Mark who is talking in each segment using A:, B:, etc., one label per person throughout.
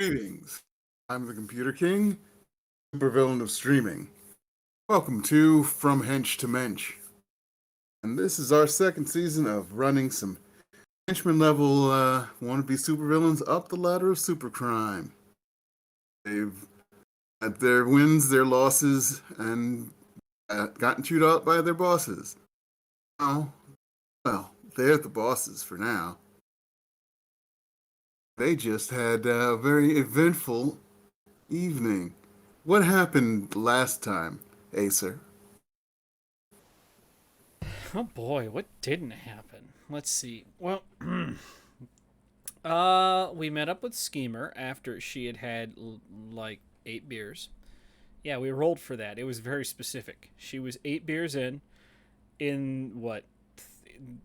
A: Greetings. I'm the Computer King, supervillain of streaming. Welcome to From Hench to Mensch. And this is our second season of running some henchman level wannabe supervillains up the ladder of supercrime. They've had their wins, their losses, and gotten chewed out by their bosses. Oh, well, they're the bosses for now. They just had a very eventful evening. What happened last time, Acer?
B: Oh boy, what didn't happen? Let's see. Well, We met up with Schemer after she had had like 8 beers. Yeah, we rolled for that. It was very specific. She was 8 beers in what,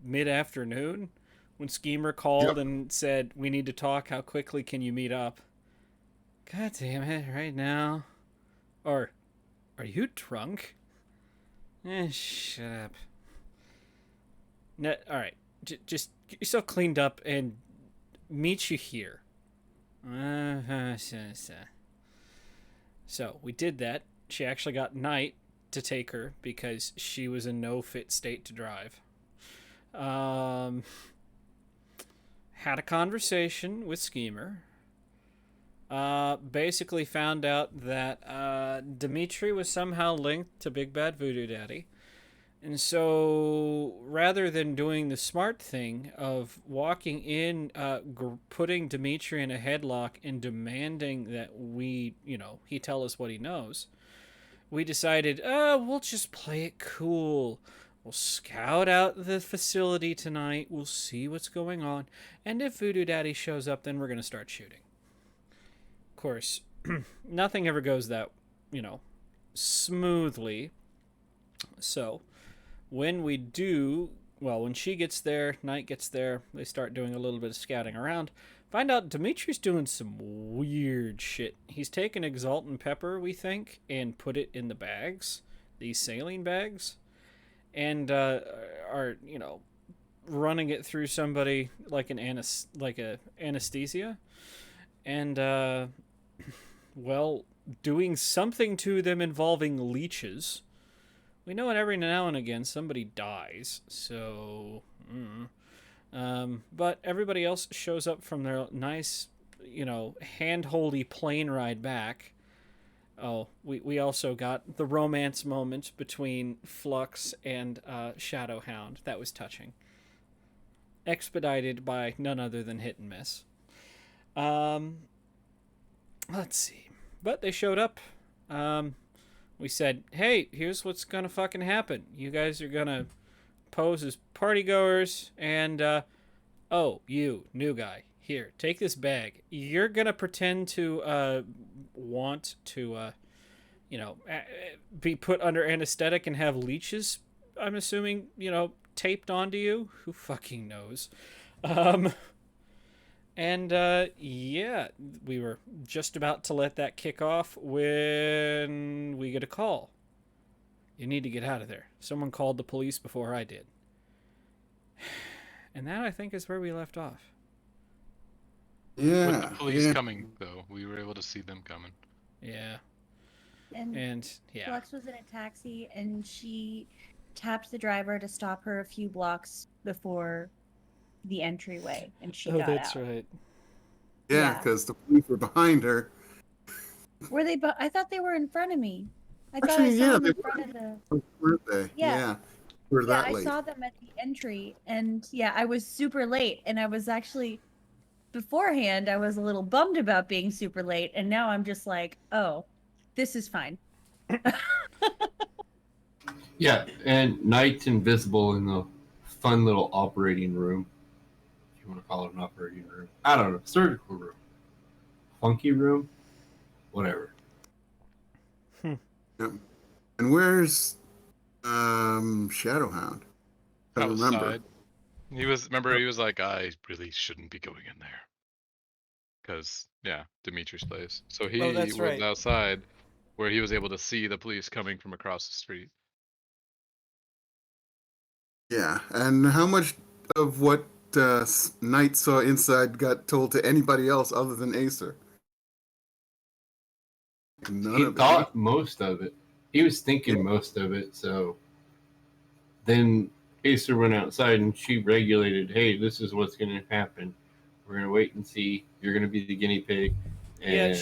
B: mid afternoon, when Schemer called
A: Yep.
B: and said, "We need to talk. How quickly can you meet up?" God damn it! Right now, or are you drunk? Shut up. No, all right, just get yourself cleaned up and meet you here. So we did that. She actually got Knight to take her because she was in no fit state to drive. Um, had a conversation with Schemer. Basically found out that Dimitri was somehow linked to Big Bad Voodoo Daddy. And so, rather than doing the smart thing of walking in, putting Dimitri in a headlock and demanding that he tell us what he knows, we decided, we'll just play it cool. We'll scout out the facility tonight. We'll see what's going on. And if Voodoo Daddy shows up, then we're going to start shooting. Of course, nothing ever goes that, you know, smoothly. So, when we do, well, when she gets there, Knight gets there, they start doing a little bit of scouting around. Find out Dimitri's doing some weird shit. He's taken Exaltant Pepper, we think, and put it in the bags, these saline bags, and are running it through somebody like a anesthesia, and well, doing something to them involving leeches. We know it every now and again somebody dies, so. But everybody else shows up from their nice, hand-holdy plane ride back. Oh, we also got the romance moment between Flux and Shadowhound. That was touching. Expedited by none other than Hit and Miss. Um, let's see. But they showed up. Um, we said, hey, here's what's gonna fucking happen. You guys are gonna pose as partygoers, and oh, you new guy, here, take this bag. You're gonna pretend to want to be put under anesthetic and have leeches. I'm assuming taped onto you. Who fucking knows? Um, and yeah, we were just about to let that kick off when we get a call. You need to get out of there. Someone called the police before I did. And that, I think, is where we left off.
C: With the
A: Yeah,
C: police
A: yeah.
C: coming, though, we were able to see them coming.
B: Yeah.
D: And
B: And yeah.
D: Flux was in a taxi and she tapped the driver to stop her a few blocks before the entryway and she
B: Oh,
D: got
B: that's
D: out.
B: right.
A: Yeah,
D: Yeah.
A: because the police were behind her.
D: Were they I thought they were in front of me. I thought I
A: Actually,
D: saw
A: yeah,
D: them
A: they
D: in front of the
A: weren't they?
D: Yeah.
A: Yeah, were
D: Yeah,
A: that
D: I
A: late.
D: saw them at the entry and yeah, I was super late and I was actually beforehand I was a little bummed about being super late and now I'm just like, "Oh, this is fine."
E: Yeah, and Knight's invisible in the fun little operating room. If you want to call it an operating room. I don't know. Surgical room. Funky room? Whatever.
A: Yep. And where's Shadowhound? I don't remember.
C: Outside. Remember, he was like, I really shouldn't be going in there. Because, yeah, Dimitri's place. So
B: Oh,
C: he
B: that's
C: was
B: right.
C: outside where he was able to see the police coming from across the street.
A: Yeah, and how much of what Knight saw inside got told to anybody else other than Acer? None
E: He
A: of it.
E: thought most of it. He was
A: Yeah,
E: thinking most of it, so then Acer went outside and she regulated, hey, this is what's going to happen. We're going to wait and see. You're going to be the guinea pig. And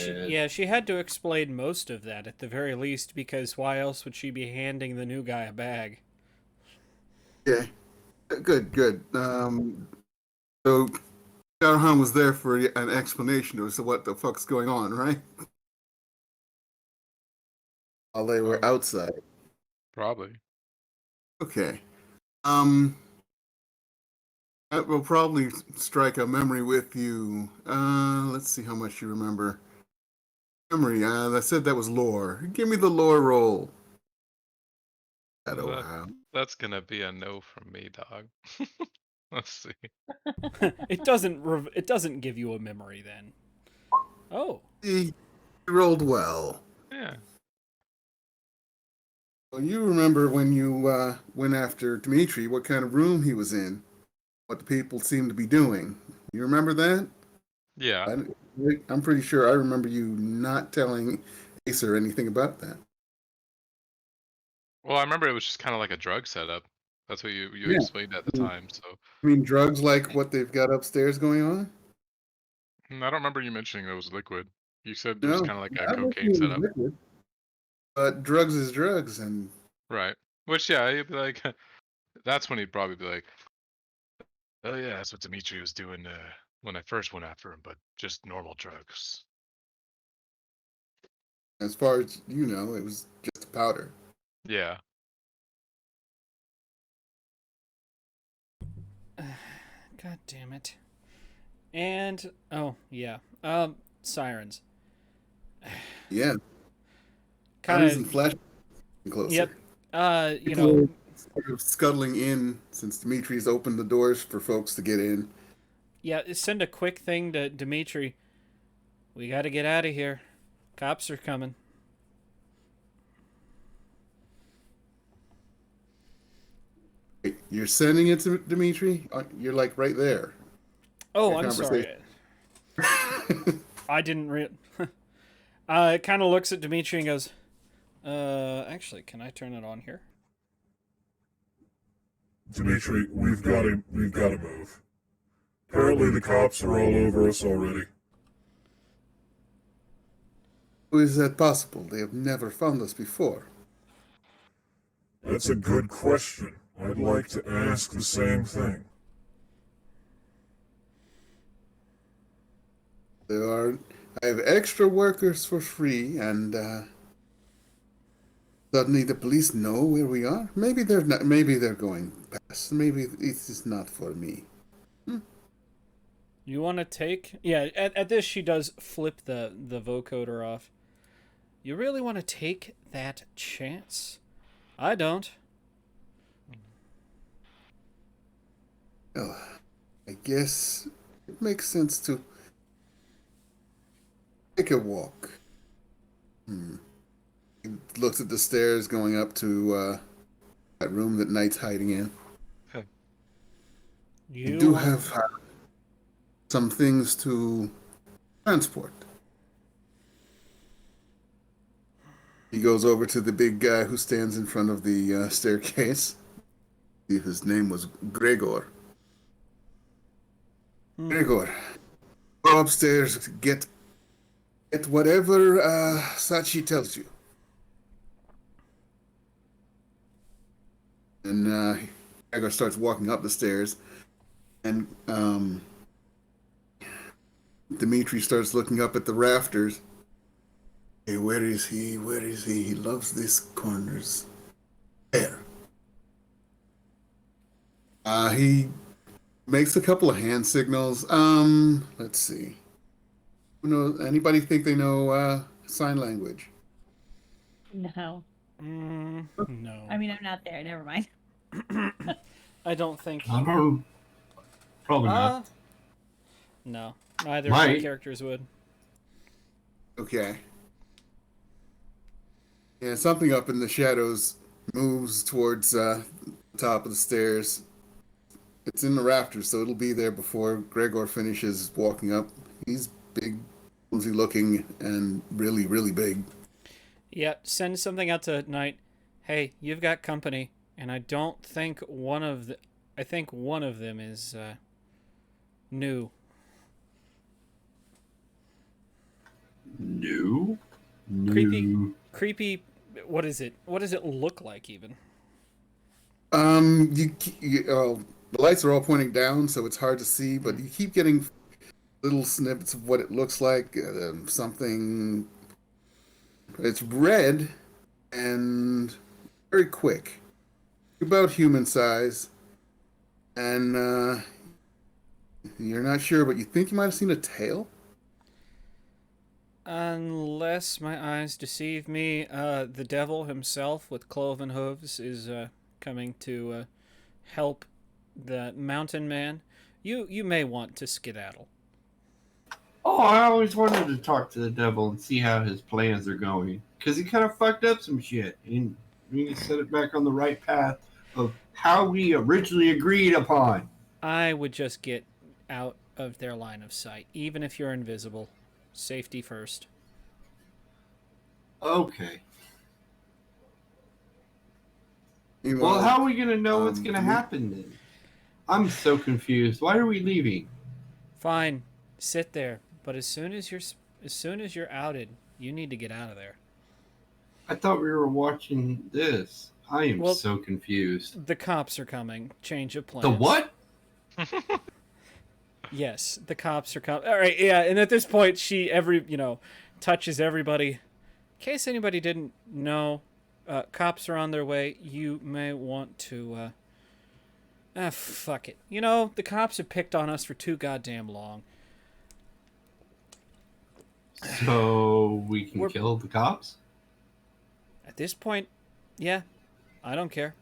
B: She had to explain most of that at the very least, because why else would she be handing the new guy a bag?
A: yeah. Good, good. So Shadowhound was there for an explanation as to what the fuck's going on, right? While they were
C: Um,
A: outside.
C: Probably.
A: Okay. Um, That will probably strike a memory with you. Let's see how much you remember. Memory, I said that was lore. Give me the lore roll.
C: That-
A: How.
C: That's gonna be a no from me, dog. Let's see.
B: It doesn't give you a memory then. Oh,
A: You rolled well.
C: Yeah.
A: Well, you remember when you went after Dmitri, what kind of room he was in, what the people seemed to be doing. You remember that?
C: Yeah.
A: I'm pretty sure I remember you not telling Acer anything about that.
C: Well, I remember it was just kind of like a drug setup. That's what you
A: Yeah.
C: explained at the time. So
A: I mean, drugs like what they've got upstairs going on?
C: I don't remember you mentioning it was liquid. You said it was
A: No,
C: kind of like a
A: not
C: cocaine
A: liquid is
C: setup,
A: liquid, but drugs is drugs, and
C: right? Which yeah, he'd be like, that's when he'd probably be like, oh yeah, that's what Dimitri was doing when I first went after him, but just normal drugs.
A: as far as you know, it was just a powder.
C: Yeah.
B: God damn it. And oh yeah, sirens.
A: Yeah,
B: Kind
A: guns and
B: of.
A: flash closer.
B: Yep. You
A: People
B: know,
A: are sort of scuttling in since Dimitri's opened the doors for folks to get in.
B: yeah. Send a quick thing to Dimitri. We got to get out of here. Cops are coming.
A: Wait, you're sending it to Dimitri? You're like right there.
B: Oh,
A: Your
B: I'm sorry.
A: conversation.
B: I didn't it kind of looks at Dimitri and goes, actually, can I turn it on here?
F: Dimitri, we've got to move. Apparently the cops are all over us already.
A: How is that possible? They have never found us before.
F: That's a good question. I'd like to ask the same thing.
A: I have extra workers for free, and suddenly the police know where we are. Maybe they're not. Maybe they're going past. Maybe it is not for me.
B: You want to take? Yeah. At this, she does flip the vocoder off. You really want to take that chance? I don't.
A: Well, I guess it makes sense to take a walk. He looks at the stairs going up to that room that Knight's hiding in. You do have some things to transport. He goes over to the big guy who stands in front of the staircase. His name was Gregor. Gregor, go upstairs, get whatever Sachi tells you. And Gregor starts walking up the stairs, and Dimitri starts looking up at the rafters. Hey, where is he? Where is he? He loves these corners. There. He makes a couple of hand signals. Let's see. Who knows? Anybody think they know sign language?
D: No.
B: No.
D: I mean, I'm not there. Never mind.
B: I don't think.
E: I don't. Probably not.
B: No. Neither of my
E: Might.
B: characters would.
A: Okay. Yeah, something up in the shadows moves towards the top of the stairs. It's in the rafters, so it'll be there before Gregor finishes walking up. He's big, flimsy looking, and really, really big.
B: Yeah, send something out to Night. Hey, you've got company, and I don't think I think one of them is new.
E: New?
B: Creepy. What is it? What does it look like even?
A: The lights are all pointing down, so it's hard to see, but you keep getting little snippets of what it looks like. Something. It's red and very quick, about human size, and You're not sure, but you think you might have seen a tail?
B: Unless my eyes deceive me, the devil himself with cloven hooves is coming to help the mountain man. You may want to skedaddle.
E: Oh, I always wanted to talk to the devil and see how his plans are going. Because he kind of fucked up some shit. And we need to set it back on the right path of how we originally agreed upon.
B: I would just get out of their line of sight, even if you're invisible. Safety first.
E: Okay.
A: Meanwhile,
E: Well, how are we going to know what's going to
A: Demi-
E: happen then? I'm so confused. Why are we leaving?
B: Fine, sit there. But as soon as you're outed, you need to get out of there.
E: I thought we were watching this. I am
B: Well,
E: so confused.
B: The cops are coming. Change of plans.
E: The what?
B: Yes, the cops are coming. All right, yeah. And at this point, she touches everybody. In case anybody didn't know, cops are on their way. You may want to. Fuck it. The cops have picked on us for too goddamn long.
E: So we can
B: We're-
E: kill the cops?
B: At this point, yeah, I don't care.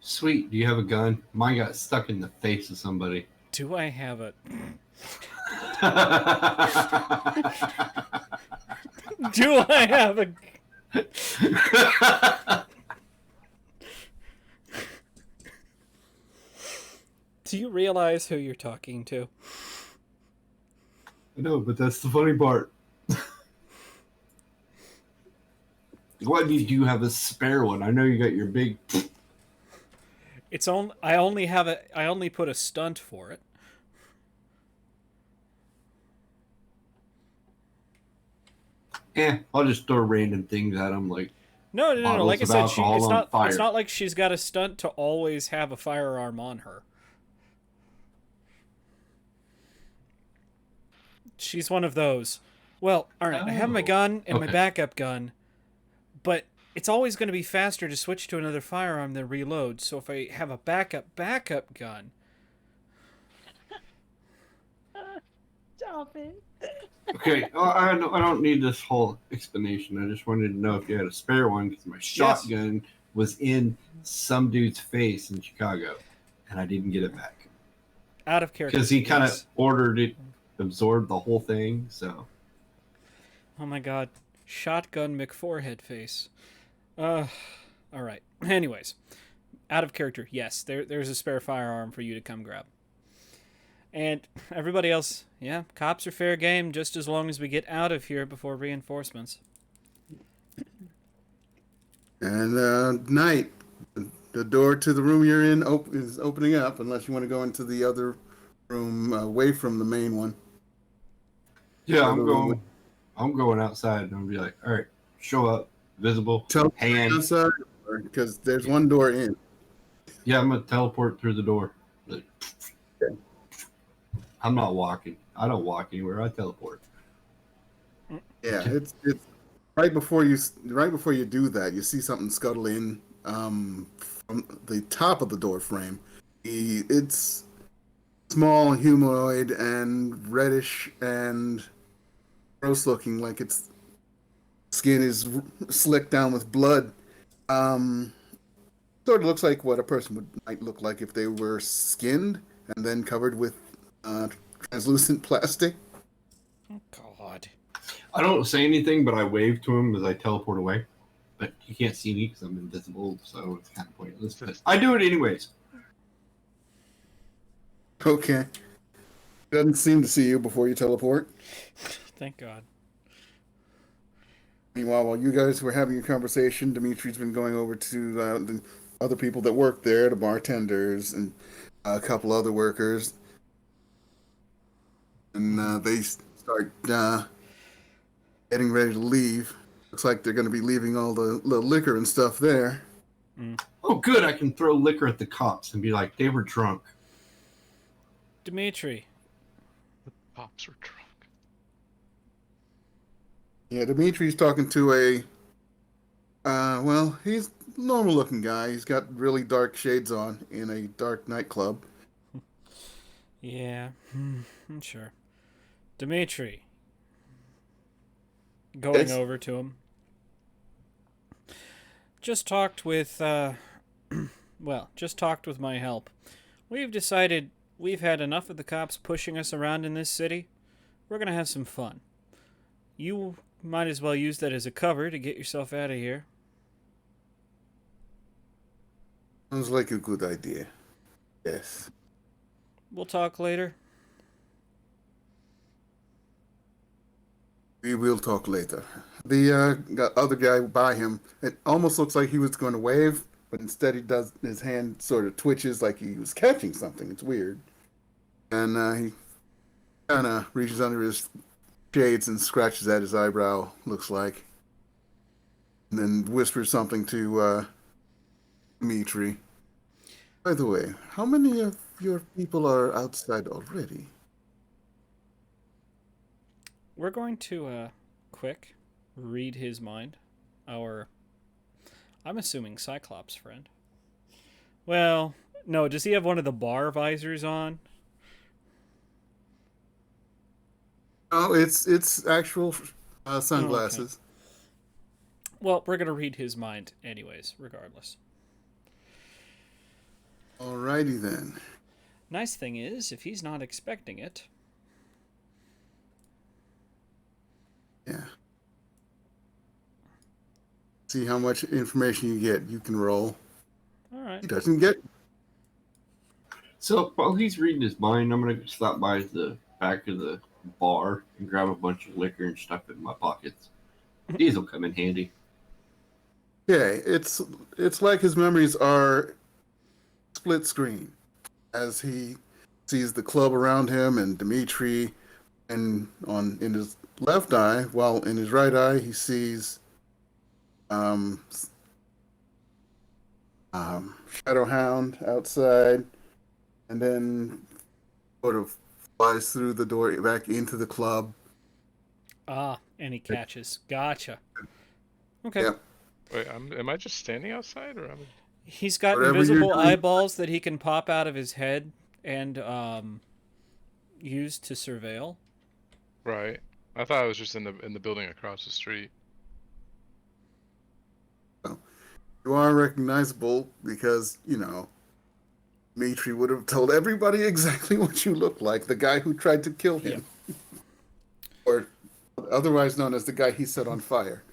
E: Sweet. Do you have a gun? Mine got stuck in the face of somebody.
B: Do I have a? Do I have a? Do you realize who you're talking to?
E: No, but that's the funny part. Why did you have a spare one? I know you got your big.
B: I only put a stunt for it.
E: I'll just throw random things at them like.
B: No.
E: Bottles
B: Like I
E: of
B: said,
E: alcohol
B: it's
E: on
B: not.
E: fire.
B: It's not like she's got a stunt to always have a firearm on her. She's one of those. Well, all right. I have my gun and my
E: Okay.
B: backup gun, but it's always going to be faster to switch to another firearm than reload. So if I have a backup gun,
D: Stop it.
E: Okay, well, I don't need this whole explanation. I just wanted to know if you had a spare one because my shotgun was in some dude's face in Chicago, and I didn't get it back
B: out of character.
E: because he kind of
B: yes.
E: ordered it, absorbed the whole thing. So
B: Oh my god. Shotgun McForehead face. All right. Anyways, out of character. Yes, there's a spare firearm for you to come grab. And everybody else, yeah, cops are fair game just as long as we get out of here before reinforcements.
A: And night, the door to the room you're in is opening up, unless you want to go into the other room away from the main one.
E: yeah,
A: Other
E: I'm going outside and I'll be like, all right, show up, visible,
A: Teleport
E: hand.
A: outside, because there's one door in.
E: Yeah, I'm gonna teleport through the door. Like,
A: Okay.
E: I'm not walking. I don't walk anywhere. I teleport.
A: Yeah, it's right before you do that, you see something scuttle in from the top of the door frame. It's small, humanoid, and reddish and gross looking, like its skin is slicked down with blood. Sort of looks like what a person might look like if they were skinned and then covered with translucent plastic.
B: Oh, God.
E: I don't say anything, but I wave to him as I teleport away. But he can't see me because I'm invisible, so it's kind of pointless. But I do it anyways.
A: Okay. Doesn't seem to see you before you teleport.
B: Thank God.
A: Meanwhile, while you guys were having your conversation, Dimitri's been going over to the other people that work there, the bartenders and a couple other workers. And they start getting ready to leave. Looks like they're going to be leaving all the liquor and stuff there.
E: Oh, good. I can throw liquor at the cops and be like, they were drunk.
B: Dimitri.
C: Pops are drunk.
A: Yeah, Dimitri's talking to he's a normal looking guy. He's got really dark shades on in a dark nightclub.
B: Yeah, I'm sure. Dimitri, going
A: Yes?
B: over to him. Just talked with, just talked with my help. We've decided we've had enough of the cops pushing us around in this city. We're gonna have some fun. You might as well use that as a cover to get yourself out of here.
A: Sounds like a good idea. Yes.
B: We'll talk later.
A: We will talk later. The other guy by him, it almost looks like he was going to wave, but instead he does, his hand sort of twitches like he was catching something. It's weird. And he kind of reaches under his shades and scratches at his eyebrow, looks like. And then whispers something to Dmitri. By the way, how many of your people are outside already?
B: We're going to, quick, read his mind. I'm assuming Cyclops friend. Well, no, does he have one of the bar visors on?
A: Oh, it's actual sunglasses.
B: Well, we're going to read his mind anyways, regardless.
A: Alrighty then.
B: Nice thing is, if he's not expecting it...
A: Yeah. See how much information you get. You can roll.
B: All right.
A: He doesn't get.
E: So while he's reading his mind, I'm gonna stop by the back of the bar and grab a bunch of liquor and stuff it in my pockets. These will come in handy.
A: Okay, it's like his memories are split screen as he sees the club around him and Dimitri, and in his left eye, while in his right eye he sees Shadowhound outside, and then sort of flies through the door back into the club.
B: Ah, and he catches. Gotcha. Okay.
A: Yep.
C: Wait, am I just standing outside, or am I...
B: He's got
A: Whatever you're
B: invisible
A: doing.
B: eyeballs that he can pop out of his head and use to surveil.
C: Right. I thought I was just in the building across the street.
A: You are recognizable because, Dimitri would have told everybody exactly what you look like, the guy who tried to kill him. Or otherwise known as the guy he set on fire.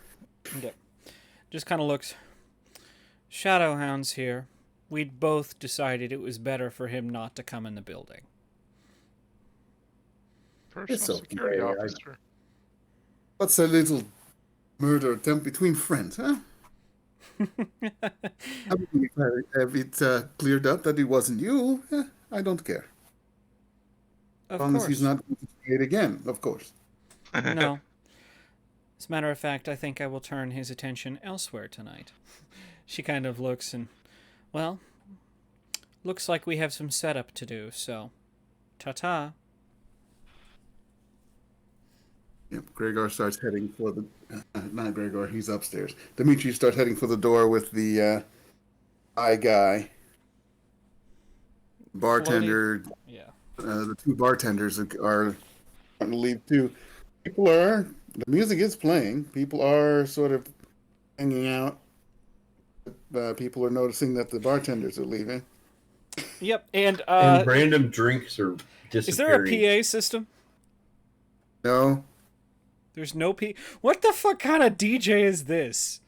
B: Okay. Just kind of looks. Shadowhound's here. We'd both decided it was better for him not to come in the building.
C: Personal
A: okay.
C: security officer.
A: What's a little murder attempt between friends, huh? Have it cleared up that it wasn't you? I don't care.
B: Of
A: As long as he's
B: course.
A: not going to say it again, of course.
B: No. As a matter of fact, I think I will turn his attention elsewhere tonight. She kind of looks and, well, looks like we have some setup to do, so ta-ta.
A: Yep, Gregor starts heading for the... not Gregor, he's upstairs. Dimitri starts heading for the door with the eye guy. Bartender...
B: Yeah.
A: the two bartenders are starting to leave too. The music is playing. People are sort of hanging out. People are noticing that the bartenders are leaving.
B: Yep, and
E: Random drinks are
B: is there
E: disappearing.
B: a PA system?
A: No,
B: There's no P. What the fuck kind of DJ is this?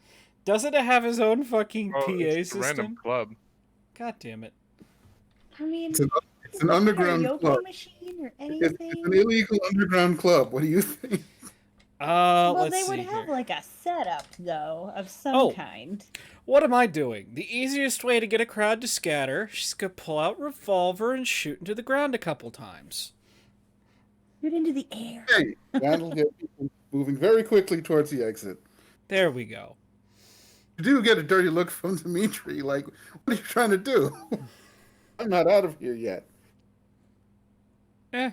B: Doesn't it have his own fucking
C: Oh,
B: PA
C: it's a
B: system?
C: random club.
B: God damn it.
D: I mean,
A: it's an underground
D: karaoke
A: club.
D: machine or
A: It's
D: anything.
A: an illegal underground club. What do you think?
D: Well,
B: Let's
D: they
B: see
D: would have
B: here.
D: like a setup though of some
B: Oh.
D: kind.
B: What am I doing? The easiest way to get a crowd to scatter, she's gonna pull out revolver and shoot into the ground a couple times.
D: Shoot into the air.
A: Hey, that'll get people moving very quickly towards the exit.
B: There we go.
A: You do get a dirty look from Dimitri, like, what are you trying to do? I'm not out of here yet.
B: Eh.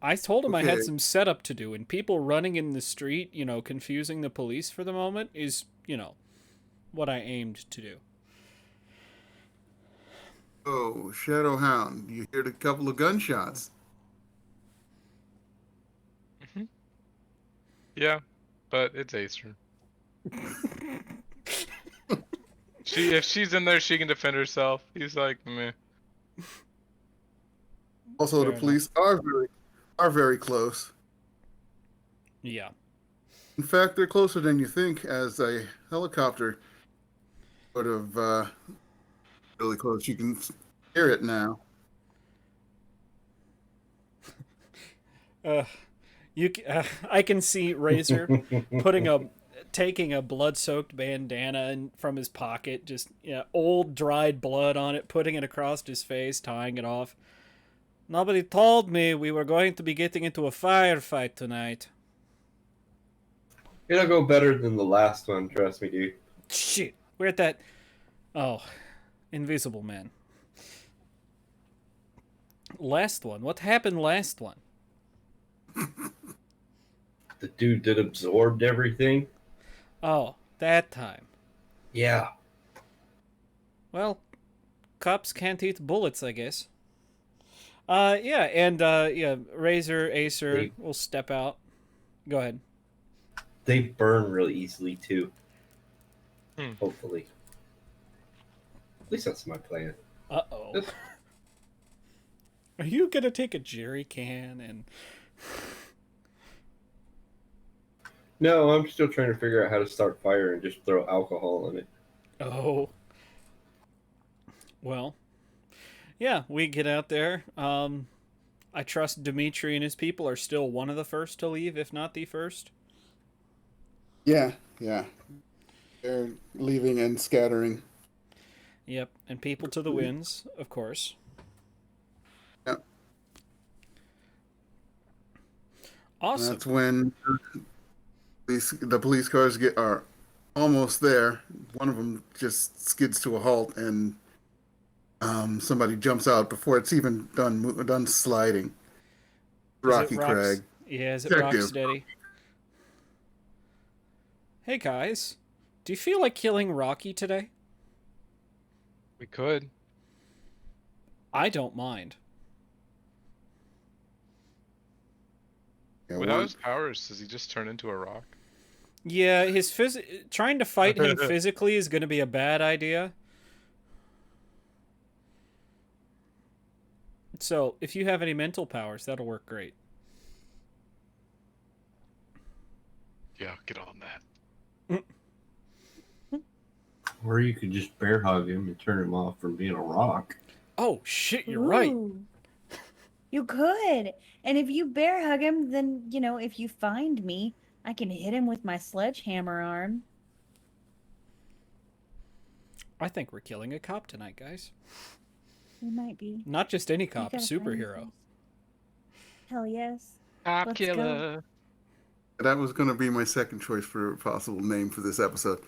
B: I told him I had
A: Okay.
B: some setup to do, and people running in the street, confusing the police for the moment is, what I aimed to do.
A: Oh, Shadowhound, you heard a couple of gunshots.
C: Hmm. Yeah, but it's Acer. If she's in there, she can defend herself. He's like, meh.
A: Also,
B: Fair
A: the police are very close.
B: Yeah.
A: In fact, they're closer than you think, as a helicopter would have really close. You can hear it now.
B: Uh, I can see Razor taking a blood-soaked bandana from his pocket, just old dried blood on it, putting it across his face, tying it off. Nobody told me we were going to be getting into a firefight tonight.
E: It'll go better than the last one, trust me, dude.
B: Shit, we're at that. Oh, Invisible Man. Last one. What happened last one?
E: The dude that absorbed everything.
B: Oh, that time.
E: Yeah.
B: Well, cops can't eat bullets, I guess. Yeah, and Razor, Acer will step out. Go ahead.
E: They burn really easily too.
C: Hmm.
E: Hopefully. At least that's my plan.
B: Uh-oh. Are you gonna take a jerry can and...
E: No, I'm still trying to figure out how to start fire and just throw alcohol in it.
B: Oh. Well. Yeah, we get out there. I trust Dimitri and his people are still one of the first to leave, if not the first.
A: Yeah. They're leaving and scattering.
B: Yep, and people to the winds, of course.
A: Yep.
B: Awesome.
A: That's when the police cars are almost there. One of them just skids to a halt, and somebody jumps out before it's even done sliding. Rocky Craig.
B: Yeah, is it
A: Detective.
B: Rocksteady? Hey guys, do you feel like killing Rocky today?
C: We could.
B: I don't mind.
A: Yeah,
C: Without his powers, does he just turn into a rock?
B: Yeah, trying to fight him physically is going to be a bad idea. So, if you have any mental powers, that'll work great.
C: Yeah, get on that.
E: Or you could just bear hug him and turn him off from being a rock.
B: Oh, shit, you're right.
D: Ooh. You could. And if you bear hug him, then, if you find me, I can hit him with my sledgehammer arm.
B: I think we're killing a cop tonight, guys.
D: We might be.
B: Not just any
D: You
B: cop, a
D: gotta find me
B: superhero.
D: first. Hell yes.
C: Cop
D: Let's
C: killer.
A: That was going to be my second choice for a possible name for this episode.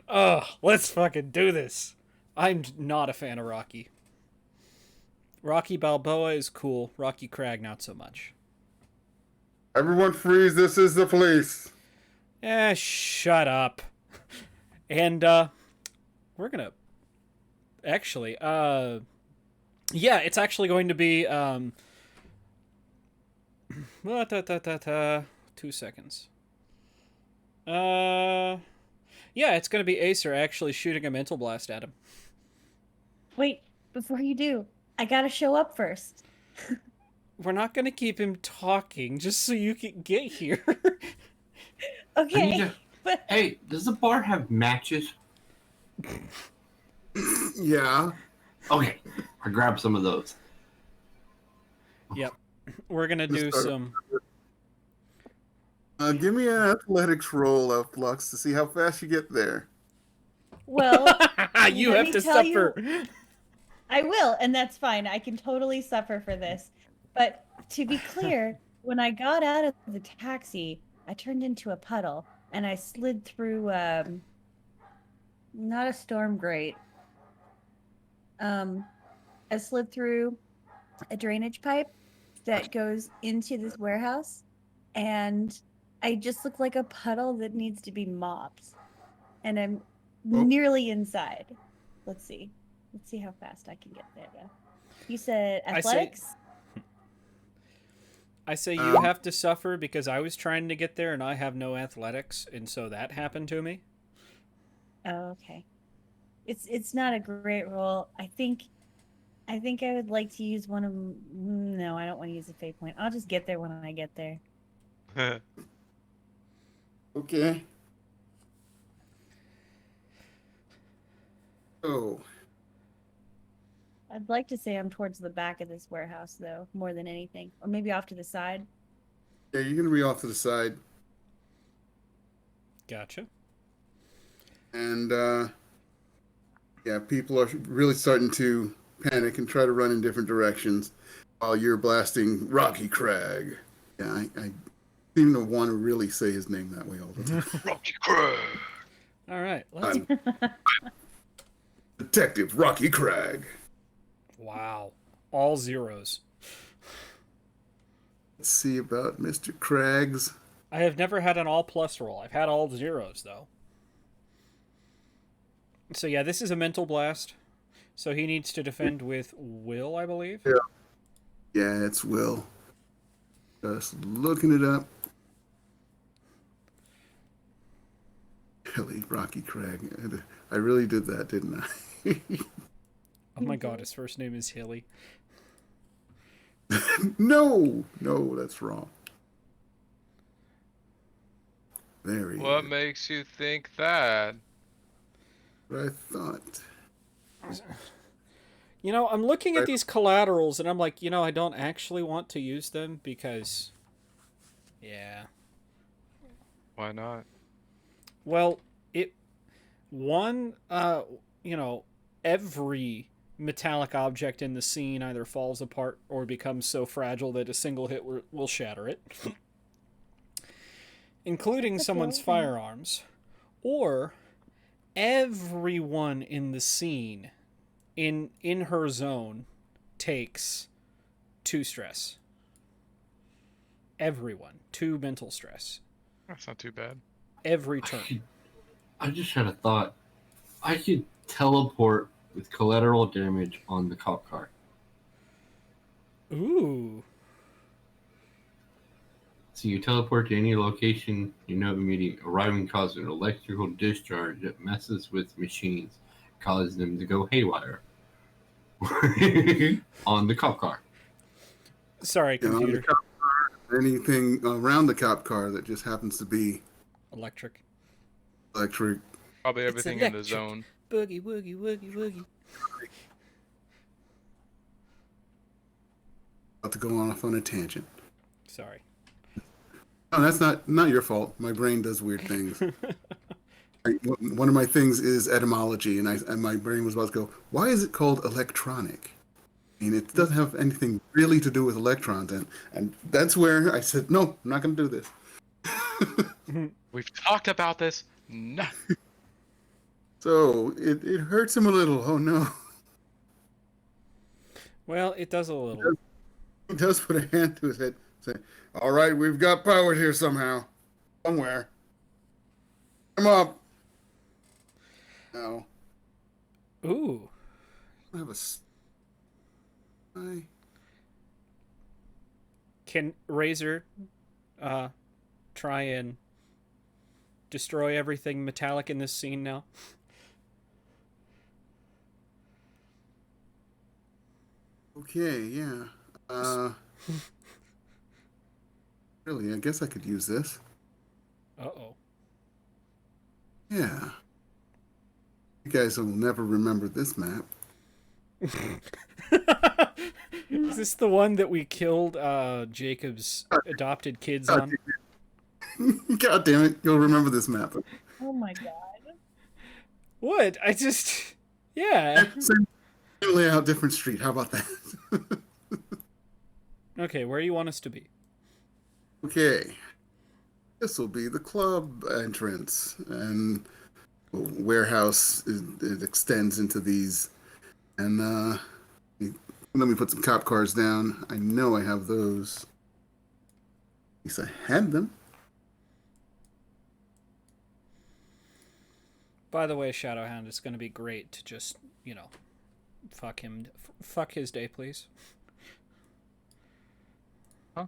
B: Oh, let's fucking do this. I'm not a fan of Rocky. Rocky Balboa is cool. Rocky Crag, not so much.
A: Everyone freeze, this is the police.
B: Shut up. And, we're gonna... Actually, yeah, it's actually going to be, 2 seconds. Yeah, it's gonna be Acer actually shooting a mental blast at him.
D: Wait, before you do, I gotta show up first.
B: We're not gonna keep him talking just so you can get here.
D: Okay. But
E: Hey, does the bar have matches?
A: Yeah.
E: Okay, I grabbed some of those.
B: Yep. We're gonna do some...
A: Give me an athletics roll, Flux, to see how fast you get there.
D: well,
B: You
D: let
B: have
D: me
B: to
D: tell
B: suffer.
D: I will, and that's fine. I can totally suffer for this. But to be clear, when I got out of the taxi, I turned into a puddle and I slid through not a storm grate. I slid through a drainage pipe that goes into this warehouse, and I just look like a puddle that needs to be mopped. And I'm
A: Oh.
D: nearly inside. Let's see. Let's see how fast I can get there. You said
B: I say-
D: athletics?
B: I say you have to suffer because I was trying to get there and I have no athletics, and so that happened to me.
D: Oh, okay. It's not a great roll. I think I would like to use one of no, I don't want to use a fate point. I'll just get there when I get there.
A: Okay. Oh,
D: I'd like to say I'm towards the back of this warehouse though, more than anything. Or maybe off to the side.
A: yeah, you're gonna be off to the side,
B: Gotcha.
A: and yeah, people are really starting to panic and try to run in different directions while you're blasting Rocky Crag. Yeah, I seem to want to really say his name that way all the time.
C: Rocky Crag.
B: All right. Let's.
A: Detective Rocky Crag.
B: Wow. All zeros.
A: Let's see about Mr. Craggs.
B: I have never had an all plus roll. I've had all zeros though. So yeah, this is a mental blast. So he needs to defend with will, I believe.
A: Yeah. Yeah, it's Will. Just looking it up. Really, Rocky Crag. I really did that, didn't I?
B: Oh my god, his first name is Hilly.
A: No, that's wrong. There he
C: What
A: is.
C: makes you think that?
A: What I thought.
B: You know, I'm looking at these collaterals and I'm like, I don't actually want to use them because yeah.
C: Why not?
B: Well, every metallic object in the scene either falls apart or becomes so fragile that a single hit will shatter it, including someone's firearms, or everyone in the scene in her zone takes 2 stress. Everyone, 2 mental stress.
C: That's not too bad.
B: Every turn.
E: I just had a thought. I could teleport with collateral damage on the cop car.
B: Ooh.
E: So you teleport to any location, immediate arriving causes an electrical discharge that messes with machines, causes them to go haywire on the cop car.
B: Sorry,
A: You know, on the
B: computer.
A: cop car, anything around the cop car that just happens to be
B: Electric.
A: electric.
C: Probably
B: It's
C: everything in the
B: electric.
C: zone.
B: Boogie, woogie, woogie, woogie.
A: About to go off on a tangent.
B: Sorry.
A: No, that's not your fault. My brain does weird things. One of my things is etymology, and my brain was about to go, why is it called electronic? I mean, it doesn't have anything really to do with electrons, and that's where I said, no, I'm not going to do this.
C: We've talked about this. No.
A: So it hurts him a little. Oh no.
B: Well, it does a little.
A: He does put a hand to his head, say, all right, we've got power here somehow. Somewhere. Come up. No.
B: Ooh.
A: I have I
B: Can Razor try and destroy everything metallic in this scene now?
A: Okay, yeah. Really, I guess I could use this.
B: Uh-oh.
A: Yeah. You guys will never remember this map.
B: Is this the one that we killed Jacob's adopted kids on?
A: God damn it, you'll remember this map.
D: Oh my god.
B: What? Yeah.
A: Same layout, different street. How about that?
B: Okay, where do you want us to be?
A: Okay. This will be the club entrance, and warehouse. It extends into these, and let me put some cop cars down. I know I have those. At least I had them.
B: By the way, Shadowhound, it's going to be great to just, fuck him. Fuck his day, please.
C: Huh?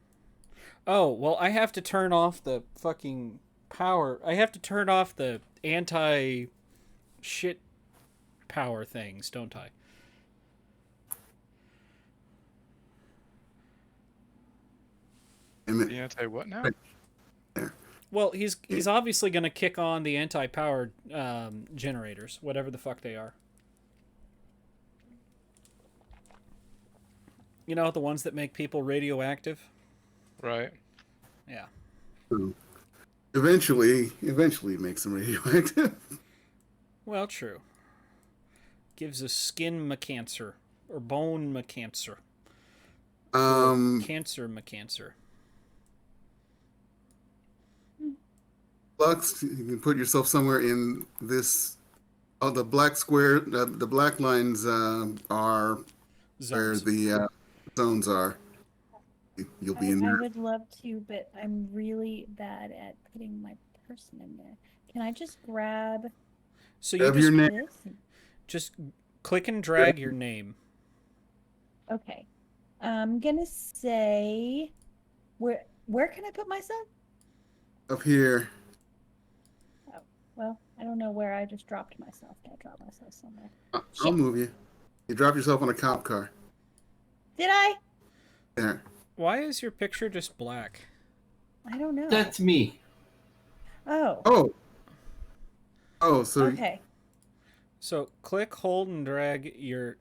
B: Oh, well, I have to turn off the fucking power. I have to turn off the anti shit power things, don't I?
C: The anti what now?
B: Well, he's obviously going to kick on the anti-power generators, whatever the fuck they are. You know, the ones that make people radioactive?
C: Right.
B: Yeah.
A: Eventually it makes them radioactive.
B: Well, true. Gives us skin cancer or bone cancer. Cancer cancer.
A: Lux, you can put yourself somewhere in this. Oh, the black square, the black lines are where
B: Zones.
A: the zones are. You'll be in
D: I
A: there.
D: would love to, but I'm really bad at putting my person in there. Can I just grab
B: So you
A: Grab your name.
D: this?
B: just click and drag your name.
D: Okay. I'm gonna say where can I put myself?
A: Up here.
D: Oh, well, I don't know where I just dropped myself. Can I drop myself somewhere?
A: I'll
D: Shit.
A: move you. You drop yourself on a cop car.
D: Did I?
A: There.
B: Why is your picture just black?
D: I don't know.
E: That's me.
D: Oh.
A: Oh, so
D: Okay.
B: So click, hold, and drag your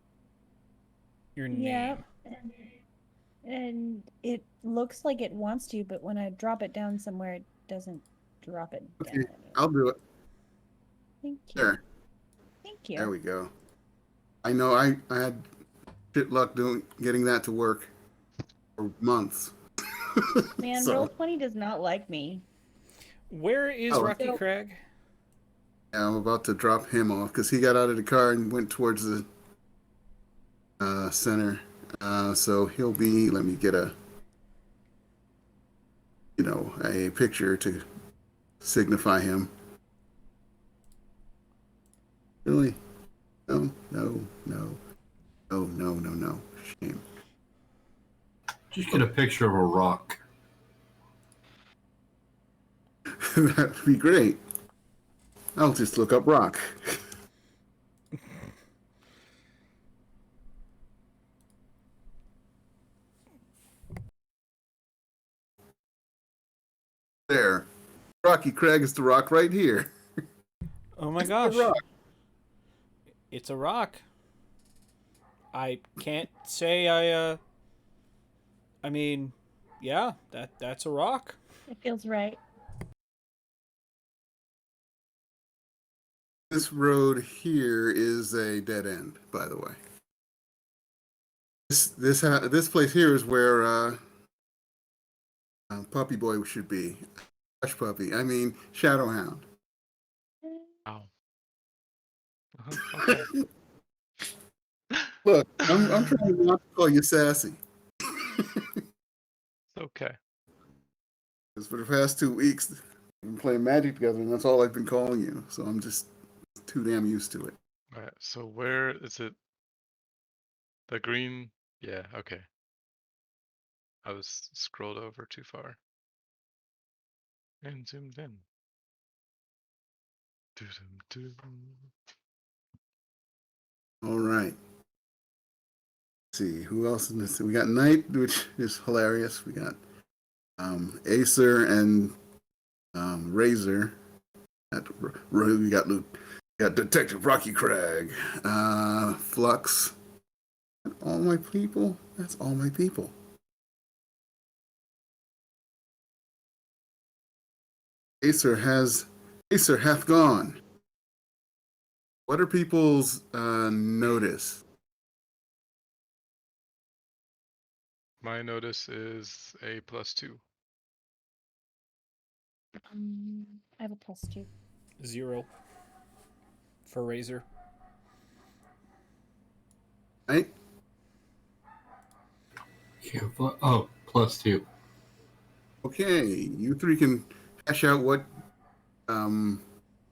D: Yeah.
B: name.
D: And it looks like it wants to, but when I drop it down somewhere, it doesn't drop it
A: okay,
D: down.
A: I'll do it.
D: Thank you.
A: There.
D: Thank you.
A: There we go. I know I had shit luck getting that to work for months.
D: Man,
A: So,
D: Roll20 does not like me.
B: Where is
A: Oh.
B: Rocky
D: So-
B: Craig?
A: yeah, I'm about to drop him off because he got out of the car and went towards the center. So he'll be. Let me get a picture to signify him. Really? No. Shame.
E: Just get a picture of a rock.
A: That'd be great. I'll just look up rock. There. Rocky Craig is the rock right here.
B: Oh my
A: It's the
B: gosh.
A: rock.
B: It's a rock. I can't say I mean, yeah, that's a rock.
D: It feels right.
A: This road here is a dead end, by the way. This place here is where Puppy Boy should be. Hush Puppy. I mean Shadowhound.
C: Ow. Okay.
A: Look, I'm trying not to call you sassy.
C: It's okay.
A: Because for the past 2 weeks, we've been playing Magic together, and that's all I've been calling you. So I'm just too damn used to it.
C: Alright, so where is it? The green? Yeah, okay. I was scrolled over too far. And zoomed in. Doo-dum-doo.
A: All right. Let's see who else in this. We got Knight, which is hilarious. We got Acer and Razor. We got Detective Rocky Craig, Flux. All my people. That's all my people. Acer hath gone. What are people's notice?
C: My notice is a +2.
D: I have a +2.
B: 0 for Razor.
A: Right?
E: Yeah, oh, +2.
A: Okay, you three can hash out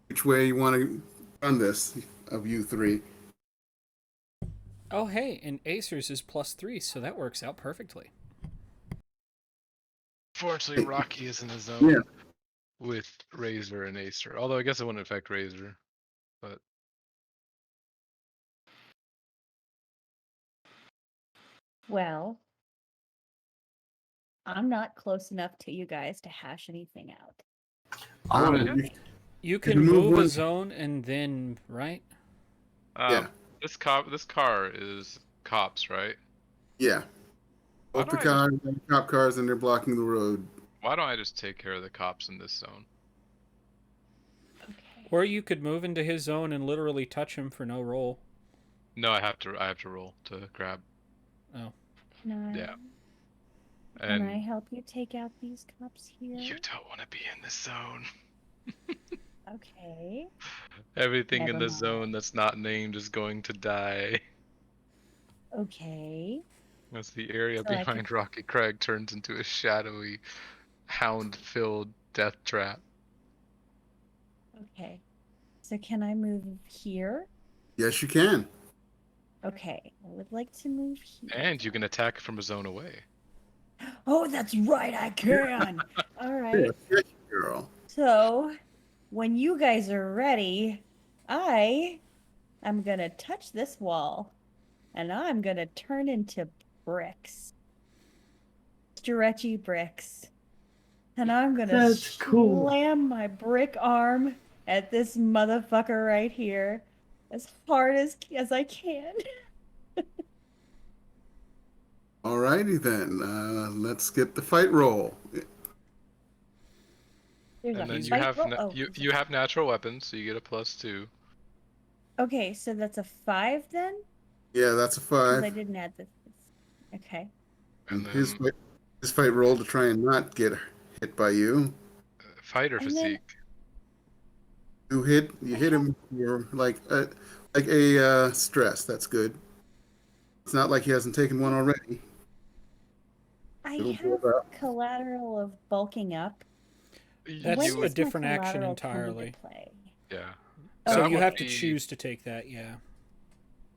A: which way you want to on this of you three.
B: Oh, hey, and Acer's is +3, so that works out perfectly.
C: Fortunately, Rocky is in the zone
A: Yeah.
C: with Razor and Acer. Although I guess it wouldn't affect Razor. But
D: Well, I'm not close enough to you guys to hash anything out.
E: I want
A: You-
E: to.
B: You can
A: move
B: move a
A: one-
B: zone and then, right?
A: Yeah.
C: this car is cops, right?
A: Yeah.
C: Why
A: Both the
C: don't I
A: cars, and cop cars, and they're blocking the road.
C: Why don't I just take care of the cops in this zone?
D: Okay.
B: Or you could move into his zone and literally touch him for no roll.
C: No, I have to roll to grab.
B: Oh.
D: Can I,
C: Yeah.
D: can I
C: And
D: help you take out these cops here?
C: you don't want to be in this zone.
D: Okay.
C: Everything in
D: Never
C: the zone
D: mind.
C: that's not named is going to die.
D: Okay.
C: As the area
D: So I
C: behind Rocky Craig turns into a shadowy, hound-filled death trap.
D: Okay. So can I move here?
A: Yes, you can.
D: Okay. I would like to move here.
C: And you can attack from a zone away.
D: Oh, that's right. I can. All right.
A: Yes, girl.
D: So when you guys are ready, I am going to touch this wall and I'm going to turn into bricks. Stretchy bricks. And I'm going to
E: That's cool.
D: slam my brick arm at this motherfucker right here as hard as I can.
A: Alrighty then. Let's get the fight roll.
D: There's
C: And
D: a
C: then you
D: fight
C: have
D: roll. Oh,
C: you
D: there's a-
C: you have natural weapons, so you get a +2.
D: Okay, so that's a 5 then?
A: Yeah, that's a
D: Because I
A: 5.
D: didn't add this. Okay.
A: And
C: And
A: his
C: then
A: fight roll to try and not get hit by you.
C: fighter
D: And then-
C: physique.
A: You hit him for like a stress. That's good. It's not like he hasn't taken one already.
D: I
A: It'll
D: have
A: build up.
D: collateral of bulking up.
B: That's
D: When
C: You
B: a
C: would,
D: does my
B: different action
D: collateral come into
B: entirely.
D: play?
C: yeah.
D: Oh,
B: So
C: That
B: you
C: would
B: have to
C: be-
B: choose to take that, yeah.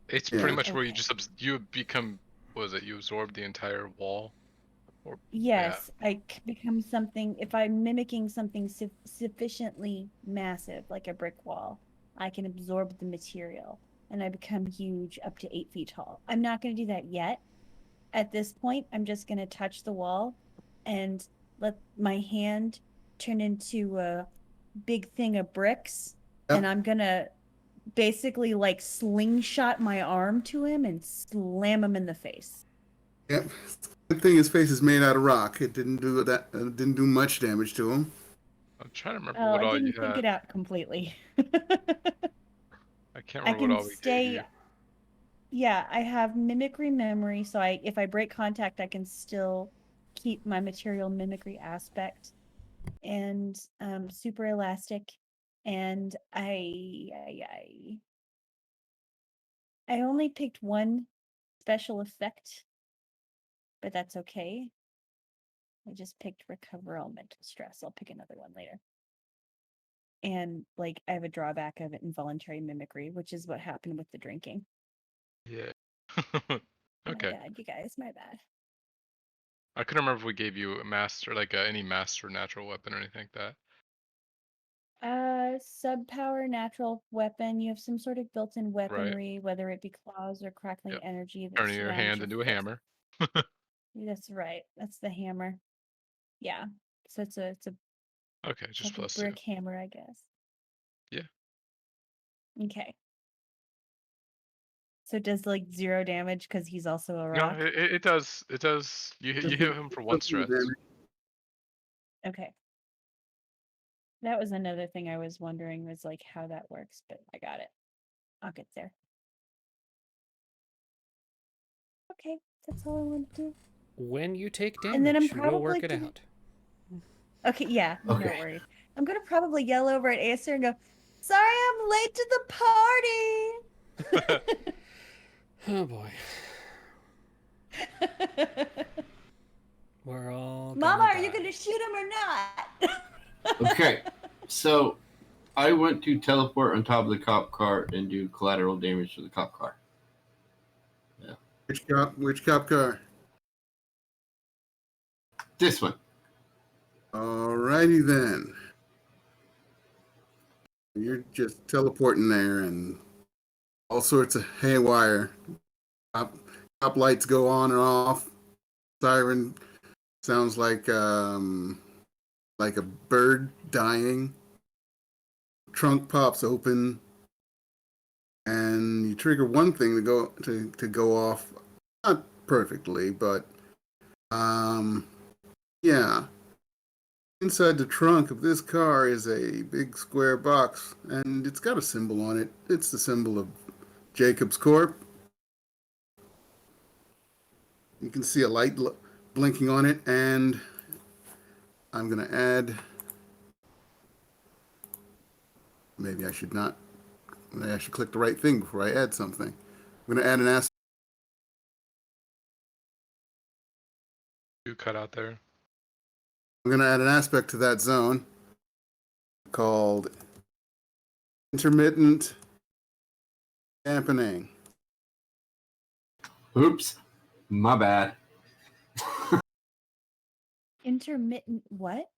C: It's
A: Yeah.
C: pretty much where you
D: Okay.
C: just you become. Was it you absorb the entire wall? Or
D: Yes, I become something. If I'm mimicking something sufficiently massive, like a brick wall, I can absorb the material and I become huge, up to 8 feet tall. I'm not going to do that yet. At this point, I'm just going to touch the wall and let my hand turn into a big thing of bricks.
A: Yep.
D: And I'm going to basically like slingshot my arm to him and slam him in the face.
A: Yep. Good thing his face is made out of rock. It didn't do that. Didn't do much damage to him.
C: I'm trying to remember
D: Oh,
C: what
D: I
C: all
D: didn't
C: you
D: think
C: had.
D: it out completely.
C: I can't
D: I
C: remember what
D: can
C: all we gave
D: stay.
C: you.
D: Yeah, I have mimicry memory, so if I break contact, I can still keep my material mimicry aspect, and super elastic, and I only picked one special effect, but that's okay. I just picked recover all mental stress. I'll pick another one later. And like I have a drawback of involuntary mimicry, which is what happened with the drinking.
C: Yeah.
D: My
C: Okay.
D: bad, you guys, my bad.
C: I couldn't remember if we gave you a master, like any master natural weapon or anything like that.
D: Sub power natural weapon. You have some sort of built-in weaponry, whether it be claws or crackling
C: Yep.
D: energy that
C: Turning your
D: surrounds
C: hand
D: your
C: into a
D: fist.
C: hammer.
D: That's right. That's the hammer. Yeah. So it's a
C: Okay, just
D: like a
C: +2.
D: brick hammer, I guess.
C: Yeah.
D: Okay. So it does like 0 damage because he's also a
C: No,
D: rock.
C: it does. It does. You hit him for 1 stress.
D: Okay. That was another thing I was wondering was like how that works, but I got it. I'll get there. Okay, that's all I want to do.
B: When you take
D: And then I'm
B: damage, we'll work
D: probably
B: it
D: gonna-
B: out.
D: Okay, yeah, no
E: Okay.
D: worries. I'm gonna probably yell over at Acer and go, "Sorry, I'm late to the party."
B: Oh boy. We're all
D: Mama,
B: gonna
D: are you
B: die.
D: gonna shoot him or not?
E: Okay, so I want to teleport on top of the cop car and do collateral damage to the cop car.
A: Which cop car?
E: This one.
A: Alrighty then. You're just teleporting there, and all sorts of haywire. Cop lights go on and off. Siren sounds like a bird dying. Trunk pops open, and you trigger one thing to go off. Not perfectly, but yeah. Inside the trunk of this car is a big square box, and it's got a symbol on it. It's the symbol of Jacob's Corp. You can see a light blinking on it, and I'm going to add... Maybe I should not... Maybe I should click the right thing before I add something. I'm going to add an aspect.
C: You cut out there.
A: I'm going to add an aspect to that zone called intermittent dampening.
E: Oops. My bad.
D: Intermittent what?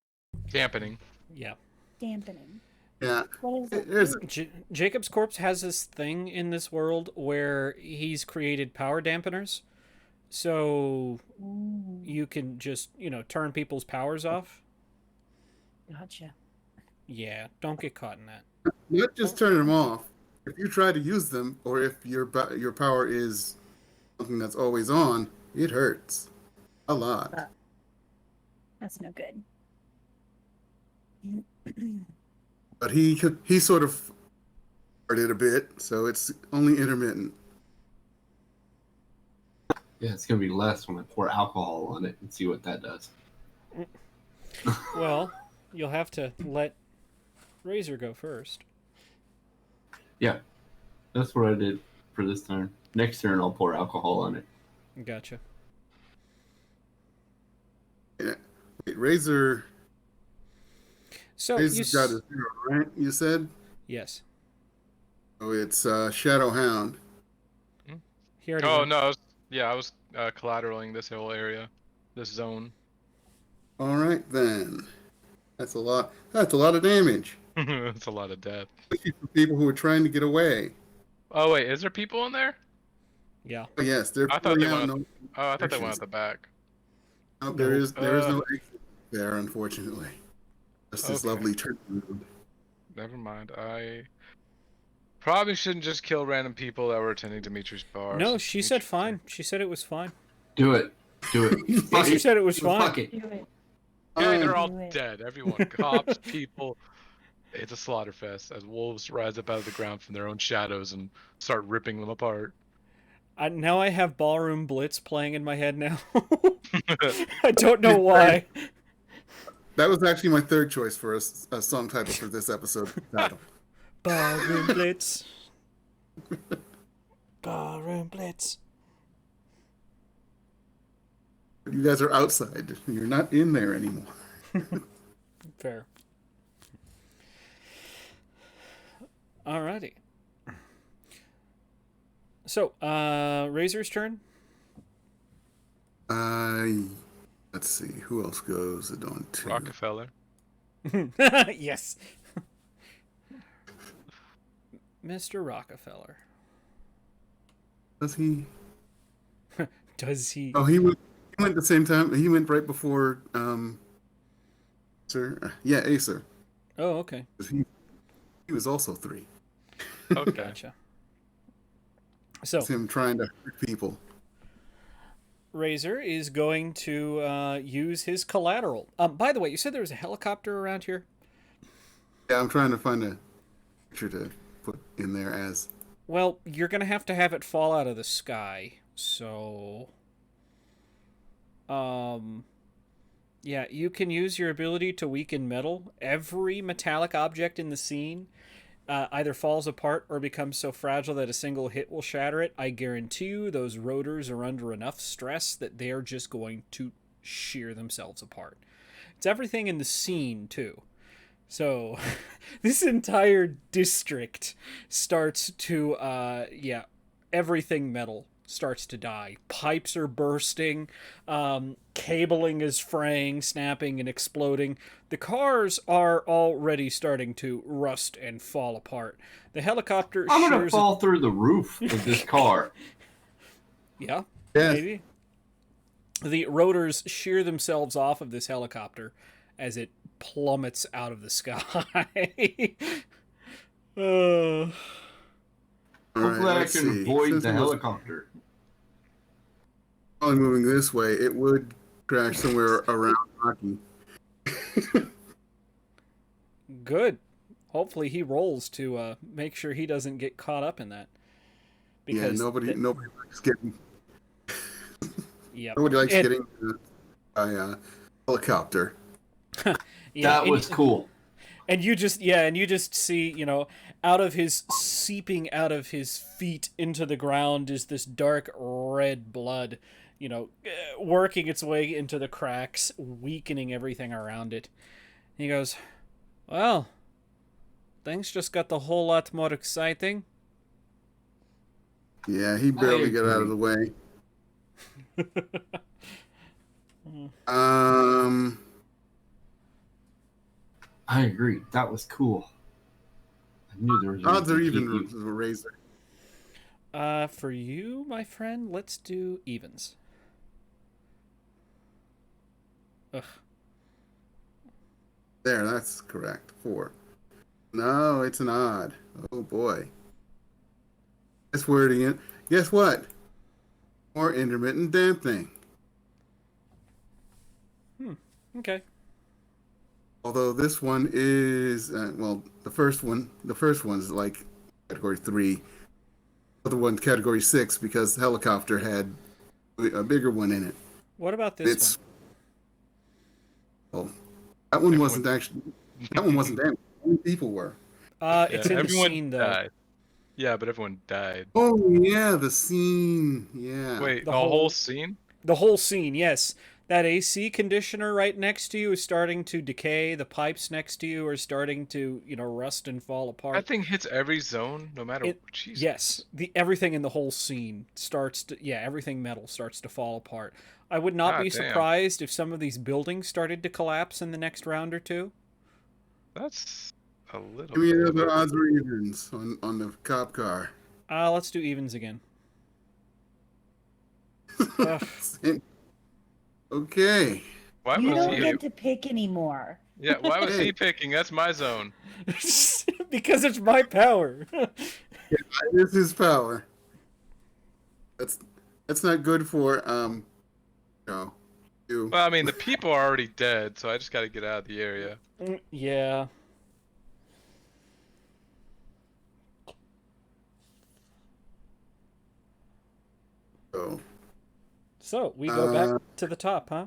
C: Dampening.
B: Yeah.
D: Dampening.
A: Yeah,
D: What is it?
A: there's
B: Jacob's Corpse has this thing in this world where he's created power dampeners. So
D: Ooh,
B: you can just, turn people's powers off.
D: gotcha.
B: Yeah, don't get caught in that.
A: not just turning them off. If you try to use them, or if your power is something that's always on, it hurts a lot.
D: That's no good.
A: But he sort of farted a bit, so it's only intermittent.
E: Yeah, it's going to be less when I pour alcohol on it and see what that does.
B: Well, you'll have to let Razor go first.
E: Yeah, that's what I did for this turn. Next turn, I'll pour alcohol on it.
B: Gotcha.
A: Yeah. Wait, Razor's
B: So
A: got a 0, right? You said?
B: yes.
A: Oh, it's Shadow Hound.
B: He already
C: Oh
B: went.
C: no, I was collateraling this whole area, this zone.
A: All right then. That's a lot. That's a lot of damage.
C: It's a lot of death.
A: Especially for people who are trying to get away.
C: Oh wait, is there people in there?
B: Yeah.
A: Oh, yes, they're
C: I thought they
A: pouring
C: went.
A: out
C: Oh, I thought they went
A: no
C: out the back.
A: No, there is no
C: Uh.
A: exit there, unfortunately. Just this
C: Okay.
A: lovely turn road.
C: Never mind. I probably shouldn't just kill random people that were attending Dimitri's bar.
B: No,
C: since
B: she said
C: Dimitri's
B: fine. She said it was fine.
E: Do it. Do it.
B: Yeah,
E: Fuck
B: she
E: it.
B: said it was fine.
E: Fuck it.
D: Do it.
C: Okay, they're all
D: Do it.
C: dead. Everyone, cops, people. It's a slaughter fest as wolves rise up out of the ground from their own shadows and start ripping them apart.
B: Now I have Ballroom Blitz playing in my head now. I don't know why.
A: That was actually my third choice for a song title for this episode title.
B: Ballroom Blitz. Ballroom Blitz.
A: You guys are outside. You're not in there anymore.
B: Fair. Alrighty. So, Razor's turn.
A: Let's see. Who else goes at on 2?
C: Rockefeller.
B: Yes. Mr. Rockefeller.
A: Does he?
B: Does he?
A: Oh, he went at the same time. He went right before Sir. Yeah, Acer.
B: Oh, okay.
A: He was also 3.
C: Okay.
B: Gotcha. So,
A: It's him trying to hurt people.
B: Razor is going to use his collateral. By the way, you said there was a helicopter around here?
A: Yeah, I'm trying to find a picture to put in there as.
B: Well, you're going to have it fall out of the sky. So, yeah, you can use your ability to weaken metal. Every metallic object in the scene either falls apart or becomes so fragile that a single hit will shatter it. I guarantee you those rotors are under enough stress that they're just going to shear themselves apart. It's everything in the scene, too. So, this entire district starts to, everything metal starts to die. Pipes are bursting, cabling is fraying, snapping, and exploding. The cars are already starting to rust and fall apart. The helicopter
E: I'm gonna
B: shears.
E: fall through the roof of this car.
B: Yeah,
A: Yes.
B: maybe. The rotors shear themselves off of this helicopter as it plummets out of the sky. uh,
A: All right,
E: Hopefully, I
A: let's
E: can
A: see.
E: avoid
A: Since
E: the
A: it was
E: helicopter.
A: only moving this way, it would crash somewhere around Rocky.
B: good. Hopefully, he rolls to make sure he doesn't get caught up in that.
A: Yeah,
B: Because
A: nobody likes getting
B: yep.
A: nobody likes
B: And-
A: getting by a
B: yeah,
E: That
B: and-
E: was cool.
B: And you just see, out of his seeping out of his feet into the ground is this dark red blood, working its way into the cracks, weakening everything around it. He goes, "Well, things just got a whole lot more exciting."
A: Yeah, he barely got out of the way. Um,
E: I agree. That was cool. I knew there was a
A: odds are
E: reason to
A: even
E: keep you-
A: razor.
B: For you, my friend, let's do evens. Ugh.
A: There, that's correct. 4. No, it's an odd. Oh boy. This word again. Guess what? More intermittent damping.
B: Okay.
A: Although this one is the first one's like category 3. The other one's category 6 because the helicopter had a bigger one in it.
B: What about this
A: It's well, that one wasn't actually. That one wasn't damaged. Only people were.
B: one? It's in the
C: everyone
B: scene, though.
C: died. Yeah, but everyone died.
A: Oh yeah, the scene. Yeah.
C: Wait,
B: The
C: the whole
B: whole-
C: scene?
B: The whole scene, yes. That AC conditioner right next to you is starting to decay. The pipes next to you are starting to, rust and fall apart.
C: That thing hits every zone, no matter. Jesus.
B: Yes, everything in the whole scene starts to everything metal starts to fall apart. I would not
C: God
B: be
C: damn.
B: surprised if some of these buildings started to collapse in the next round or two.
C: That's a little.
A: Give me
C: bit
A: another
C: of-
A: odds or evens on the cop car.
B: Let's do evens again. Ugh.
A: Okay.
C: Why
D: You
C: was
D: don't
C: he?
D: get to pick anymore.
C: Yeah, why was
A: Hey.
C: he picking? That's my zone.
B: Because it's my power.
A: This is power. That's not good for you.
C: Well, I mean, the people are already dead, so I just got to get out of the area.
B: Yeah.
A: So
B: So we go back to the top, huh?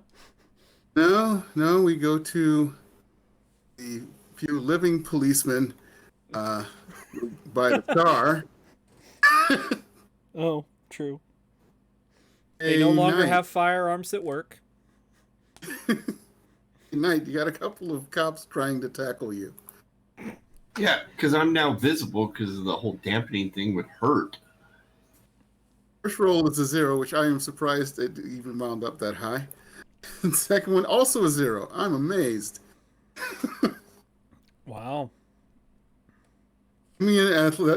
A: no, we go to the few living policemen by the car.
B: Oh, true. They no longer have firearms that work.
A: Night, you got a couple of cops trying to tackle you.
E: Yeah, because I'm now visible because of the whole dampening thing would hurt.
A: First roll is a 0, which I am surprised it even wound up that high. And second one also a 0. I'm amazed.
B: Wow.
A: Give me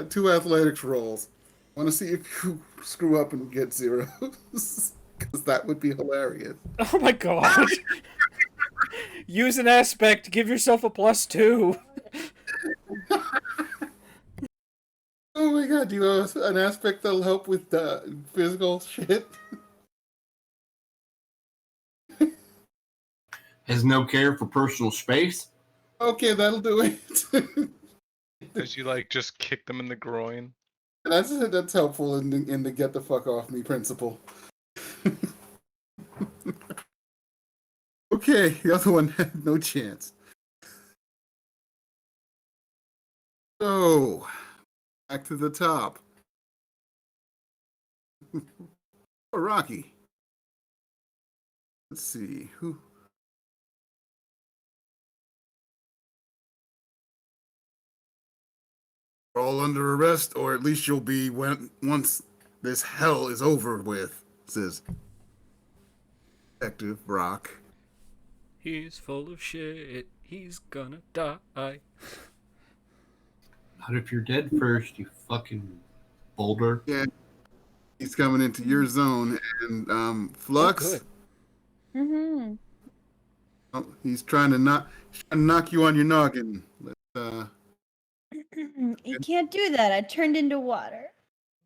A: two athletics rolls. I want to see if you screw up and get 0s. Because that would be hilarious.
B: Oh my god. Use an aspect. Give yourself a +2.
A: Oh my god, do you have an aspect that'll help with the physical shit?
E: Has no care for personal space.
A: Okay, that'll do it.
C: Did you like just kick them in the groin?
A: That's helpful in the get the fuck off me principle. Okay, the other one had no chance. So, back to the top. Oh, Rocky. Let's see who. all under arrest, or at least you'll be once this hell is over with, says Detective Brock.
B: He's full of shit. He's gonna die.
E: Not if you're dead first, you fucking boulder.
A: Yeah, he's coming into your zone, and Flux.
B: good.
D: Mm-hmm.
A: Oh, he's trying to knock you on your noggin.
D: You can't do that. I turned into water.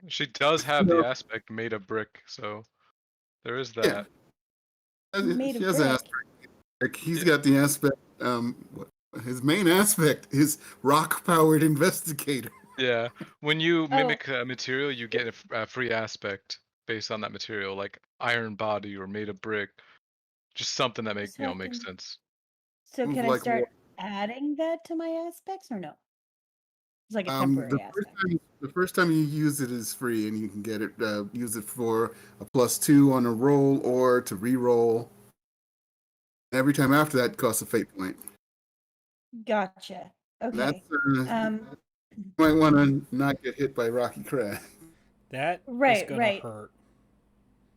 C: She does have the aspect made of brick, so there is that.
D: Made
A: She
D: of
A: has an
D: brick.
A: aspect. Like, he's
C: Yeah.
A: got the aspect. His main aspect is rock-powered investigator.
C: Yeah, when you
D: Oh.
C: mimic a material, you get a free aspect based on that material, like iron body or made of brick. Just something that
D: So I
C: makes
D: can-
C: sense.
D: So
A: Move
D: can I
A: like
D: start
A: water.
D: adding that to my aspects or no? It's like a temporary aspect.
A: The first time you use it is free, and you can get it. Use it for a +2 on a roll or to re-roll. Every time after that costs a fate point.
D: Gotcha. Okay.
A: That's
D: Um.
A: you might want to not get hit by Rocky Crag.
B: That is
D: Right,
B: gonna
D: right.
B: hurt.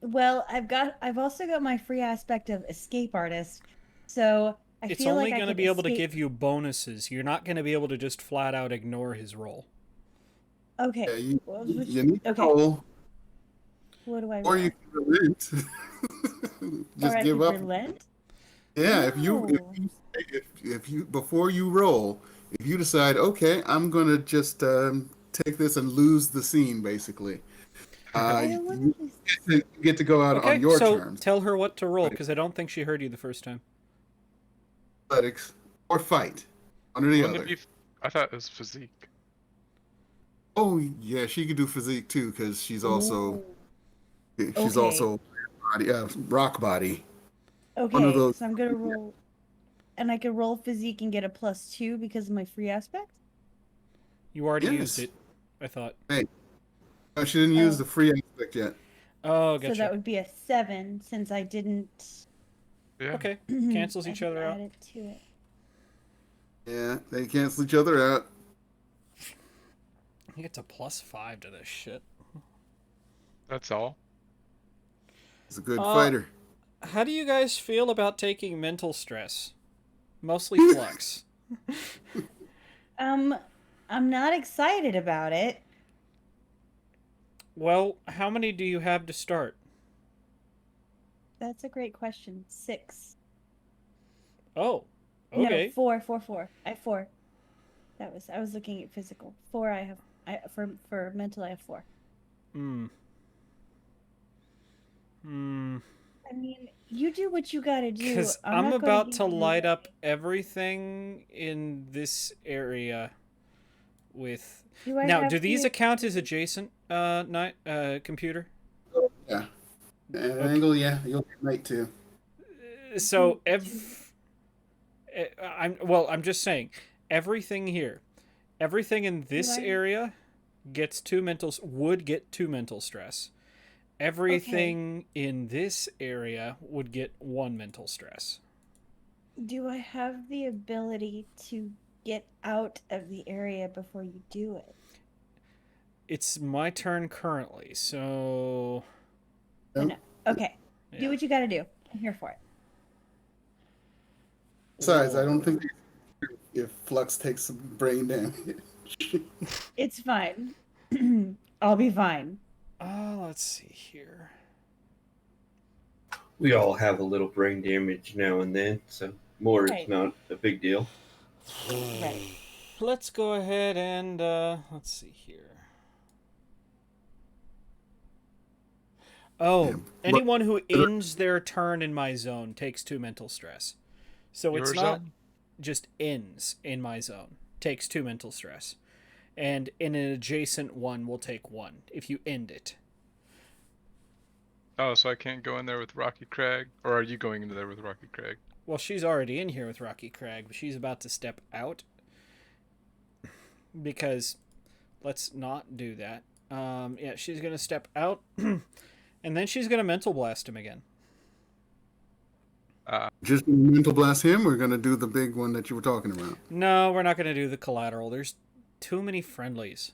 D: Well, I've also got my free aspect of escape artist, so I
B: It's
D: feel
B: only
D: like I
B: gonna
D: could
B: be able to
D: escape-
B: give you bonuses. You're not gonna be able to just flat out ignore his roll.
D: Okay.
A: Yeah, you
D: Well,
A: need to
D: okay.
A: roll,
D: What do I
A: or
D: roll?
A: you can relent. Just
D: or I
A: give
D: could
A: up.
D: relent?
A: Yeah,
D: No.
A: if you before you roll, if you decide, okay, I'm gonna just take this and lose the scene, basically.
D: I don't want
A: You
D: to.
A: get to go out
B: Okay,
A: on your
B: so
A: terms.
B: tell her what to roll, because I don't think she heard you the first time.
A: Athletics or fight, one or the
C: Wouldn't
A: other.
C: it be? I thought it was physique.
A: Oh yeah, she could do physique too because she's also
D: Okay.
A: body, rock body.
D: Okay,
A: One of those.
D: so I'm gonna roll, and I could roll physique and get a +2 because of my free aspect.
B: You already
A: Yes.
B: used it, I thought.
A: No, she didn't use
D: Oh.
A: the free aspect yet.
B: Oh,
D: So
B: gotcha.
D: that would be a 7 since I didn't.
C: Yeah.
B: Okay, cancels
D: I
B: each
D: didn't
B: other out.
D: add it to it.
A: Yeah, they cancel each other out.
B: He gets a +5 to this shit.
C: That's all.
A: He's a good
B: Uh,
A: fighter.
B: How do you guys feel about taking mental stress? Mostly Flux.
D: I'm not excited about it.
B: Well, how many do you have to start?
D: That's a great question. 6.
B: Oh, okay.
D: No, 4, 4, 4. I have 4. I was looking at physical. 4 for mental I have 4. I mean, you do what you gotta do.
B: Because
D: I'm
B: I'm
D: not gonna
B: about
D: give
B: to
D: you
B: light up
D: away.
B: everything in this area with...
D: Do I
B: Now,
D: have
B: do these
D: the-
B: account as adjacent, computer?
A: Yeah. At an angle, yeah, you'll get night too.
B: So, I'm just saying, everything here, everything in this
D: I-
B: area would get 2 mental stress. Everything in this area would get 1 mental stress.
D: Do I have the ability to get out of the area before you do it?
B: It's my turn currently, so...
D: No. Okay.
B: Yeah.
D: Do what you gotta do. I'm here for it.
A: Besides, I don't think if Flux takes some brain damage.
D: It's fine. I'll be fine.
B: Let's see here.
E: We all have a little brain damage now and then, so more
D: Right.
E: is not a big deal.
D: Right.
B: Let's go ahead and, let's see here. Oh,
A: Yeah.
B: anyone who ends their turn in my zone takes 2 mental stress. So
C: Your
B: it's not
C: zone?
B: just ends in my zone. Takes 2 mental stress. And in an adjacent one will take 1 if you end it.
C: Oh, so I can't go in there with Rocky Crag, or are you going into there with Rocky Crag?
B: Well, she's already in here with Rocky Crag, but she's about to step out. Because let's not do that. Yeah, she's going to step out. And then she's going to mental blast him again.
A: Just mental blast him. We're gonna do the big one that you were talking about.
B: No, we're not going to do the collateral. There's too many friendlies.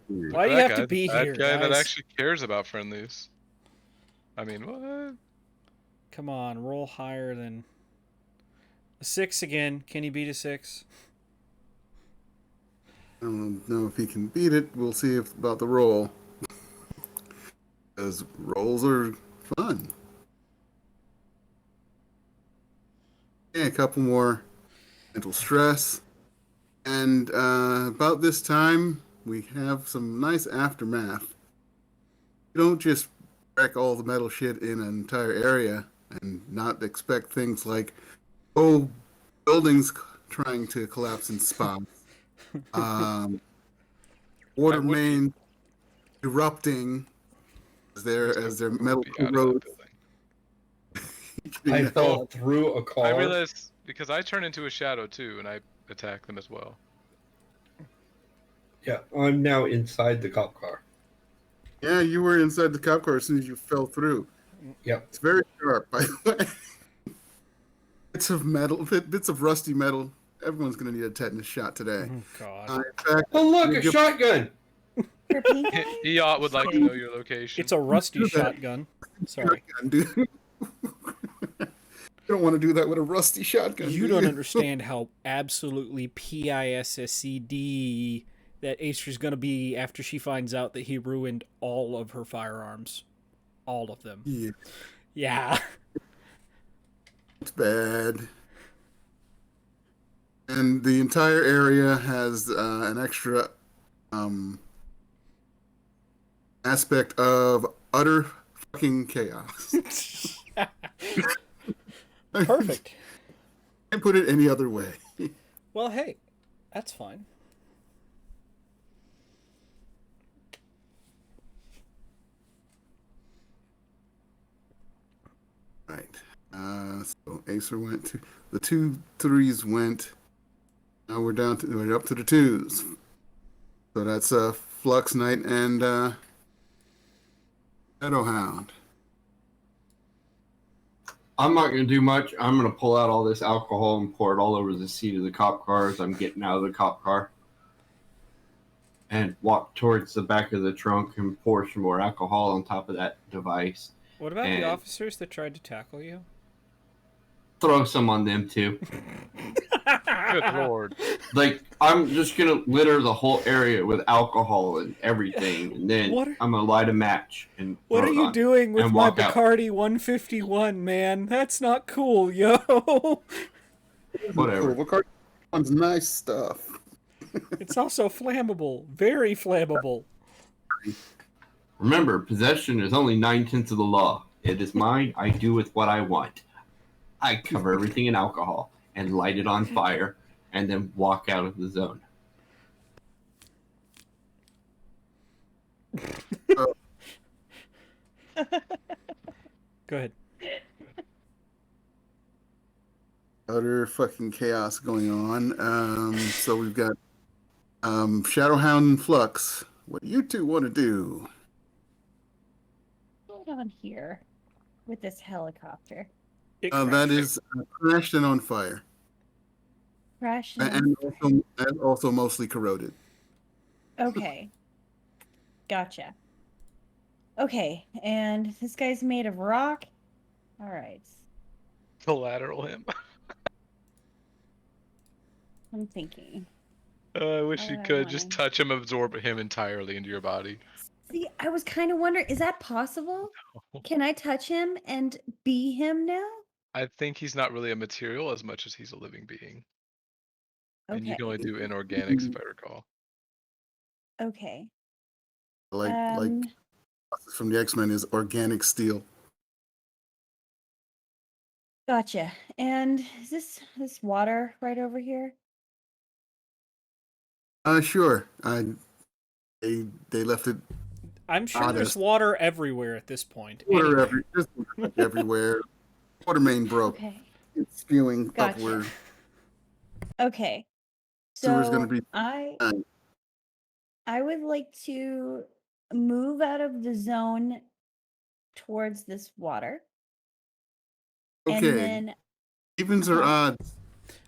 A: Weird.
B: Why do you
C: That
B: have to
C: guy-
B: be
C: that
B: here,
C: guy that
B: guys?
C: actually cares about friendlies. I mean, what?
B: Come on, roll higher than a 6 again. Can you beat a 6?
A: I don't know if he can beat it. We'll see about the roll. Because rolls are fun. Yeah, a couple more mental stress. And about this time, we have some nice aftermath. You don't just wreck all the metal shit in an entire area and not expect things like, oh, buildings trying to collapse in spots. Water
C: I would be-
A: main erupting as their
C: Would
A: metal
C: be out of that
A: corrodes.
C: building.
E: I fell through a car.
C: I realized because I turn into a shadow too, and I attack them as well.
E: Yeah, I'm now inside the cop car.
A: Yeah, you were inside the cop car as soon as you fell through.
E: Yep.
A: It's very sharp, by the way. Bits of metal, bits of rusty metal. Everyone's going to need a tetanus shot today.
B: Oh, God.
A: In fact,
E: Oh, look,
A: you
E: a
A: give-
E: shotgun.
D: For pink eye?
C: Eot would like to know your location.
B: It's a rusty
A: do that.
B: shotgun. Sorry.
A: shotgun, dude. You don't want to do that with a rusty shotgun.
B: You
A: do
B: don't understand how absolutely pissed that Acer's going to be after she finds out that he ruined all of her firearms. All of them.
A: Yeah,
B: Yeah.
A: it's bad. And the entire area has an extra aspect of utter fucking chaos.
B: Perfect.
A: Can't put it any other way.
B: Well, hey, that's fine.
A: Right. So Acer went to the 2 3s went. Now we're up to the 2s. So that's Flux Knight and Shadowhound.
E: I'm not going to do much. I'm going to pull out all this alcohol and pour it all over the seat of the cop car as I'm getting out of the cop car. And walk towards the back of the trunk and pour some more alcohol on top of that device.
B: What about
E: And-
B: the officers that tried to tackle you?
E: Throw some on them too.
C: Good lord.
E: Like, I'm just going to litter the whole area with alcohol and everything. And then
B: What?
E: I'm going to light a match and
B: What
E: throw
B: are
E: it
B: you
E: on.
B: doing with
E: and
B: my
E: walk out.
B: Bacardi 151, man? That's not cool, yo.
E: Whatever.
A: Cool. One's nice stuff.
B: It's also flammable. Very flammable.
E: Remember, possession is only 9/10 of the law. It is mine. I do with what I want. I cover everything in alcohol and light it on fire and then walk out of the zone.
B: Go ahead.
A: Utter fucking chaos going on. So we've got Shadowhound and Flux. What do you two want to do?
D: Hold on here with this helicopter.
B: It
A: That
B: crashed.
A: is crashed and on fire,
D: Crash
A: and also mostly corroded.
D: Okay. Gotcha. Okay, and this guy's made of rock. All right.
C: Collateral him.
D: I'm thinking.
C: I wish
D: Why
C: you
D: would I
C: could just
D: wanna-
C: touch him, absorb him entirely into your body.
D: See, I was kind of wondering, is that possible? Can I touch him and be him now?
C: I think he's not really a material as much as he's a living being. And you
D: Okay.
C: can only do inorganics, if I recall.
D: Okay.
A: Like
D: Um,
A: from the X-Men is organic steel.
D: Gotcha. And is this water right over here?
A: Sure. They left it
B: I'm sure there's
A: Honest.
B: water everywhere at this point.
A: water
B: Anyway.
A: just everywhere. Water main broke.
D: Okay.
A: It's spewing
D: Gotcha.
A: upward.
D: Okay.
A: Sewer's
D: So
A: gonna be
D: I
A: fine.
D: I would like to move out of the zone towards this water.
A: Okay.
D: And then
A: Evens or odds?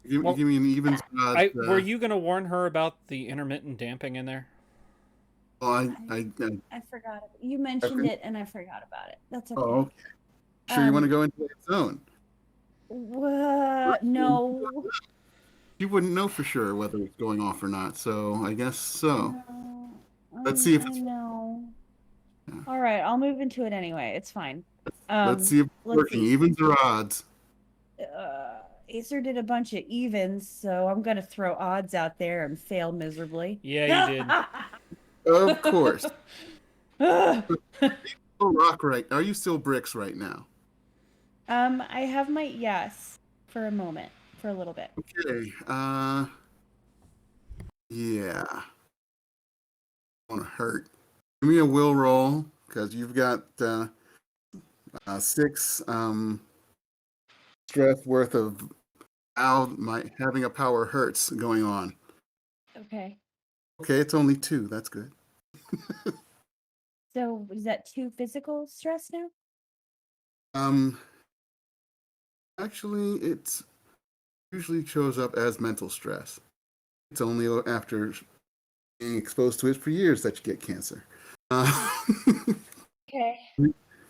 B: Well,
A: give me an evens odds.
B: Were you going to warn her about the intermittent damping in there?
A: Well,
D: I forgot. You mentioned it, and I forgot about it. That's okay.
A: oh, okay. Sure, you want to
D: Um,
A: go into that zone?
D: no.
A: You wouldn't know for sure whether it's going off or not, so I guess so.
D: No.
A: Let's see if
D: I
A: it's.
D: know.
A: Yeah.
D: All right, I'll move into it anyway. It's fine.
A: Let's see if it's
D: Let's
A: working.
D: see.
A: Evens or odds?
D: Acer did a bunch of evens, so I'm gonna throw odds out there and fail miserably.
B: Yeah, you did.
A: Of course.
D: Ugh.
A: Still rock right. Are you still bricks right now?
D: I have my yes for a moment, for a little bit.
A: Okay. Yeah. Want to hurt? Give me a will roll because you've got 6 stress worth of having a power hurts going on.
D: Okay.
A: Okay, it's only 2. That's good.
D: So is that 2 physical stress now?
A: Um, Actually, it usually shows up as mental stress. It's only after being exposed to it for years that you get cancer.
D: Okay.
A: Yeah,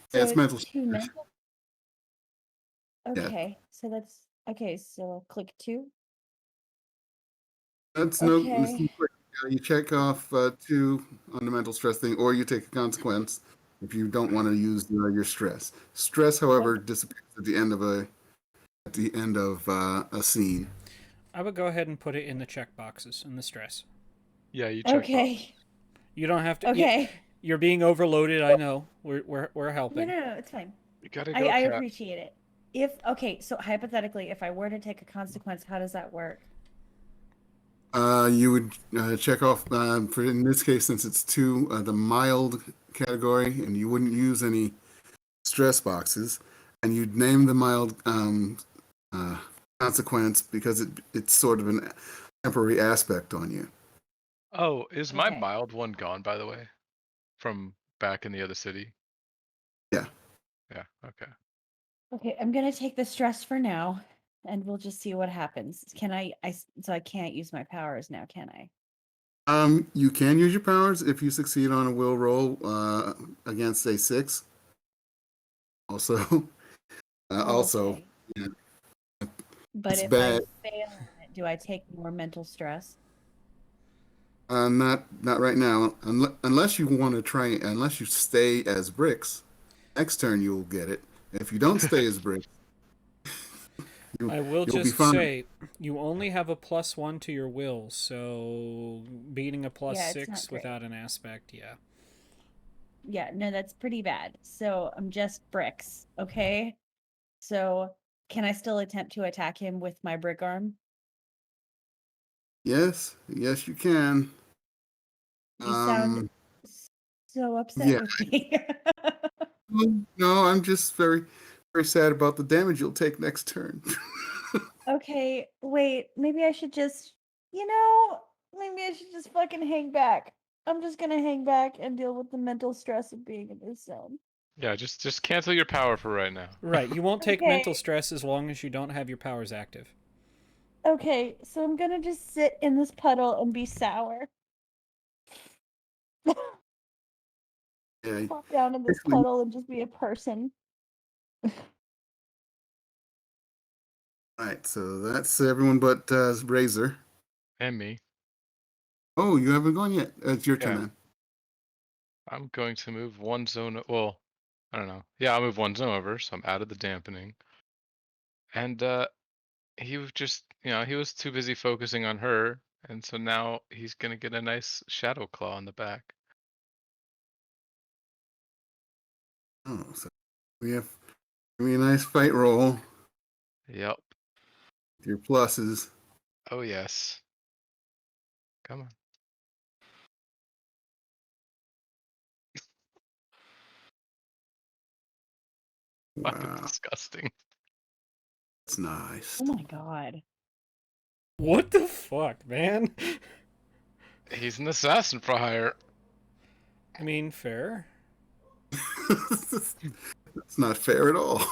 D: So
A: it's mental
D: it's 2
A: stress.
D: mental.
A: Yeah.
D: Okay. So that's okay. So I'll click 2.
A: That's
D: Okay.
A: you check off 2 on the mental stress thing, or you take a consequence if you don't want to use your stress. Stress, however, disappears at the end of a scene.
B: I would go ahead and put it in the check boxes in the stress.
C: Yeah, you check box.
D: Okay.
B: You don't have to.
D: Okay.
B: You're being overloaded. I know. We're
D: No,
B: helping.
D: no, it's fine.
C: You gotta
D: I
C: go, Cat.
D: appreciate it. So hypothetically, if I were to take a consequence, how does that work?
A: You would check off for in this case, since it's 2, the mild category, and you wouldn't use any stress boxes, and you'd name the mild consequence because it's sort of an temporary aspect on you.
C: Oh, is my
D: Okay.
C: mild one gone, by the way? From back in the other city?
A: Yeah.
C: Yeah, okay.
D: Okay, I'm gonna take the stress for now, and we'll just see what happens. So I can't use my powers now, can I?
A: You can use your powers if you succeed on a will roll against a 6. Also, also,
D: Okay.
A: yeah,
D: But
A: it's
D: if
A: bad.
D: I fail on it, do I take more mental stress?
A: Not right now. Unless you want to try, unless you stay as bricks. Next turn you'll get it. If you don't stay as bricks,
B: I will
A: you'll be
B: just
A: fine.
B: say you only have a +1 to your will, so beating a
D: Yeah, it's
B: +6
D: not great.
B: without an aspect, yeah.
D: Yeah, no, that's pretty bad. So I'm just bricks, okay? So can I still attempt to attack him with my brick arm?
A: Yes, yes, you can.
D: You sound so upset
A: Yeah.
D: with me.
A: No, I'm just very, very sad about the damage you'll take next turn.
D: Okay, wait, maybe I should just, maybe I should just fucking hang back. I'm just gonna hang back and deal with the mental stress of being in this zone.
C: Yeah, just cancel your power for right now.
B: Right, you won't take
D: Okay.
B: mental stress as long as you don't have your powers active.
D: Okay, so I'm gonna just sit in this puddle and be sour.
A: Yeah.
D: Plop down in this
A: Basically-
D: puddle and just be a person.
A: Right, so that's everyone but Razor.
C: And me.
A: Oh, you haven't gone yet. It's your turn
C: Yeah.
A: then.
C: I'm going to move one zone. Well, I don't know. Yeah, I'll move one zone over, so I'm out of the dampening. And he was just, he was too busy focusing on her, and so now he's gonna get a nice shadow claw on the back.
A: Oh, so give me a nice fight roll
C: Yep.
A: with your pluses.
C: Oh yes. Come on. Fucking
A: Wow,
C: disgusting.
A: that's nice.
D: Oh my god.
B: What the fuck, man?
C: He's an assassin for hire.
B: I mean, fair.
A: That's not fair at all.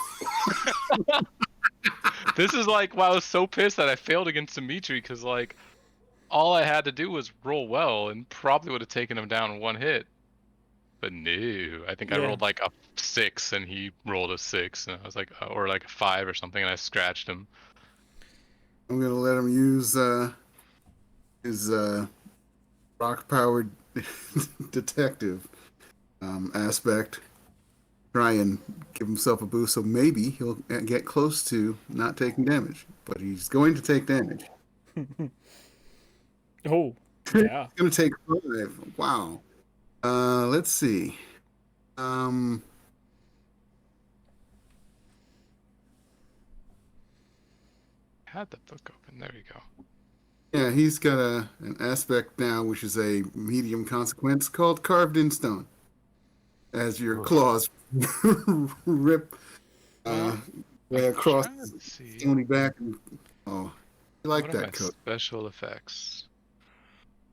C: This is like why I was so pissed that I failed against Dimitri because like all I had to do was roll well and probably would have taken him down in one hit. But no, I think I
B: Yeah.
C: rolled like a 6 and he rolled a 6 and I was like, or like a 5 or something, and I scratched him.
A: I'm gonna let him use his rock-powered detective aspect. Try and give himself a boost, so maybe he'll get close to not taking damage. But he's going to take damage.
B: Oh, yeah.
A: He's going to take 5. Wow. Let's see. Um,
C: I had the book open. There you go.
A: yeah, he's got an aspect now, which is a medium consequence called Carved in Stone. As your claws rip
C: Well,
A: way
C: I'm
A: across
C: trying
A: his
C: to see.
A: stony back. And, oh, I like
C: What are my
A: that coat.
C: special effects?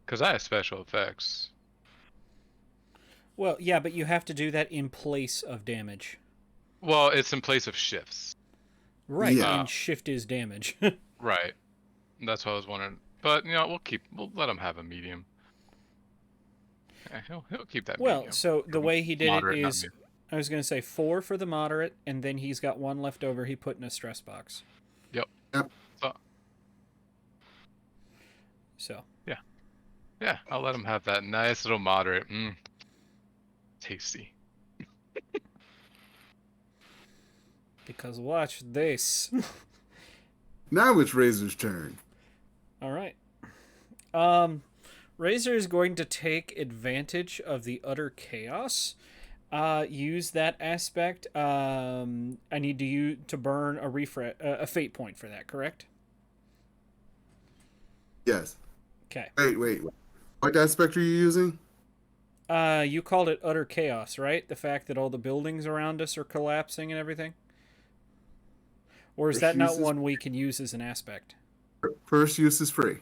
C: Because I have special effects.
B: Well, yeah, but you have to do that in place of damage.
C: Well, it's in place of shifts.
B: Right,
A: Yeah.
B: and shift is damage.
C: Right. That's what I was wondering. But you know, we'll let him have a medium. Yeah, he'll keep that
B: Well,
C: medium.
B: so the way he did it
C: Moderate, not
B: is,
C: medium.
B: I was going to say 4 for the moderate, and then he's got 1 left over he put in a stress box.
C: Yep.
A: Yep.
B: So.
C: Yeah, I'll let him have that nice little moderate. Tasty.
B: Because watch this.
A: Now it's Razor's turn.
B: All right. Razor is going to take advantage of the utter chaos. Use that aspect. I need to burn a fate point for that, correct?
A: Yes.
B: Okay.
A: Wait. What aspect are you using?
B: You called it utter chaos, right? The fact that all the buildings around us are collapsing and everything? Or is that not one we can use as an aspect?
A: First use is free.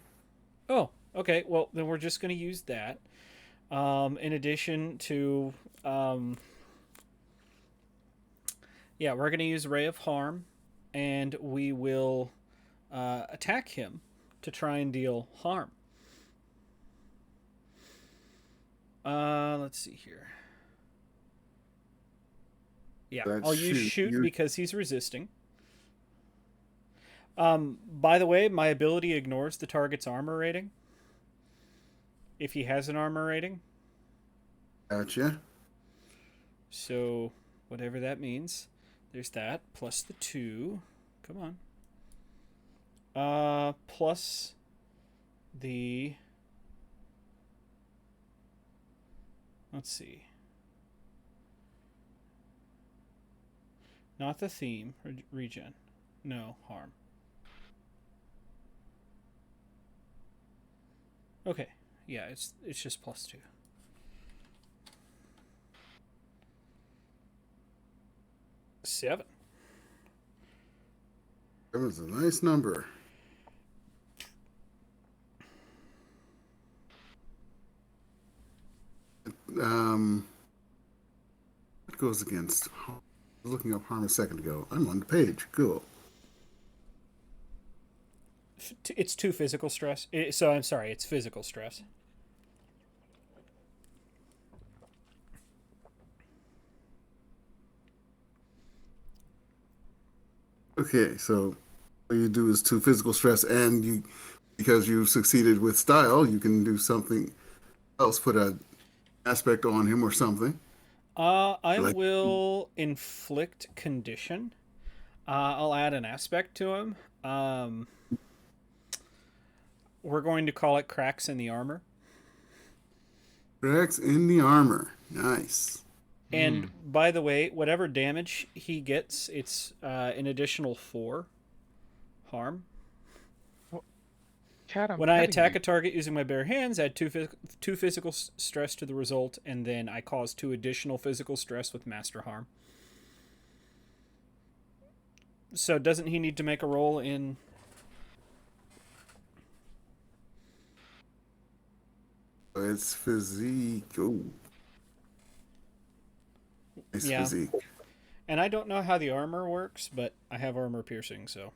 B: Oh, okay. Well, then we're just going to use that. In addition to... we're going to use Ray of Harm, and we will attack him to try and deal harm. Let's see here. Yeah,
A: That's
B: I'll use shoot
A: You-
B: because he's resisting. By the way, my ability ignores the target's armor rating. If he has an armor rating.
A: Gotcha.
B: So, whatever that means. There's that, plus the 2. Come on. Plus the... Let's see. Not the theme. Regen. No, harm. Okay. Yeah, it's just plus 2. Seven.
A: That was a nice number. What goes against? I was looking up harm a second ago. I'm on the page. Cool.
B: It's 2 physical stress. So I'm sorry, it's physical stress.
A: Okay, so what you do is 2 physical stress, and because you succeeded with style, you can do something else. Put an aspect on him or something.
B: I will inflict condition. I'll add an aspect to him. We're going to call it cracks in the armor.
A: Cracks in the armor. Nice.
B: And by the way, whatever damage he gets, it's an additional 4 harm. When I attack a target using my bare hands, add 2 physical stress to the result, and then I cause 2 additional physical stress with master harm. So doesn't he need to make a roll in...
A: It's physique. Ooh. Nice
B: Yeah.
A: physique.
B: And I don't know how the armor works, but I have armor piercing, so...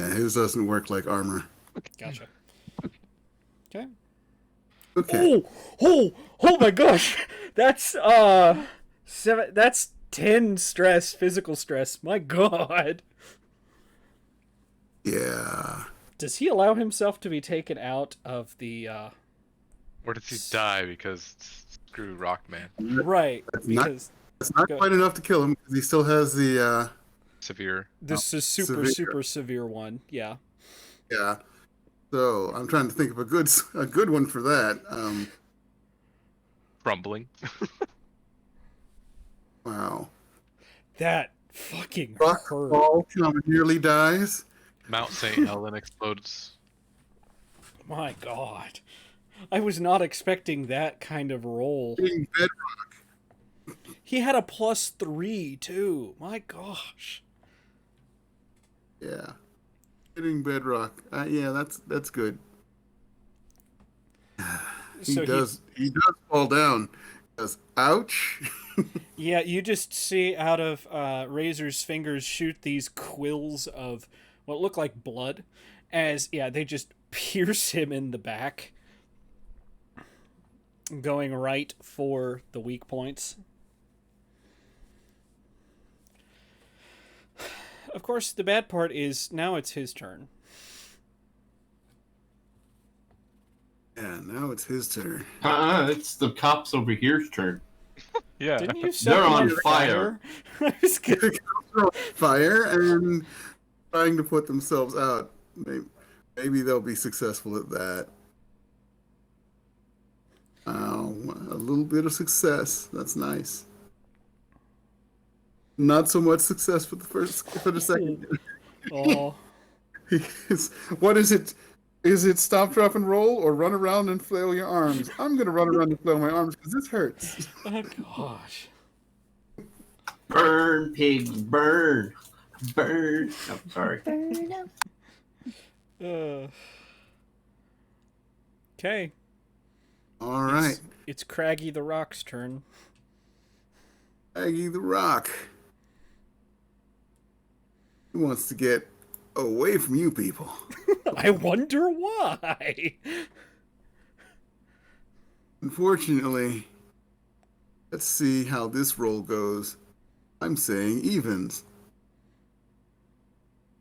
A: Yeah, his doesn't work like armor.
B: Gotcha. Okay.
A: Okay.
B: Oh my gosh. That's 7, that's 10 stress, physical stress. My god.
A: Yeah.
B: Does he allow himself to be taken out of the
C: Or does he die because screw Rockman?
B: right,
A: That's not,
B: because
A: that's not
B: go-
A: quite enough to kill him because he still has the
C: Severe.
B: this is super severe one. Yeah.
A: yeah. So I'm trying to think of a good one for that.
C: Crumbling.
A: Wow.
B: That fucking
A: Rock
B: hurt.
A: Ball nearly dies.
C: Mount St. Helen explodes.
B: My god. I was not expecting that kind of roll.
A: Hitting bedrock.
B: He had a +3 too. My gosh.
A: Yeah. Hitting bedrock. Yeah, that's good. He
B: So
A: does fall down. He goes, ouch.
B: yeah, you just see out of Razor's fingers shoot these quills of what look like blood as, yeah, they just pierce him in the back, going right for the weak points. Of course, the bad part is now it's his turn.
A: Yeah, now it's his turn.
E: It's the cops over here's turn.
C: Yeah.
B: Didn't you set
E: They're
B: them
E: on fire.
B: I was gonna-
A: Fire and trying to put themselves out. Maybe they'll be successful at that. Oh, a little bit of success. That's nice. Not so much success for the second.
B: Oh,
A: What is it? Is it stop, drop, and roll, or run around and flail your arms? I'm gonna run around and flail my arms because this hurts.
B: oh gosh.
E: Burn, pigs, burn. Burn. I'm sorry.
D: Burn up.
B: Okay.
A: All right,
B: It's Craggy the Rock's turn.
A: Aggie the Rock. He wants to get away from you people.
B: I wonder why.
A: Unfortunately, let's see how this roll goes. I'm saying evens.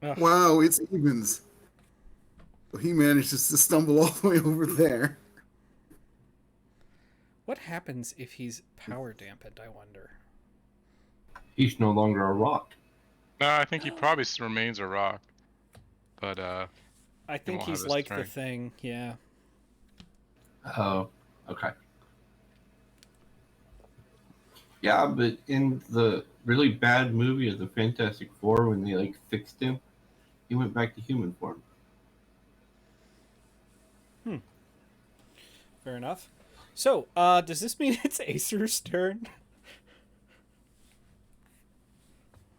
B: Ugh.
A: Wow, it's evens. So he manages to stumble all the way over there.
B: What happens if he's power dampened, I wonder?
E: He's no longer a rock.
C: No, I think he probably remains a rock. But
B: I think
C: won't
B: he's
C: have his
B: like the
C: turn.
B: thing, yeah.
E: Oh, okay. Yeah, but in the really bad movie of the Fantastic Four, when they like fixed him, he went back to human form.
B: Fair enough. So, does this mean it's Acer's turn?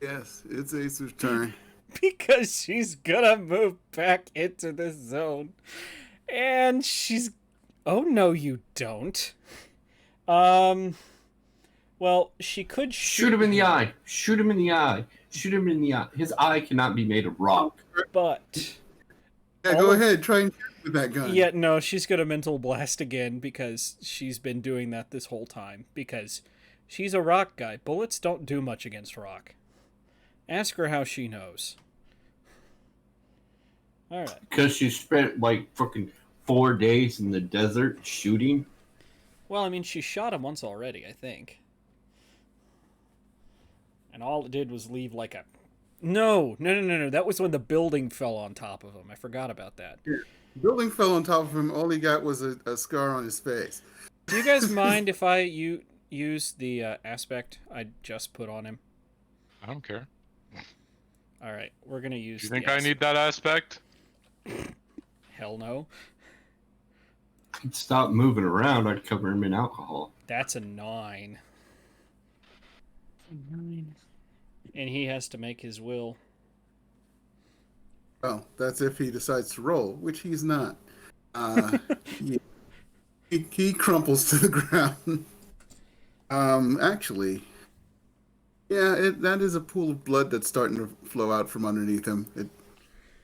A: Yes, it's Acer's turn.
B: Because she's gonna move back into this zone. And she's... Oh, no, you don't. Well, she could
E: Shoot him in the eye. Shoot him in the eye. Shoot him in the eye. His eye cannot be made of rock.
B: But...
A: Yeah, go ahead. Try and shoot with that gun.
B: Yeah, no, she's gonna mental blast again because she's been doing that this whole time. Because she's a rock guy. Bullets don't do much against rock. Ask her how she knows. Alright.
E: Because she spent like fucking 4 days in the desert shooting.
B: Well, I mean, she shot him once already, I think. And all it did was leave like a... No. That was when the building fell on top of him. I forgot about that.
A: Building fell on top of him. All he got was a scar on his face.
B: Do you guys mind if I use the aspect I just put on him?
C: I don't care.
B: All right, we're gonna use.
C: Do you think I need that aspect?
B: Hell no.
E: He'd stop moving around, I'd cover him in alcohol.
B: That's a 9,
D: 9.
B: and he has to make his will.
A: Well, that's if he decides to roll, which he's not. He crumples to the ground. Actually, yeah, that is a pool of blood that's starting to flow out from underneath him.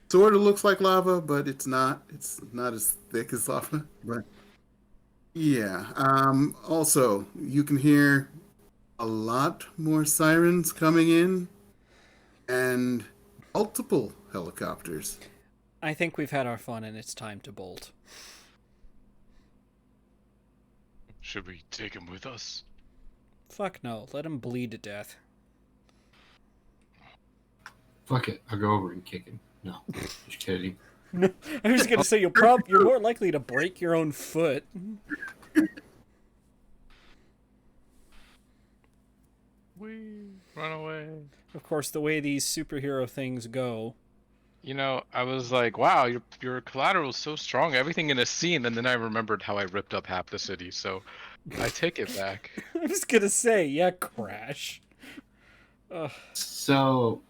A: sort of looks like lava, but it's not. It's not as thick as lava. But yeah. Also, you can hear a lot more sirens coming in and multiple helicopters.
B: I think we've had our fun and it's time to bolt.
C: Should we take him with us?
B: Fuck no. Let him bleed to death.
E: Fuck it. I'll go over and kick him. No, just kidding.
B: I was gonna say you're more likely to break your own foot.
C: We run away.
B: Of course, the way these superhero things go.
C: You know, I was like, wow, your collateral is so strong, everything in a scene, and then I remembered how I ripped up half the city, so I take it back.
B: I was gonna say, yeah, Crash. Ugh.
E: So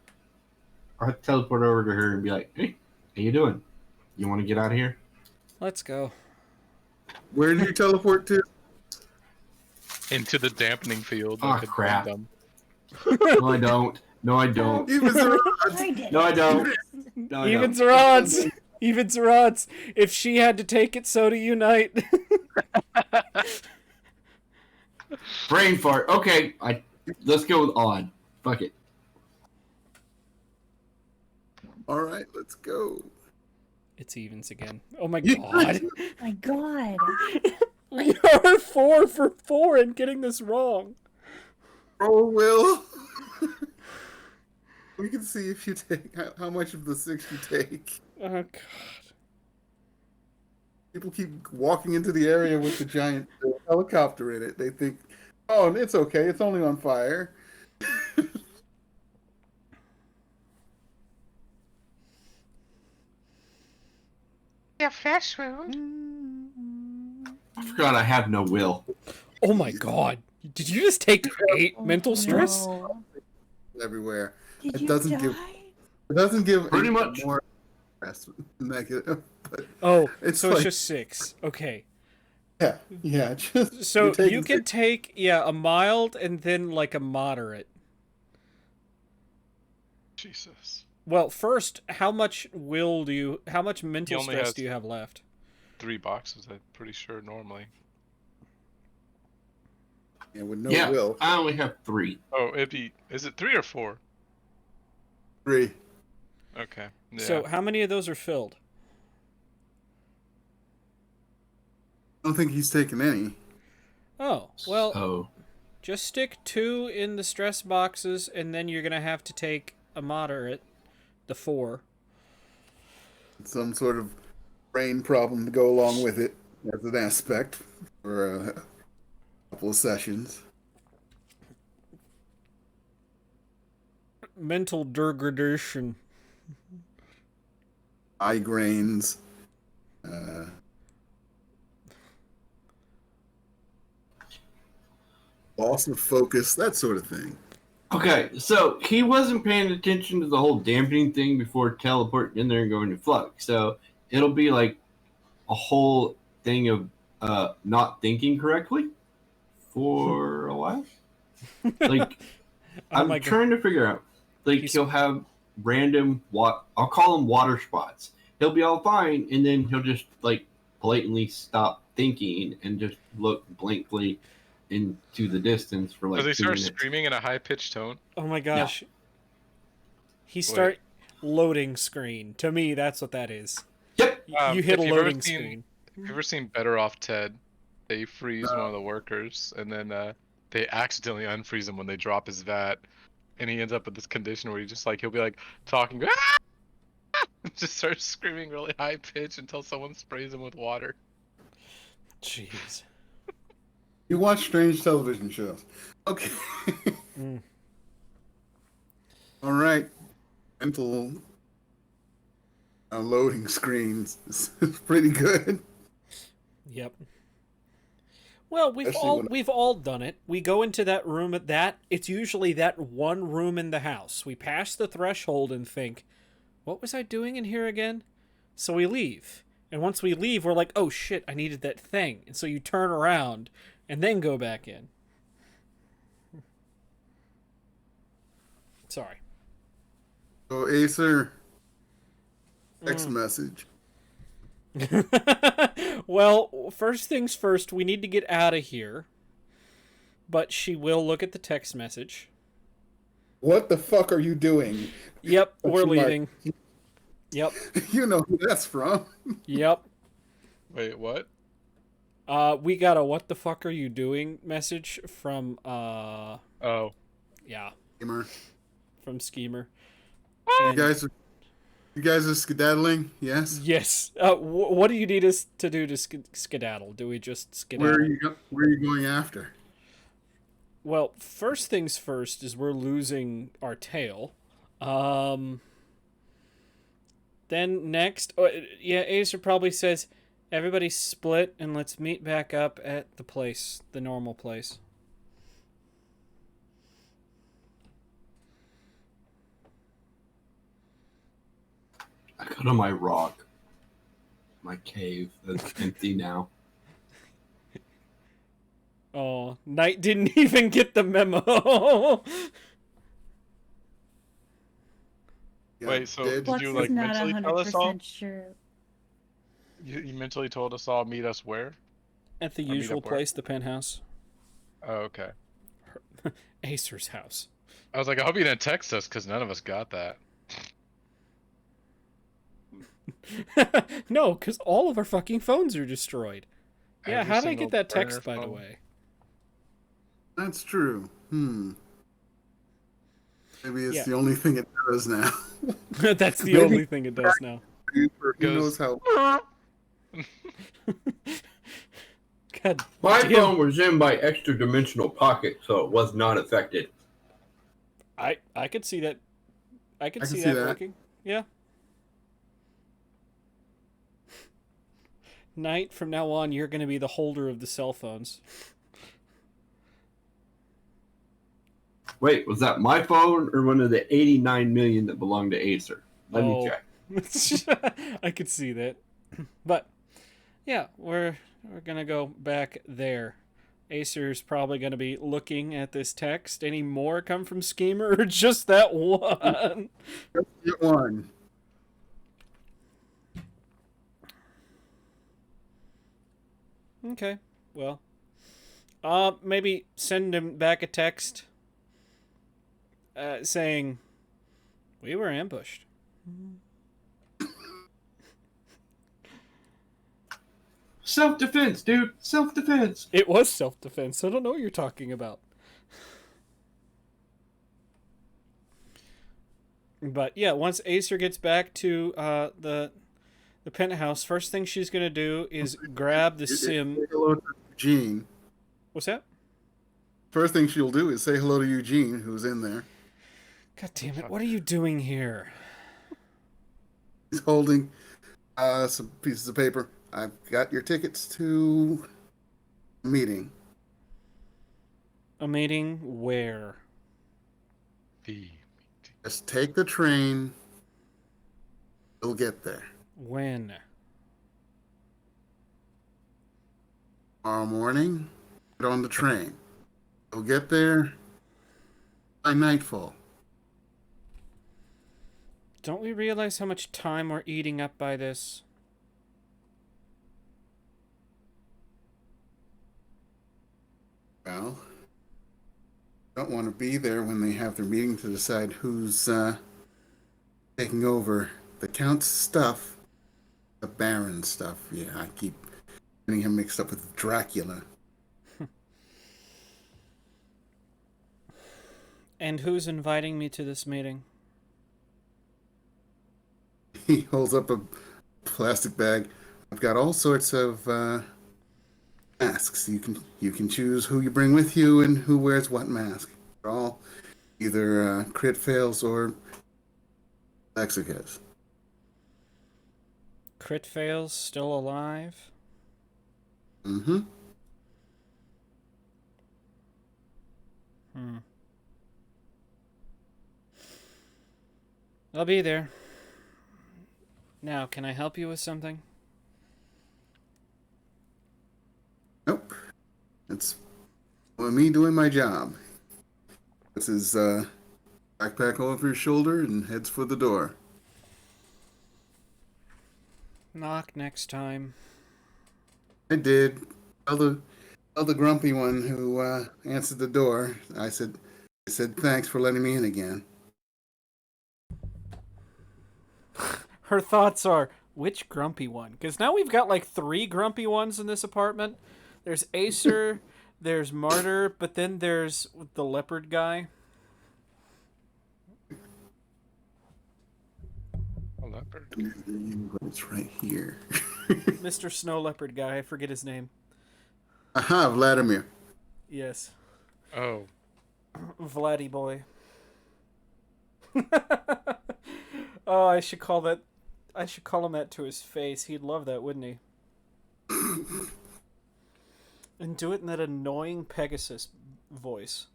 E: I'll teleport over to her and be like, "Hey, how you doing? You want to get out of here?"
B: Let's go.
A: Where do you teleport to?
C: Into the dampening field.
E: Oh,
C: like a
E: crap.
C: dum-dum.
E: No, I don't. No, I don't.
A: Evens or odds?
D: I did.
E: No, I don't. No, I
B: Evens
E: don't.
B: or odds. Evens or odds. If she had to take it, so do Unite.
E: Brain fart. Okay, let's go with odd. Fuck it.
A: All right, let's go.
B: It's evens again. Oh my
A: Yeah.
B: god.
D: My God.
B: We are 4 for 4 and getting this wrong.
A: Roll, Will. We can see if you take how much of the 6 you take.
B: Oh god.
A: People keep walking into the area with the giant helicopter in it. They think, oh, it's okay. It's only on fire.
C: Yeah, flash wound.
E: I forgot I have no will.
B: Oh my god. Did you just take 8 mental stress?
D: No.
A: Everywhere.
D: Did
A: It
D: you
A: doesn't
D: die?
A: give- It doesn't give
E: Pretty
A: any
E: much.
A: more stress negative, but
B: Oh,
A: It's
B: so
A: like-
B: it's just 6. Okay.
A: yeah, just
B: So
A: you're taking
B: you can take, a mild and then like a moderate.
C: Jesus.
B: Well, first, how much mental
C: only
B: stress
C: has-
B: do you have left?
C: 3 boxes, I'm pretty sure, normally.
A: yeah, with no
E: yeah,
A: will.
E: I only have 3.
C: Oh, is it 3 or 4?
A: 3.
C: Okay. Yeah.
B: So how many of those are filled?
A: I don't think he's taken any.
B: Oh, well,
E: So,
B: just stick 2 in the stress boxes, and then you're going to have to take a moderate, the 4.
A: Some sort of brain problem to go along with it as an aspect for a couple of sessions.
B: Mental degradation.
A: Migraines. Loss of focus, that sort of thing.
E: okay, so he wasn't paying attention to the whole dampening thing before teleporting in there and going to flux. So it'll be like a whole thing of not thinking correctly for a while. Like
B: Oh my
E: I'm
B: god.
E: trying to figure out. Like
B: He's-
E: he'll have random I'll call them water spots. He'll be all fine, and then he'll just like blatantly stop thinking and just look blankly into the distance for like
C: Does he
E: 2
C: start
E: minutes.
C: screaming in a high-pitched tone?
B: Oh my gosh. He start loading screen. To me, that's what that is.
E: Yep.
B: You hit
C: if
B: a
C: you've ever
B: loading
C: seen-
B: screen.
C: Have you ever seen Better Off Ted? They freeze one of the workers, and then they accidentally unfreeze him when they drop his vat, and he ends up with this condition where he'll be like talking, "Ah!" just starts screaming really high pitch until someone sprays him with water.
B: Jeez.
A: You watch strange television shows. Okay.
B: Mm.
A: All right. Mental loading screens is pretty good.
B: Yep. Well,
A: Especially when-
B: we've all done it. We go into that room it's usually that one room in the house. We pass the threshold and think, what was I doing in here again? So we leave. And once we leave, we're like, oh shit, I needed that thing. And so you turn around and then go back in. Sorry.
A: So Acer, Text message.
B: Well, first things first, we need to get out of here. But she will look at the text message.
A: What the fuck are you doing?
B: Yep, we're
A: Question mark.
B: leaving. Yep,
A: You know who that's from.
B: yep.
C: Wait, what?
B: We got a "What the fuck are you doing?" message from
C: Oh,
B: yeah,
A: Gamer.
B: from Schemer.
A: You
B: And
A: guys are skedaddling? Yes.
B: yes. What do you need us to do to skedaddle? Do we just skedaddle?
A: Where are you going after?
B: Well, first things first is we're losing our tail. Then next, yeah, Acer probably says, everybody split and let's meet back up at the place, the normal place.
E: I go to my rock, my cave that's empty now.
B: Oh, Knight didn't even get the memo.
A: Yeah,
C: wait. So
A: dead.
C: did
D: Flux
C: you
D: is
C: like
D: not
C: mentally tell us all?
D: 100% sure.
C: You mentally told us all meet us where?
B: At the
C: Or meet
B: usual
C: up where?
B: place, the penthouse.
C: Oh, okay.
B: Acer's house.
C: I was like, I hope you didn't text us because none of us got that.
B: No, because all of our fucking phones are destroyed. Yeah,
C: Every
B: how did I
C: single
B: get that
C: burner
B: text, by the
C: phone.
B: way?
A: That's true. Maybe it's
B: Yeah.
A: the only thing it does now.
B: That's the
A: Maybe-
B: only thing it does now.
A: Who
C: Goes-
A: knows how?
B: God
E: My
B: damn.
E: phone was in my extra dimensional pocket, so it was not affected.
B: I could see that. I could
A: I can
B: see
A: see
B: that
A: that.
B: working. Yeah. Knight, from now on, you're going to be the holder of the cell phones.
E: Wait, was that my phone or one of the 89 million that belonged to Acer? Let me check.
B: I could see that. But yeah, we're going to go back there. Acer's probably going to be looking at this text. Any more come from Schemer or just that one?
A: Get one.
B: Okay. Well, maybe send him back a text saying we were ambushed.
E: Self-defense, dude. Self-defense.
B: It was self-defense. I don't know what you're talking about. But yeah, once Acer gets back to the penthouse, first thing she's gonna do is grab the sim.
A: Say hello to Eugene.
B: What's that?
A: First thing she'll do is say hello to Eugene, who's in there.
B: God damn it! What are you doing here?
A: He's holding some pieces of paper. I've got your tickets to a meeting.
B: A meeting where?
C: The
A: Just take the train. You'll get there.
B: When?
A: Tomorrow morning, get on the train. You'll get there by nightfall.
B: Don't we realize how much time we're eating up by this?
A: Well, don't want to be there when they have their meeting to decide who's taking over the Count's stuff, the Baron's stuff. Yeah, I keep getting him mixed up with Dracula.
B: And who's inviting me to this meeting?
A: He holds up a plastic bag. I've got all sorts of masks. You can choose who you bring with you and who wears what mask. They're all either crit fails or lexicas.
B: Crit fails still alive?
A: Mm-hmm.
B: I'll be there. Now, can I help you with something?
A: Nope. It's me doing my job. This is backpack over his shoulder and heads for the door.
B: Knock next time.
A: I did. Tell the grumpy one who answered the door. I said thanks for letting me in again.
B: Her thoughts are, which grumpy one? Because now we've got like 3 grumpy ones in this apartment. There's Acer, there's Martyr, but then there's the leopard guy.
C: A leopard.
A: It's right here.
B: Mr. Snow Leopard guy, I forget his name.
A: Aha, Vladimir.
B: Yes.
C: Oh,
B: Vladdy boy. Oh, I should call him that to his face. He'd love that, wouldn't he? And do it in that annoying Pegasus voice.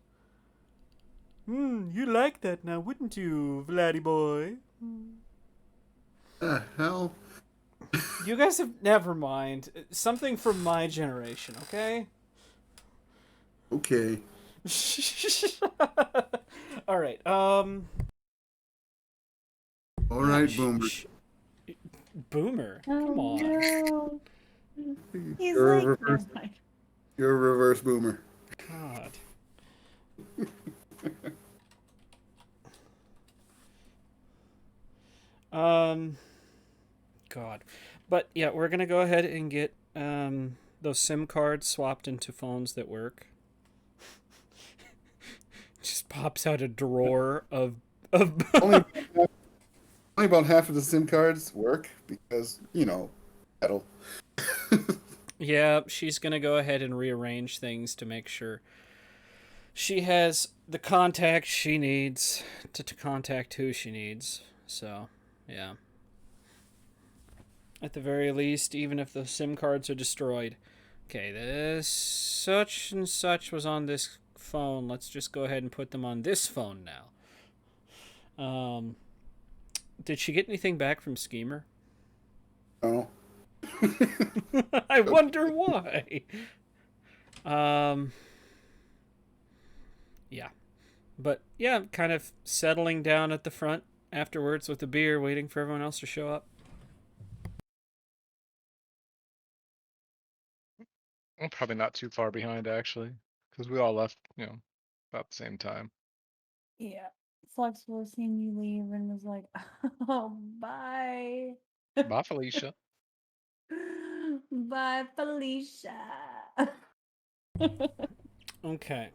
B: You like that now, wouldn't you, Vladdy boy?
A: The hell?
B: You guys have... Never mind. Something from my generation, okay?
A: Okay.
B: Alright,
A: All right, Boomer.
B: Boomer?
D: Oh,
B: Come on.
D: no. He's
A: You're a
D: like,
A: reverse-
D: never mind.
A: You're a reverse Boomer.
B: God. God. But yeah, we're gonna go ahead and get those SIM cards swapped into phones that work. Just pops out a drawer of
A: only about half of the SIM cards work because, metal.
B: Yeah, she's gonna go ahead and rearrange things to make sure she has the contact she needs to contact who she needs. So, yeah. At the very least, even if the SIM cards are destroyed. Okay, this such and such was on this phone. Let's just go ahead and put them on this phone now. Did she get anything back from Schemer?
A: Oh.
B: I wonder why. Yeah. But yeah, kind of settling down at the front afterwards with the beer, waiting for everyone else to show up.
C: I'm probably not too far behind actually, because we all left, about the same time.
D: Yeah. Flux was seeing you leave and was like, oh, bye.
C: Bye, Felicia.
D: Bye, Felicia.
B: Okay.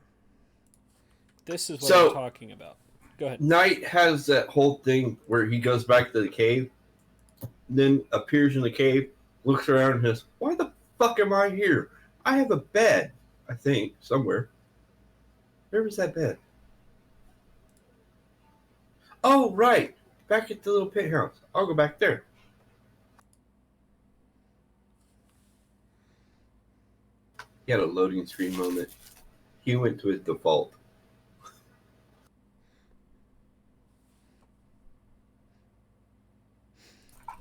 B: This is what
E: So-
B: I'm talking about. Go ahead.
E: Knight has that whole thing where he goes back to the cave, then appears in the cave, looks around and says, "Why the fuck am I here? I have a bed, I think, somewhere. Where was that bed? Oh, right. Back at the little pit house. I'll go back there." He had a loading screen moment. He went to his default.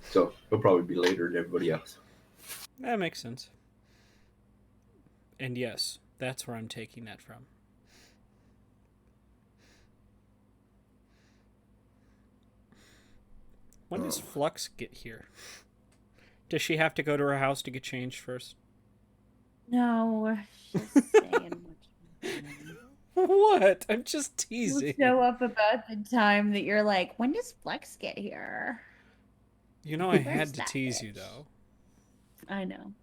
E: So he'll probably be later than everybody else.
B: That makes sense. And yes, that's where I'm taking that from. When does Flux get here? Does she have to go to her house to get changed first?
D: No, just saying what you're doing.
B: What? I'm just
D: You
B: teasing.
D: show up about the time that you're like, when does Flex get here?
B: You know I
D: Where's
B: had to
D: that
B: tease you
D: bitch?
B: though.
D: I know.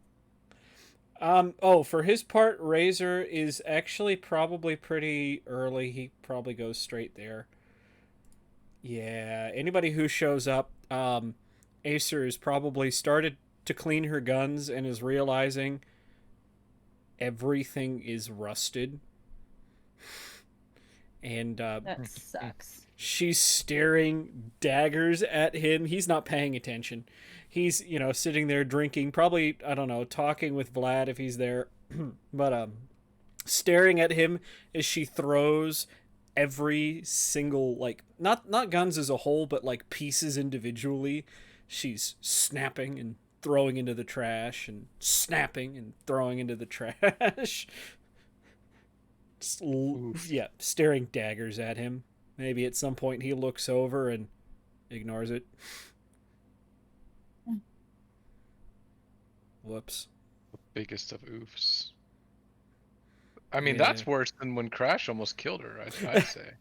B: Oh, for his part, Razor is actually probably pretty early. He probably goes straight there. Yeah, anybody who shows up, Acer has probably started to clean her guns and is realizing everything is rusted. And
D: That sucks.
B: she's staring daggers at him. He's not paying attention. He's, sitting there drinking, probably, I don't know, talking with Vlad if he's there. But staring at him as she throws every single, like, not guns as a whole, but like pieces individually. She's snapping and throwing into the trash and snapping and throwing into the trash. Yeah, staring daggers at him. Maybe at some point he looks over and ignores it. Whoops.
C: Biggest of oofs. I mean,
B: Yeah.
C: that's worse than when Crash almost killed her. I'd say.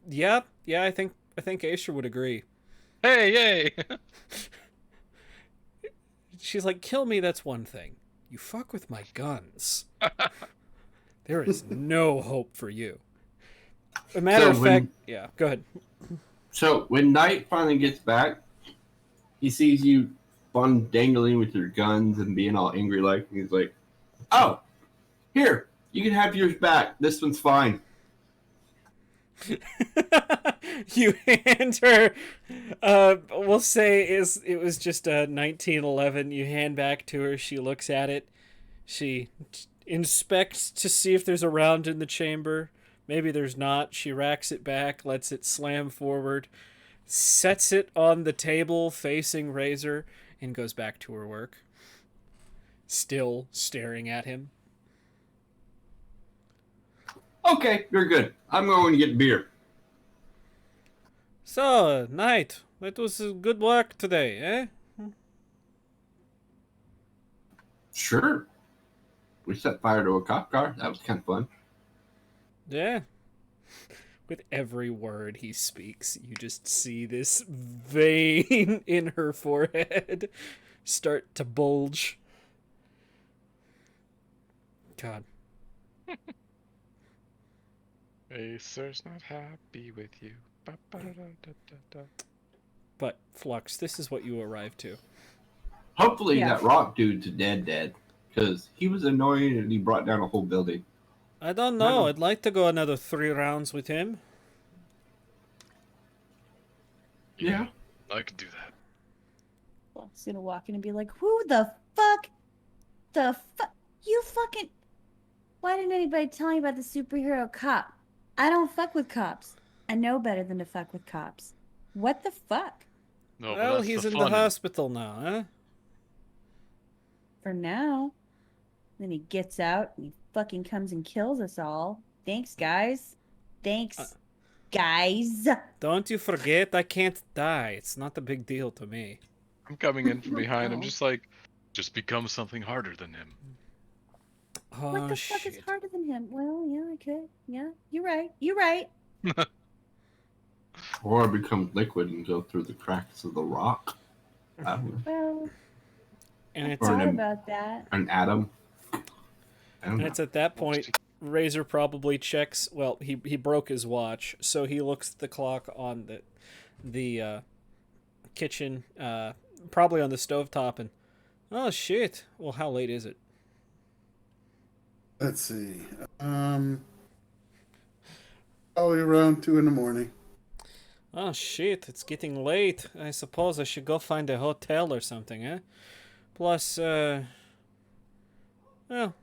B: Yeah. I think Acer would agree.
C: Hey, yay!
B: She's like, kill me. That's one thing. You fuck with my guns. There is no hope for you. A matter
E: So
B: of
E: when-
B: fact, yeah. Go ahead.
E: So when Knight finally gets back, he sees you fun dangling with your guns and being all angry like, and he's like, "Oh, here, you can have yours back. This one's fine."
B: You hand her we'll say it was just a 1911. You hand back to her. She looks at it. She inspects to see if there's a round in the chamber. Maybe there's not. She racks it back, lets it slam forward, sets it on the table facing Razor, and goes back to her work, still staring at him.
E: Okay, you're good. I'm going to get beer.
B: So, Knight, that was good work today, eh?
E: Sure. We set fire to a cop car. That was kind of fun.
B: Yeah. With every word he speaks, you just see this vein in her forehead start to bulge. God.
C: Acer's not happy with you. Ba-ba-da-da-da-da-da.
B: But, Flux, this is what you arrived to.
E: Hopefully
D: Yeah.
E: that rock dude's dead. Because he was annoying and he brought down a whole building.
B: I don't
E: No,
B: know.
E: no.
B: I'd like to go another 3 rounds with him.
E: Yeah.
C: I could do that.
D: Well, he's gonna walk in and be like, "Who the fuck? The fuck? You fucking? Why didn't anybody tell me about the superhero cop? I don't fuck with cops. I know better than to fuck with cops. What the fuck?
C: No, but
B: Well,
C: that's
B: he's
C: the
B: in the
C: fun.
B: hospital now, huh?
D: For now." Then he gets out and he fucking comes and kills us all. Thanks, guys. Thanks, guys.
B: Don't you forget, I can't die. It's not a big deal to me.
C: I'm coming in from behind. I'm
D: No.
C: just like, just become something harder than him.
B: Oh,
D: What the fuck is
B: shit.
D: harder than him? Well, yeah, I could. Yeah, you're right. You're right.
E: Or become liquid and go through the cracks of the rock. I don't know.
D: Well,
B: And
D: I
B: it's,
E: Or
D: thought
E: an-
D: about that.
E: An atom. I don't
B: and
E: know.
B: it's at that point, Razor probably checks. Well, he broke his watch, so he looks at the clock on the kitchen, probably on the stovetop, and oh shit. Well, how late is it?
A: Let's see. Probably around 2 in the morning.
B: Oh shit, it's getting late. I suppose I should go find a hotel or something, eh? Plus, well,
D: Well,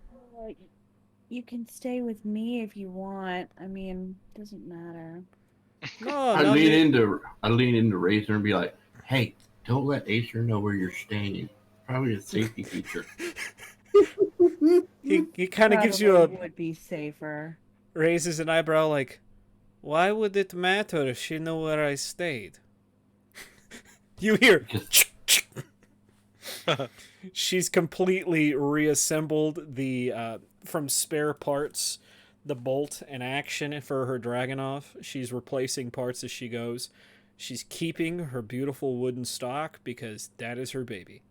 D: you can stay with me if you want. I mean, doesn't matter.
B: no,
E: I
B: no
E: lean
B: need.
E: into Razor and be like, "Hey, don't let Acer know where you're staying. Probably a safety feature."
B: He kind of gives you a
D: Probably would be safer.
B: raises an eyebrow like, why would it matter if she knew where I stayed? You hear
E: Because
B: she's completely reassembled the from spare parts the bolt and action for her Dragonov. She's replacing parts as she goes. She's keeping her beautiful wooden stock because that is her baby.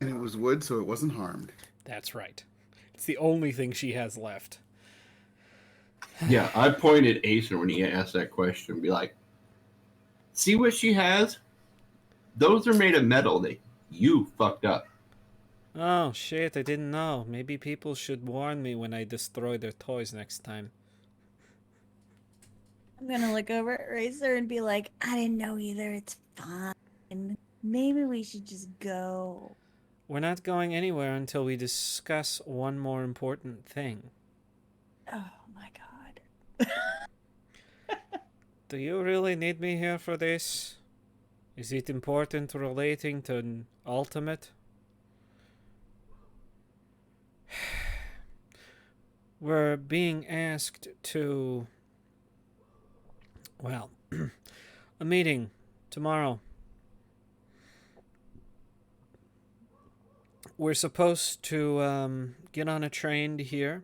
A: And it was wood, so it wasn't harmed.
B: That's right. It's the only thing she has left.
E: yeah, I pointed Acer when he asked that question. Be like, "See what she has? Those are made of metal. You fucked up."
B: Oh shit, I didn't know. Maybe people should warn me when I destroy their toys next time.
D: I'm gonna look over at Razor and be like, I didn't know either. It's fine. Maybe we should just go.
B: We're not going anywhere until we discuss one more important thing.
D: Oh my god.
B: Do you really need me here for this? Is it important relating to an ultimate? We're being asked to, well, a meeting tomorrow. we're supposed to get on a train to here,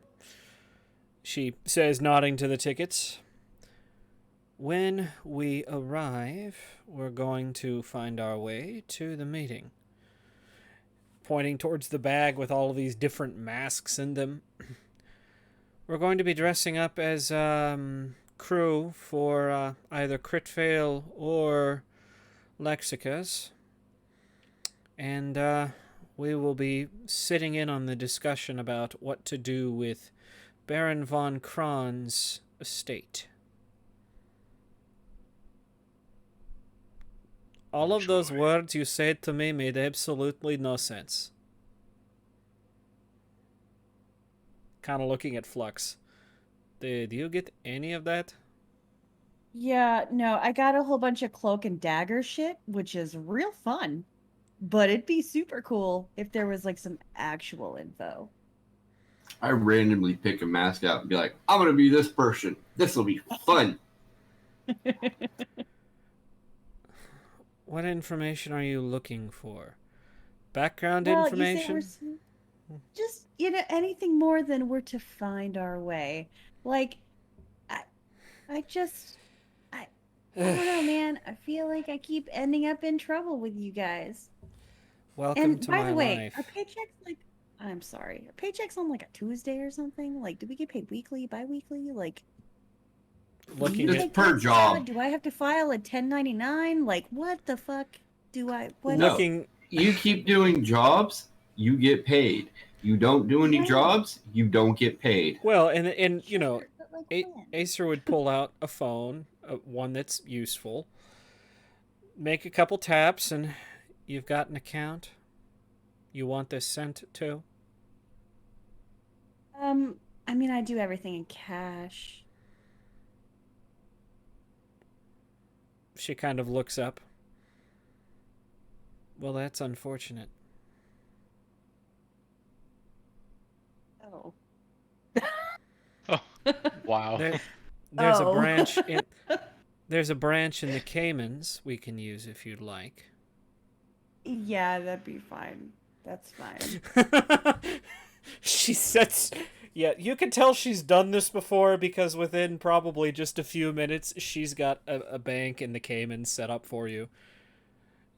B: she says, nodding to the tickets. When we arrive, we're going to find our way to the meeting. Pointing towards the bag with all of these different masks in them. We're going to be dressing up as crew for either Crit Fail or Lexicas. And we will be sitting in on the discussion about what to do with Baron von Kron's estate. All of those words you said to me made absolutely no sense. Kind of looking at Flux. Did you get any of that?
D: Yeah, no, I got a whole bunch of cloak and dagger shit, which is real fun. But it'd be super cool if there was like some actual info.
E: I randomly pick a mask out and be like, I'm gonna be this person. This will be fun.
B: What information are you looking for? Background
D: Well,
B: information?
D: you say just, anything more than we're to find our way. Like, I don't know, man. I feel like I keep ending up in trouble with you guys.
B: Welcome
D: And
B: to
D: by
B: my
D: the way,
B: life.
D: are paychecks like, I'm sorry, are paychecks on like a Tuesday or something? Like, do we get paid weekly, bi-weekly? Like, do
B: Looking
D: you
E: It's
D: take
E: per
D: taxes
E: job.
D: out? Do I have to file a 1099? Like, what the fuck do I? What?
E: No.
B: looking
E: You keep doing jobs, you get paid. You don't do any
D: Yeah.
E: jobs, you don't get paid.
B: well, and you know,
D: Sure, but like when?
B: Acer would pull out a phone, one that's useful, make a couple taps, and you've got an account. You want this sent to?
D: I mean, I do everything in cash.
B: She kind of looks up. Well, that's unfortunate.
D: Oh.
C: Oh, wow.
B: There's a
D: Oh.
B: branch in there's a branch in the Caymans we can use if you'd like.
D: Yeah, that'd be fine. That's fine.
B: She sets. Yeah, you can tell she's done this before because within probably just a few minutes, she's got a bank in the Caymans set up for you.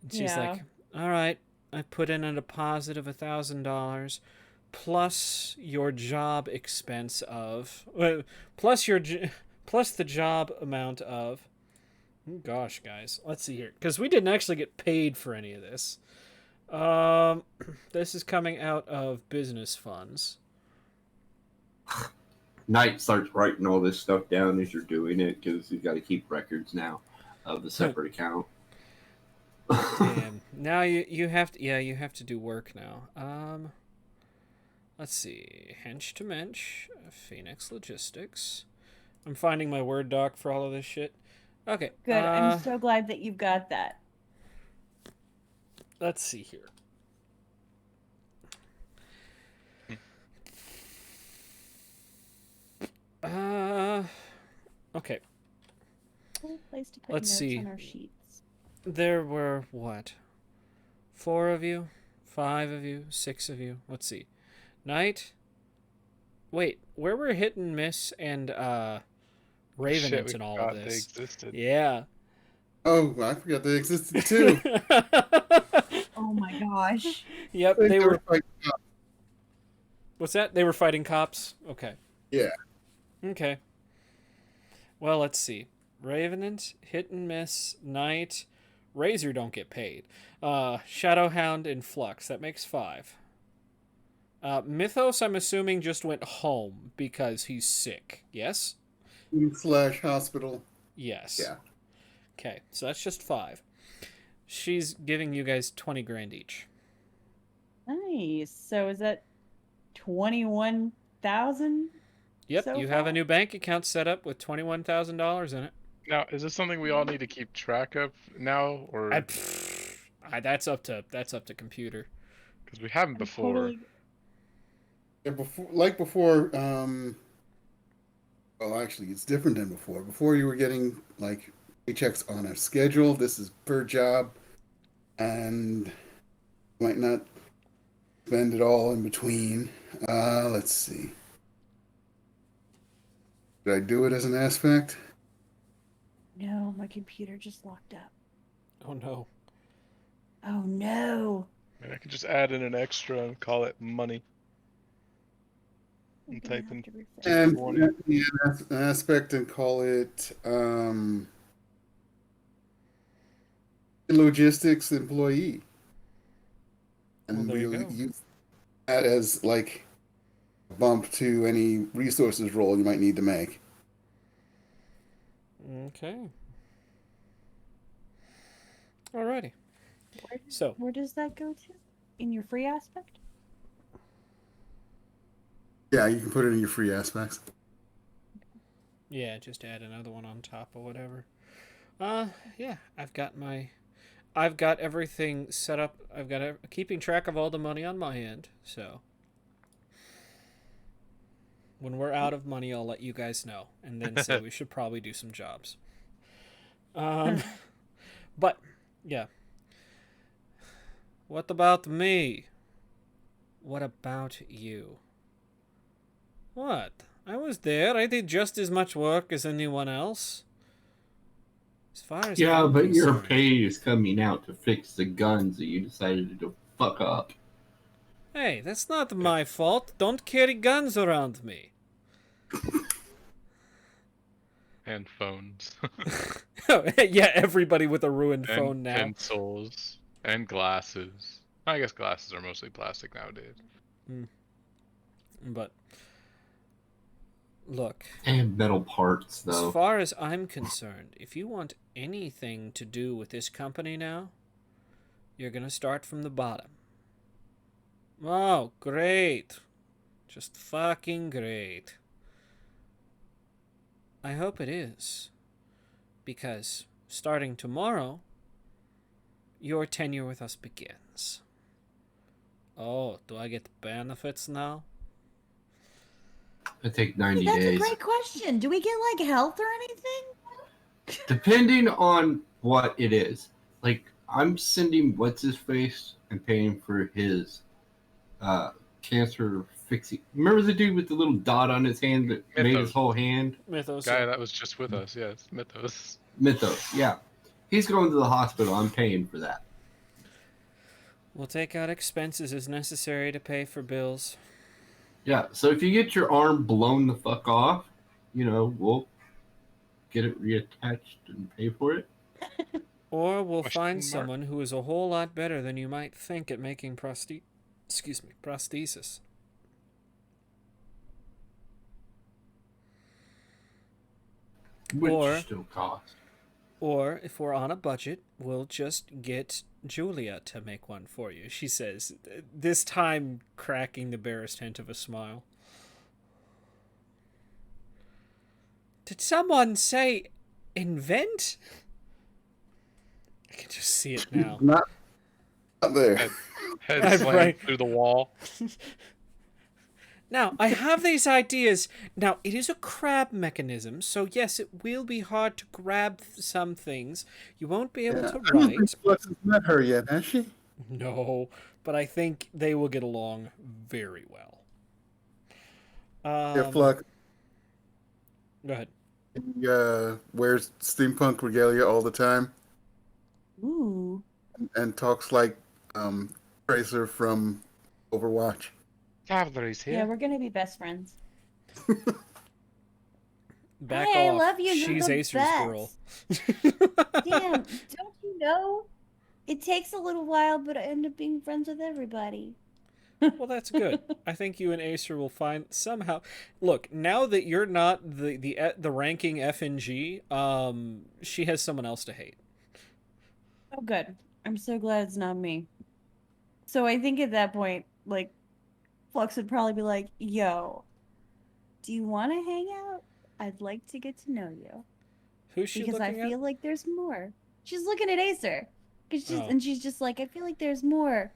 B: And she's
D: Yeah.
B: like, "All right, I put in a deposit of $1,000 plus your job expense of plus plus the job amount of." Gosh, guys, let's see here, because we didn't actually get paid for any of this. This is coming out of business funds.
E: Knight starts writing all this stuff down as you're doing it because he's got to keep records now of the separate account.
B: Damn. Now you have to, yeah, you have to do work now. Let's see. Hench to Mensch, Phoenix Logistics. I'm finding my Word doc for all of this shit. Okay.
D: Good. I'm so glad that you've got that.
B: Let's see here. Okay.
D: Cool place to put
B: Let's
D: notes
B: see.
D: on our sheets.
B: There were what? 4 of you? 5 of you? 6 of you? Let's see. Knight? Wait, where were Hit and Miss and Ravenant
C: Shit,
B: and
C: we
B: all
C: forgot
B: of
C: they
B: this?
C: existed.
B: Yeah.
A: Oh, I forgot they existed too.
D: Oh my gosh.
B: Yep,
A: I think
B: they were.
A: fighting.
B: What's that? They were fighting cops? Okay.
A: Yeah.
B: Okay. Well, let's see. Ravenant, Hit and Miss, Knight, Razor don't get paid. Shadowhound, and Flux. That makes 5. Mythos, I'm assuming, just went home because he's sick. Yes?
A: / hospital.
B: Yes.
A: Yeah.
B: Okay, so that's just 5. She's giving you guys 20 grand each.
D: Nice. So is that 21,000?
B: Yep,
D: So
B: you have a
D: far?
B: new bank account set up with $21,000 in it.
C: Now, is this something we all need to keep track of now, or
B: That's up to computer.
C: because we haven't
D: I'm
C: before?
D: totally-
A: Yeah, before. Well, actually, it's different than before. Before you were getting like paychecks on a schedule. This is per job, and might not spend it all in between. Let's see. Did I do it as an aspect?
D: No, my computer just locked up.
B: Oh no.
D: Oh no.
C: I could just add in an extra and call it money.
D: I'm
C: And
D: gonna
C: type
D: have
C: in
D: to refresh.
A: And
C: 20.
A: yeah, an aspect and call it logistics employee.
B: Well,
A: And
B: there you
A: we'll
B: go.
A: use that as like a bump to any resources roll you might need to make.
B: Okay. Alrighty.
D: Where,
B: So,
D: where does that go to? In your free aspect?
A: Yeah, you can put it in your free aspects.
B: yeah, just add another one on top or whatever. Yeah, I've got everything set up. I've got keeping track of all the money on my end. So when we're out of money, I'll let you guys know, and then say we should probably do some jobs. But yeah. What about me? What about you? What? I was there. I did just as much work as anyone else. As far as
E: Yeah,
B: I'm
E: but your
B: concerned.
E: pay is coming out to fix the guns that you decided to fuck up.
B: Hey, that's not my fault. Don't carry guns around me.
C: And phones.
B: Yeah, everybody with a ruined
C: and
B: phone now.
C: pencils. And glasses. I guess glasses are mostly plastic nowadays.
B: But look,
E: And metal parts,
B: as
E: though.
B: far as I'm concerned, if you want anything to do with this company now, you're gonna start from the bottom. Oh, great. Just fucking great. I hope it is. Because starting tomorrow, your tenure with us begins. Oh, do I get benefits now?
E: I take 90
D: That's
E: days.
D: a great question. Do we get like health or anything?
E: Depending on what it is. Like, I'm sending what's his face and paying for his cancer fixing. Remember the dude with the little dot on his hand that made his
C: Mythos.
E: whole hand?
B: Mythos.
C: Guy that was just with us, yes. Mythos.
E: Mythos, yeah. He's going to the hospital. I'm paying for that.
B: We'll take out expenses as necessary to pay for bills.
E: Yeah, so if you get your arm blown the fuck off, we'll get it reattached and pay for it.
B: Or we'll
C: Question
B: find
C: mark?
B: someone who is a whole lot better than you might think at making prosthesis.
E: Which
B: Or-
E: still costs.
B: Or, if we're on a budget, we'll just get Julia to make one for you, she says, this time cracking the barest hint of a smile. Did someone say invent? I can just see it now.
A: Not there.
C: Head
B: Right,
C: slammed
B: right.
C: through the wall.
B: Now, I have these ideas. Now, it is a crab mechanism, so yes, it will be hard to grab some things. You won't be able to
A: I don't
B: write.
A: think Flux has met her yet, has she?
B: No, but I think they will get along very well.
A: Yeah, Flux
B: Go ahead.
A: wears steampunk regalia all the time
D: Ooh.
A: and talks like Tracer from Overwatch.
C: Cavalry's
D: Yeah, we're gonna be best friends.
B: Back
D: Hi, I
B: off.
D: love you. You're
B: She's
D: the
B: Acer's girl.
D: Damn, don't you know? It takes a little while, but I end up being friends with everybody.
B: Well, that's good. I think you and Acer will find somehow. Look, now that you're not the ranking F and G, she has someone else to hate.
D: Oh, good. I'm so glad it's not me. So I think at that point, like, Flux would probably be like, "Yo, do you want to hang out? I'd like to get to know you
B: Who's she
D: because I
B: looking
D: feel like there's more." She's looking at Acer,
B: Oh.
D: and she's just like, "I feel like there's more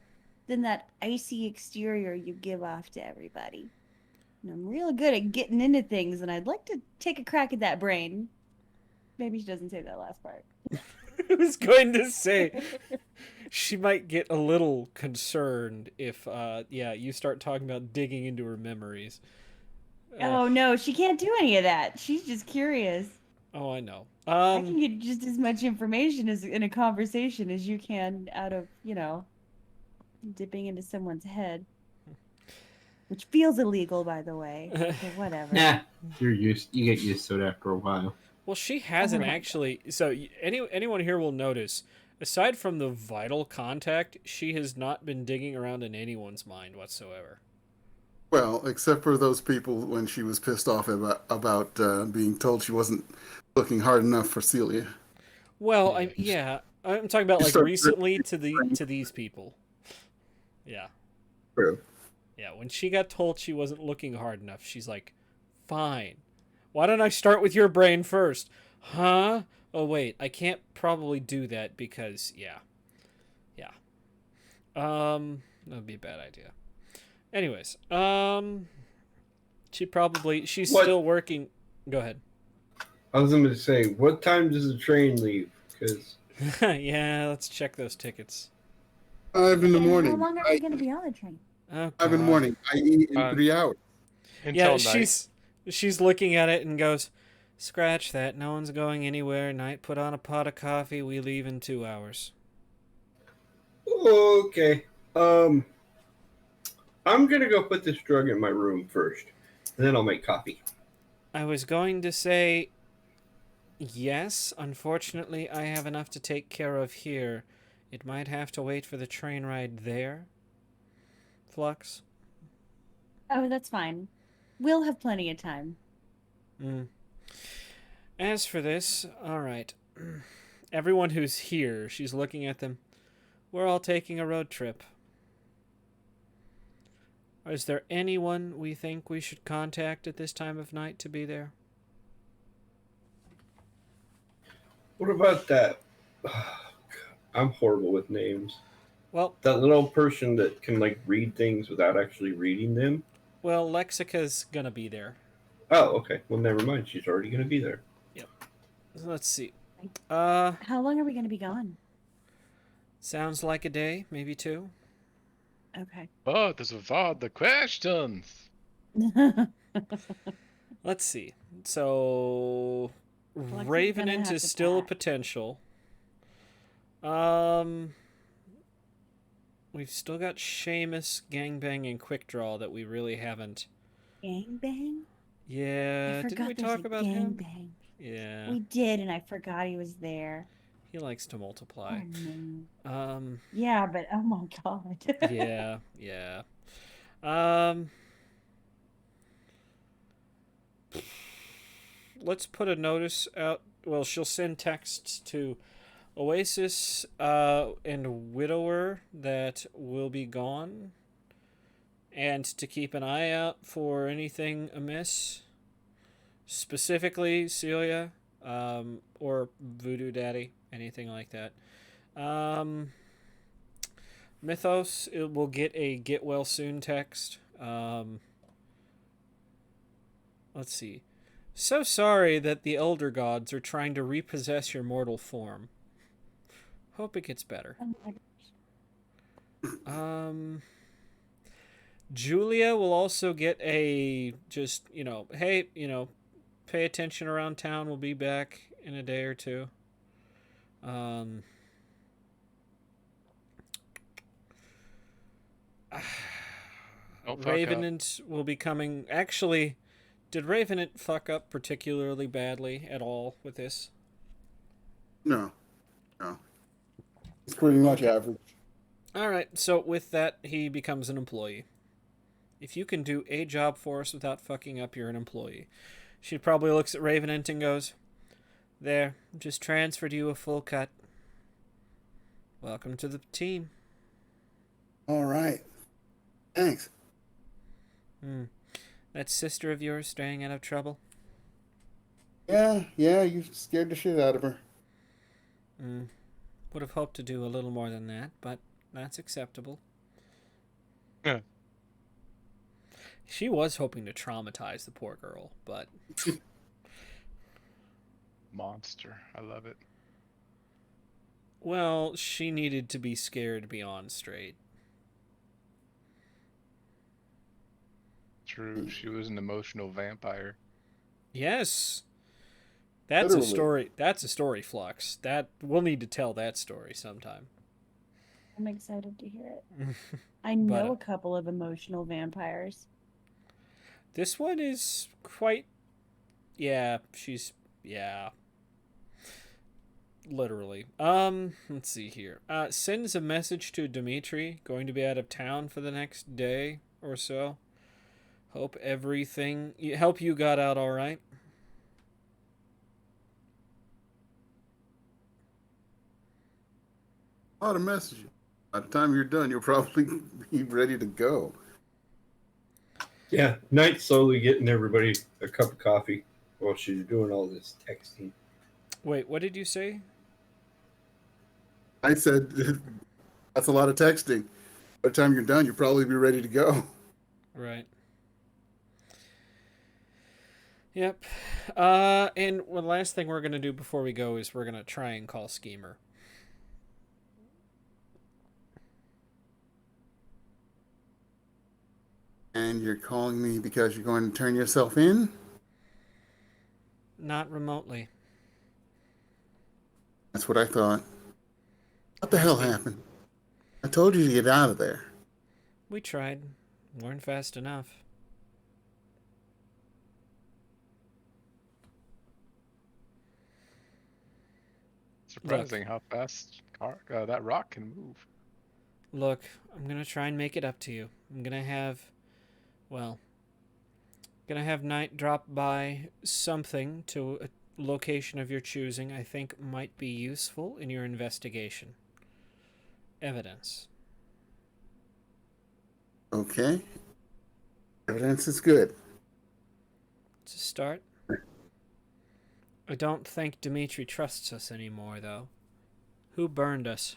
D: than that icy exterior you give off to everybody. And I'm real good at getting into things, and I'd like to take a crack at that brain." Maybe she doesn't say that last part.
B: I was going to say, she might get a little concerned if, you start talking about digging into her memories.
D: Oh no, she can't do any of that. She's just curious.
B: Oh, I know.
D: I can get just as much information as in a conversation as you can out of, dipping into someone's head. Which feels illegal, by the way. But whatever.
E: Nah, you get used to it after a while.
B: Well, she hasn't
D: Alright.
B: actually. So anyone here will notice, aside from the vital contact, she has not been digging around in anyone's mind whatsoever.
A: Well, except for those people when she was pissed off about being told she wasn't looking hard enough for Celia.
B: Well,
E: Yeah.
B: I'm talking about
A: You
B: like
A: start-
B: recently to these people. Yeah.
A: True.
B: Yeah, when she got told she wasn't looking hard enough, she's like, "Fine. Why don't I start with your brain first?" Huh? Oh wait, I can't probably do that because yeah. That would be a bad idea. Anyways, she's
E: What?
B: still working. Go ahead.
E: I was going to say, what time does the train leave? Because
B: Yeah, let's check those tickets.
A: 5 in the
D: And
A: morning.
D: how long are we going to be on the train?
B: Oh,
A: 5 in the
B: God.
A: morning. I.e. in 3 hours.
C: Until
B: Yeah,
C: night.
B: she's looking at it and goes, "Scratch that. No one's going anywhere. Night, put on a pot of coffee. We leave in 2 hours."
E: okay, I'm gonna go put this drug in my room first, and then I'll make coffee.
B: I was going to say yes. Unfortunately, I have enough to take care of here. It might have to wait for the train ride there. Flux.
D: Oh, that's fine. We'll have plenty of time.
B: As for this, all right. Everyone who's here, she's looking at them. We're all taking a road trip. Is there anyone we think we should contact at this time of night to be there?
E: What about that? I'm horrible with names.
B: Well,
E: That little person that can like read things without actually reading them.
B: Lexica's gonna be there.
E: Oh, okay. Well, never mind. She's already gonna be there.
B: Let's see.
D: How long are we going to be gone?
B: Sounds like a day, maybe 2.
D: Okay.
C: Oh, this is about the questions.
B: Let's see. So
D: Lexi's gonna
B: Ravenant
D: have
B: is
D: to
B: still a
D: pack.
B: potential. We've still got Seamus, Gangbang, and Quickdraw that we really haven't.
D: Gangbang?
B: Yeah,
D: I
B: didn't
D: forgot
B: we
D: there's
B: talk
D: a
B: about him?
D: gangbang.
B: Yeah,
D: We did, and I forgot he was there.
B: he likes to multiply.
D: Oh, no.
B: Um,
D: Yeah, but oh my god.
B: yeah. Let's put a notice out. Well, she'll send texts to Oasis and Widower that will be gone, and to keep an eye out for anything amiss. Specifically, Celia, or Voodoo Daddy, anything like that. Mythos, it will get a get well soon text. Let's see. So sorry that the Elder Gods are trying to repossess your mortal form. Hope it gets better.
D: Oh my gosh.
B: Julia will also get a just, hey, pay attention around town. We'll be back in a day or 2.
C: Don't fuck up.
B: Ravenant will be coming. Actually, did Ravenant fuck up particularly badly at all with this?
A: No. It's pretty much average.
B: All right, so with that, he becomes an employee. If you can do a job for us without fucking up, you're an employee. She probably looks at Ravenant and goes, "There, just transferred you a full cut. Welcome to the team."
A: All right. Thanks.
B: That sister of yours staying out of trouble?
A: Yeah, you scared the shit out of her.
B: Would have hoped to do a little more than that, but that's acceptable.
C: Yeah.
B: She was hoping to traumatize the poor girl, but
C: Monster. I love it.
B: Well, she needed to be scared beyond straight.
C: True, she was an emotional vampire.
B: Yes. That's a
A: Literally.
B: story. That's a story, Flux. That we'll need to tell that story sometime.
D: I'm excited to hear it. I know
B: But,
D: a couple of emotional vampires.
B: this one is quite. Yeah, she's. Yeah. Literally. Let's see here. Sends a message to Dimitri, going to be out of town for the next day or so. Hope you got out all right.
A: A lot of messages. By the time you're done, you'll probably be ready to go.
E: Yeah, Knight's slowly getting everybody a cup of coffee while she's doing all this texting.
B: Wait, what did you say?
A: I said, that's a lot of texting. By the time you're done, you'll probably be ready to go.
B: Right. Yep. And the last thing we're gonna do before we go is we're gonna try and call Schemer.
A: And you're calling me because you're going to turn yourself in?
B: Not remotely.
A: That's what I thought. What the hell happened? I told you to get out of there.
B: We tried. Weren't fast enough.
C: Surprising how fast that rock can move.
B: Look, I'm gonna try and make it up to you. I'm gonna have Knight drop by something to a location of your choosing I think might be useful in your investigation. Evidence.
A: Okay. Evidence is good.
B: It's a start. I don't think Dimitri trusts us anymore, though. Who burned us?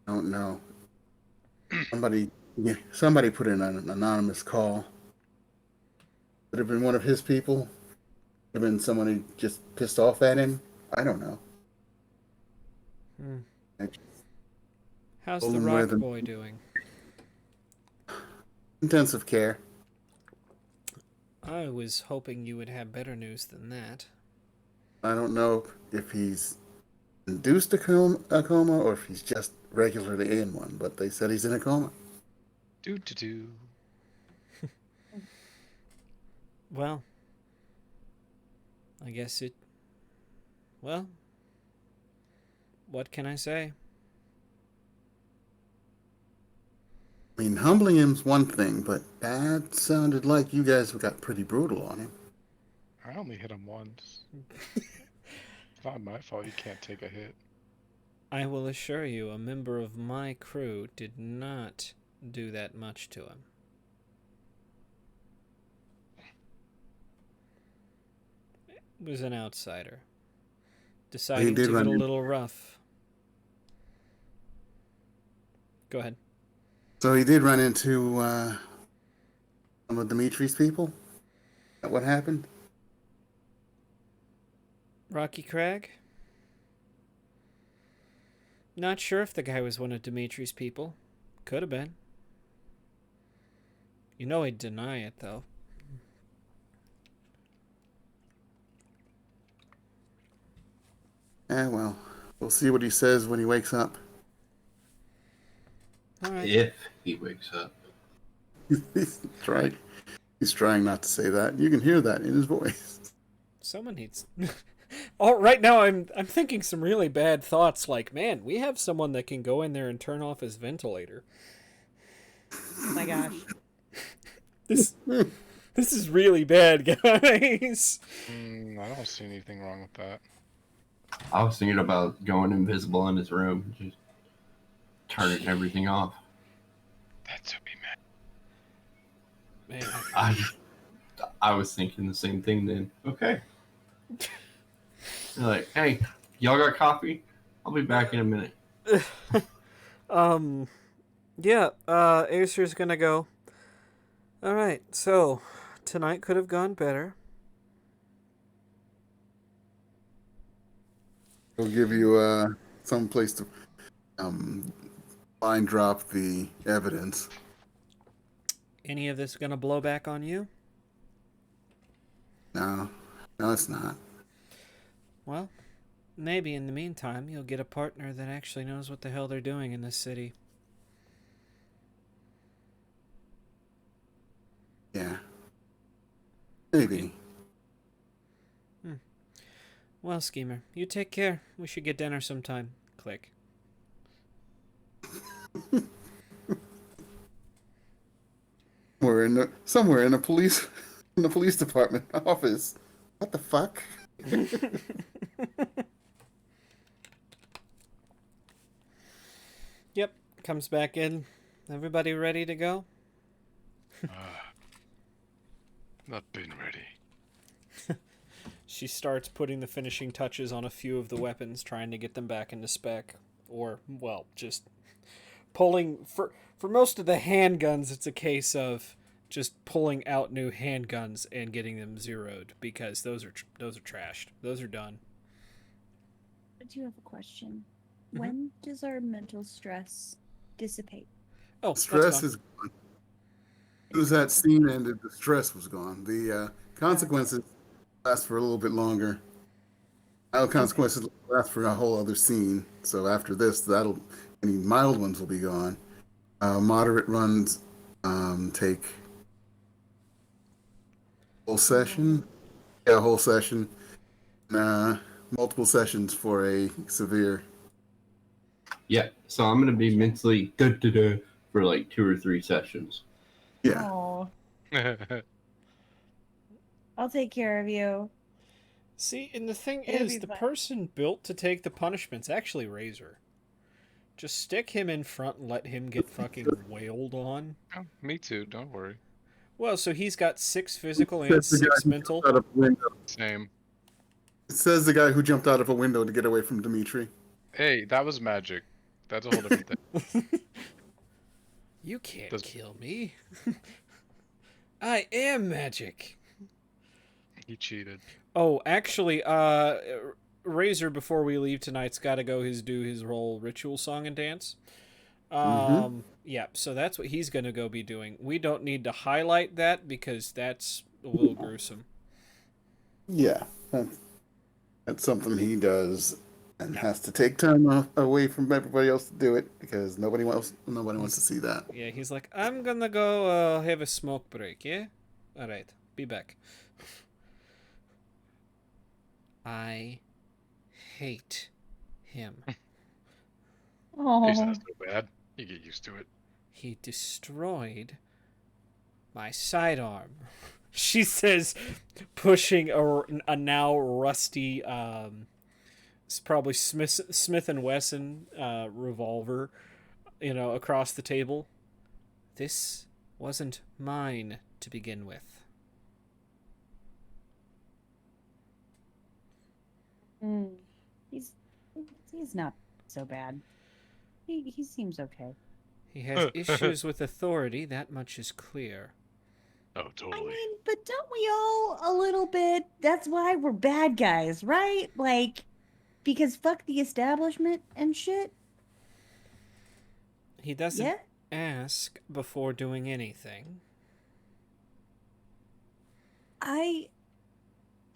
A: I don't know. Somebody put in an anonymous call. Could have been one of his people. Could have been someone who just pissed off at him. I don't know.
B: How's
A: Told
B: the
A: him where
B: rock
A: the-
B: boy doing?
A: Intensive care.
B: I was hoping you would have better news than that.
A: I don't know if he's induced a coma or if he's just regularly in one, but they said he's in a coma.
C: Do.
B: Well, I guess it... Well, what can I say?
A: I mean, humbling him's one thing, but that sounded like you guys got pretty brutal on him.
C: I only hit him once. It's not my fault you can't take a hit.
B: I will assure you, a member of my crew did not do that much to him. It was an outsider. Deciding
A: did
B: to
A: run
B: get a
A: in-
B: little rough. Go ahead.
A: So he did run into some of Dimitri's people? Is that what happened?
B: Rocky Crag? Not sure if the guy was one of Dimitri's people. Could have been. You know he'd deny it, though.
A: Well, we'll see what he says when he wakes up.
B: All right.
E: If he wakes up.
A: He's trying not to say that. You can hear that in his voice.
B: Someone needs... Oh, right now I'm thinking some really bad thoughts like, man, we have someone that can go in there and turn off his ventilator.
D: Oh my gosh.
B: This is really bad, guys.
C: I don't see anything wrong with that.
E: I was thinking about going invisible in his room, just turning everything off.
C: That's what we meant.
B: Man,
E: I was thinking the same thing then. Okay. They're like, hey, y'all got coffee? I'll be back in a minute.
B: yeah, Acer's gonna go. Alright, so, tonight could have gone better.
A: We'll give you some place to line drop the evidence.
B: Any of this gonna blow back on you?
A: No, no, it's not.
B: Well, maybe in the meantime you'll get a partner that actually knows what the hell they're doing in this city.
A: Yeah, maybe.
B: Well, Schemer, you take care. We should get dinner sometime. Click.
A: Somewhere in the police department office. What the fuck?
B: Yep, comes back in. Everybody ready to go?
C: Not been ready.
B: She starts putting the finishing touches on a few of the weapons, trying to get them back into spec. Or, well, just pulling... For most of the handguns, it's a case of just pulling out new handguns and getting them zeroed, because those are trashed. Those are done.
D: I do have a question.
B: Mhm.
D: When does our mental stress dissipate?
B: Oh,
A: Stress
B: that's
A: is gone. As soon as that scene ended, the stress was gone. The consequences last for a little bit longer. Mild consequences last for a whole other scene. So after this, any mild ones will be gone. Moderate runs take whole session. Yeah, a whole session. Multiple sessions for a severe.
E: Yeah, so I'm gonna be mentally good for like 2 or 3 sessions.
A: Yeah.
D: Oh, I'll take care of you.
B: See, and the thing
D: It'll
B: is,
D: be
B: the
D: fine.
B: person built to take the punishment's actually Razor. Just stick him in front and let him get fucking wailed on.
C: Oh, me too. Don't worry.
B: Well, so he's got 6 physical and
A: Says the guy
B: 6
A: who
B: mental.
A: jumped out of a window.
C: Same.
A: It says the guy who jumped out of a window to get away from Dimitri.
C: Hey, that was magic. That's a whole different thing.
B: You can't
C: Does-
B: kill me. I am magic.
C: He cheated.
B: Oh, actually, Razor, before we leave tonight's got to go do his whole ritual song and dance. Yeah, so that's what he's going to go be doing. We don't need to highlight that because that's a little gruesome.
A: Yeah, that's something he does and has to take time away from everybody else to do it because nobody wants to see that.
B: Yeah, he's like, I'm gonna go have a smoke break, yeah? Alright, be back. I hate him.
C: He's
D: Oh,
C: not so bad. You get used to it.
B: He destroyed my sidearm. She says, pushing a now rusty, it's probably Smith and Wesson revolver, across the table. This wasn't mine to begin with.
D: he's not so bad. He seems okay.
B: He has issues with authority, that much is clear.
C: Oh,
D: I
C: totally.
D: mean, but don't we all a little bit? That's why we're bad guys, right? Like, because fuck the establishment and shit.
B: He doesn't
D: Yeah.
B: ask before doing anything.
D: I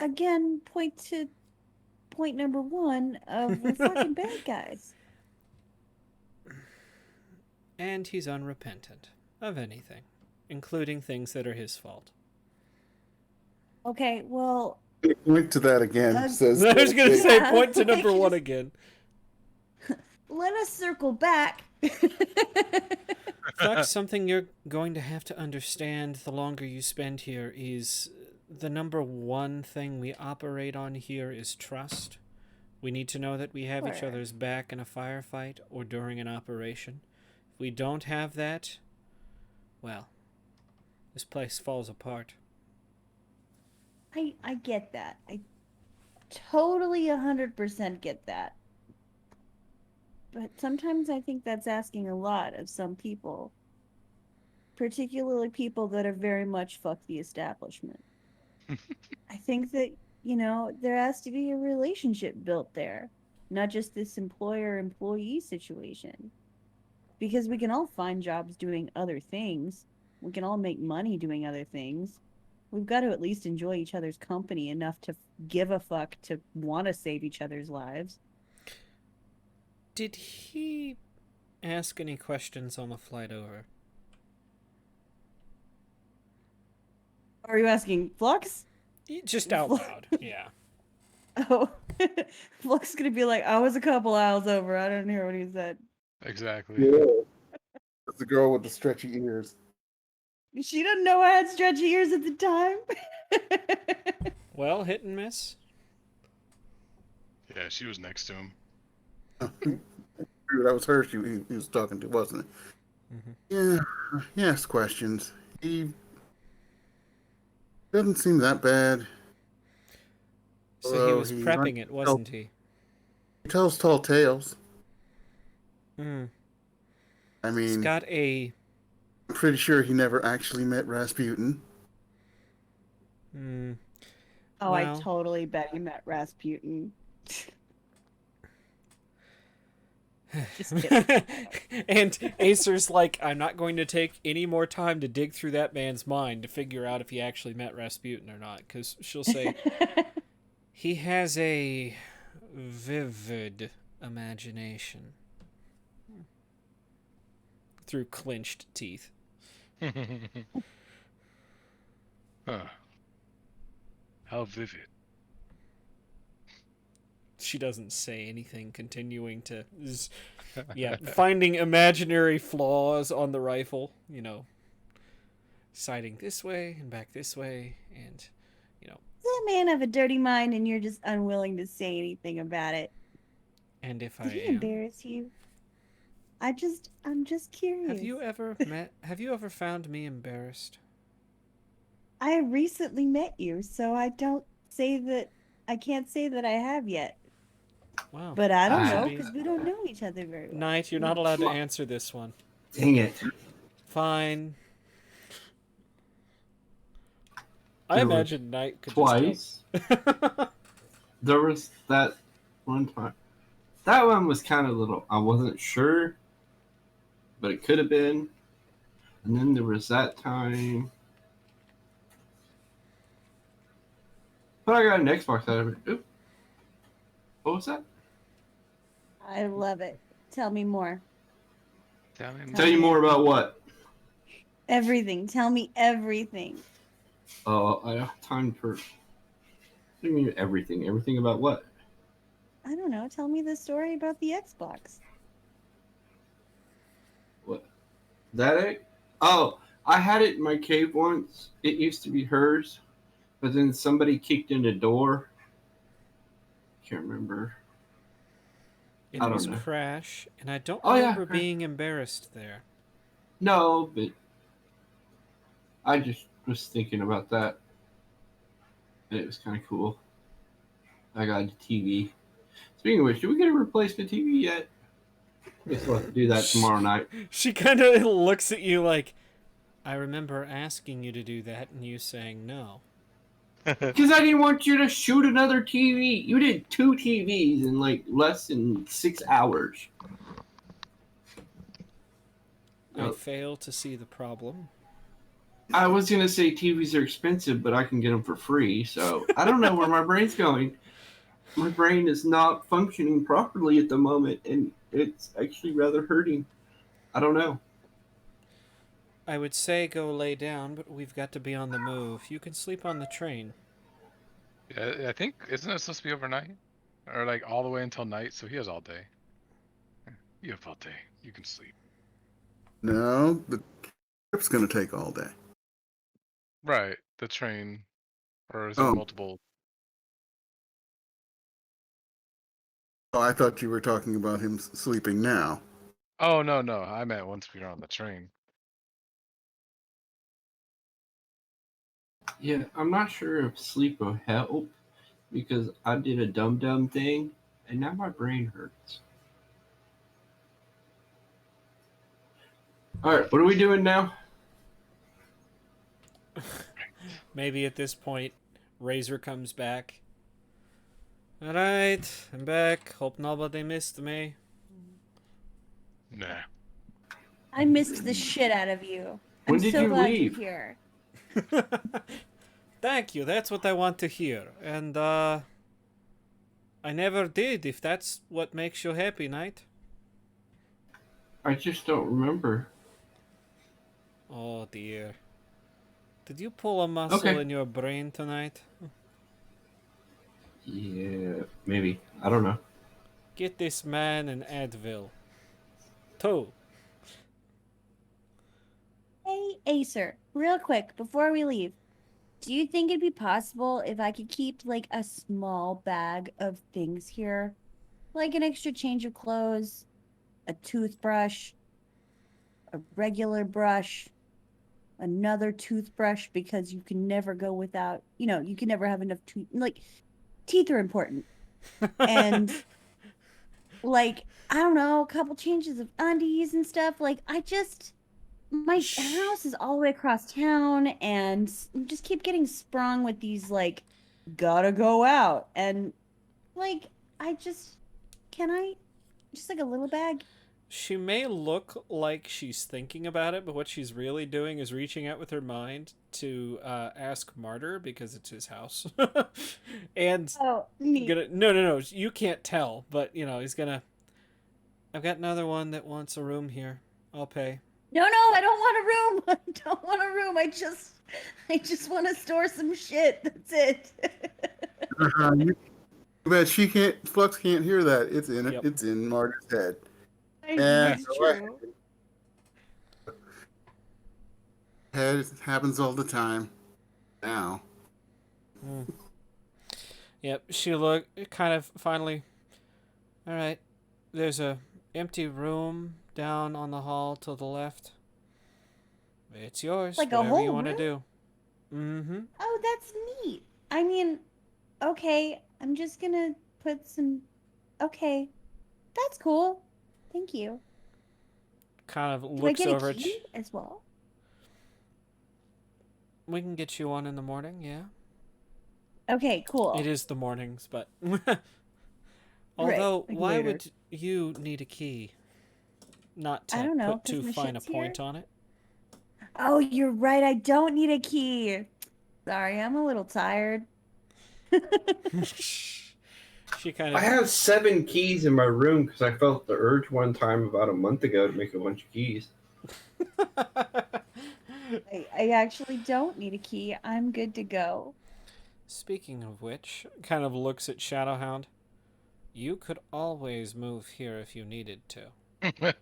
D: again point to point number 1 of we're fucking bad guys.
B: And he's unrepentant of anything, including things that are his fault.
D: Okay, well,
A: Point to that again. Says
B: I was going to say,
D: Yeah,
B: point to
D: like,
B: number 1
D: just-
B: again.
D: let us circle back.
B: Fox, something you're going to have to understand the longer you spend here is the number 1 thing we operate on here is trust. We need to know that we have each
D: Sure.
B: other's back in a firefight or during an operation. If we don't have that, well, this place falls apart.
D: I get that. I totally 100% get that. But sometimes I think that's asking a lot of some people. Particularly people that are very much fuck the establishment. I think that, there has to be a relationship built there. not just this employer-employee situation. Because we can all find jobs doing other things. We can all make money doing other things. We've got to at least enjoy each other's company enough to give a fuck to want to save each other's lives.
B: Did he ask any questions on the flight over?
D: Are you asking Flux?
B: Just out loud, yeah.
D: Oh, Flux is gonna be like, I was a couple hours over. I didn't hear what he said.
C: Exactly.
A: Yeah. That's the girl with the stretchy ears.
D: She didn't know I had stretchy ears at the time.
B: Well, hit and miss.
C: Yeah, she was next to him.
A: That was her he was talking to, wasn't it?
B: Mm-hmm.
A: Yeah, he asked questions. He doesn't seem that bad.
B: So he
A: Although
B: was
A: he
B: prepping it, wasn't he?
A: He tells tall tales.
B: Hmm.
A: I
B: He's
A: mean,
B: got a...
A: I'm pretty sure he never actually met Rasputin.
B: Hmm.
D: Oh,
B: Well.
D: I totally bet he met Rasputin. Just kidding.
B: And Acer's like, I'm not going to take any more time to dig through that man's mind to figure out if he actually met Rasputin or not, because she'll say he has a vivid imagination. Through clenched teeth.
C: Huh. How vivid.
B: She doesn't say anything, continuing to... Yeah, finding imaginary flaws on the rifle, you know. Sighting this way and back this way, and, you know.
D: Does that man have a dirty mind and you're just unwilling to say anything about it?
B: And if
D: Did
B: I
D: he
B: am...
D: embarrass you? I'm just curious.
B: Have you ever found me embarrassed?
D: I recently met you, so I can't say that I have yet.
B: Wow.
D: But I don't know,
B: be-
D: because we don't know each other very well.
B: Knight, you're not allowed to answer this one.
E: Dang it.
B: Fine. I
E: There was
B: imagine Knight could
E: Twice.
B: just tell.
E: There was that one time. That one was kind of little. I wasn't sure, but it could have been. And then there was that time. But I got an Xbox out of it. Ooh. What was that?
D: I love it. Tell me more.
C: Tell me
E: Tell you more about what?
D: Everything. Tell me everything.
E: I have time for. What do you mean everything? Everything about what?
D: I don't know. Tell me the story about the Xbox.
E: What? That it? Oh, I had it in my cave once. It used to be hers, but then somebody kicked in the door. Can't remember.
B: It
E: I don't
B: was
E: know.
B: Crash, and I don't
E: Oh, yeah,
B: remember
E: Crash.
B: being embarrassed there.
E: No, but I just was thinking about that. And it was kind of cool. I got a TV. Speaking of which, did we get a replacement TV yet? Guess we'll have to do that tomorrow night.
B: She kind of looks at you like, I remember asking you to do that, and you saying no.
E: Because I didn't want you to shoot another TV. You did 2 TVs in like less than 6 hours.
B: I fail to see the problem.
E: I was going to say TVs are expensive, but I can get them for free. So I don't know where my brain's going. My brain is not functioning properly at the moment, and it's actually rather hurting. I don't know.
B: I would say go lay down, but we've got to be on the move. You can sleep on the train.
C: Yeah, I think, isn't it supposed to be overnight? Or like all the way until night, so he has all day. You have all day. You can sleep.
A: No, the trip's going to take all day.
C: Right, the train. Or is there
A: Oh.
C: multiple?
A: Oh, I thought you were talking about him sleeping now.
C: Oh, no, no. I meant once we were on the train.
E: Yeah, I'm not sure if sleep will help because I did a dumb thing, and now my brain hurts. All right, what are we doing now?
B: Maybe at this point, Razor comes back. Alright, I'm back. Hope nobody missed me.
C: Nah.
D: I missed the shit out of you.
E: When
D: I'm
E: did
D: so
E: you
D: glad
E: leave?
D: you're here.
B: Thank you, that's what I want to hear. And, I never did, if that's what makes you happy, Knight.
E: I just don't remember.
B: Oh dear. Did you pull a muscle
E: Okay.
B: in your brain tonight?
E: Yeah, maybe. I don't know.
B: Get this man an Advil. 2.
D: Hey, Acer, real quick before we leave, do you think it'd be possible if I could keep like a small bag of things here? Like an extra change of clothes, a toothbrush, a regular brush, another toothbrush because you can never go without, you can never have enough teeth are important. And like, I don't know, a couple changes of undies and stuff. Like, my house is all the way across town and just keep getting sprung with these like gotta go out and like can I just like a little bag?
B: She may look like she's thinking about it, but what she's really doing is reaching out with her mind to ask Martyr because it's his house. And
D: Oh, neat.
B: no, you can't tell, but he's gonna. I've got another one that wants a room here. I'll pay.
D: No, I don't want a room. I don't want a room. I just want to store some shit. That's it.
A: You bet Flux can't hear that. It's in it.
B: Yep.
A: It's in Marty's head.
D: That's
A: so
D: true.
A: It happens all the time. Now.
B: Yep, she kind of finally. All right, there's a empty room down on the hall to the left. It's yours.
D: Like a
B: whatever you
D: whole
B: want to
D: room?
B: do. Mm-hmm.
D: Oh, that's neat. I mean, okay, I'm just gonna put some. Okay, that's cool. Thank you.
B: Kind of
D: Do I
B: looks
D: get
B: over
D: a
B: at.
D: key as well?
B: We can get you one in the morning. Yeah.
D: Okay, cool.
B: It is the mornings, but.
D: Right,
B: Although,
D: like
B: why
D: later.
B: would you need a key? Not
D: I
B: to
D: don't know,
B: put
D: 'cause
B: too
D: my
B: fine a
D: shit's here?
B: point on it.
D: Oh, you're right. I don't need a key. Sorry, I'm a little tired.
B: She kind
E: I
B: of.
E: have 7 keys in my room because I felt the urge one time about a month ago to make a bunch of keys.
D: I actually don't need a key. I'm good to go.
B: Speaking of which, kind of looks at Shadowhound. You could always move here if you needed to.
C: Yeah.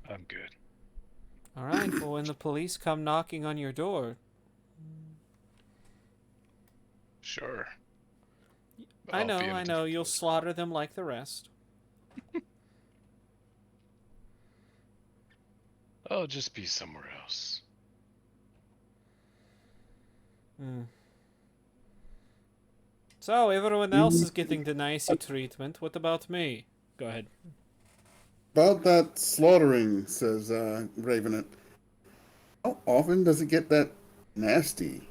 C: I'm good.
B: All right. Well, when the police come knocking on your door,
C: Sure.
B: I
C: I'll be in a
B: know,
C: different
B: you'll
C: place.
B: slaughter them like the rest.
C: I'll just be somewhere else.
B: So everyone else is getting the nicey treatment. What about me? Go ahead.
A: About that slaughtering, says Ravenant. How often does it get that nasty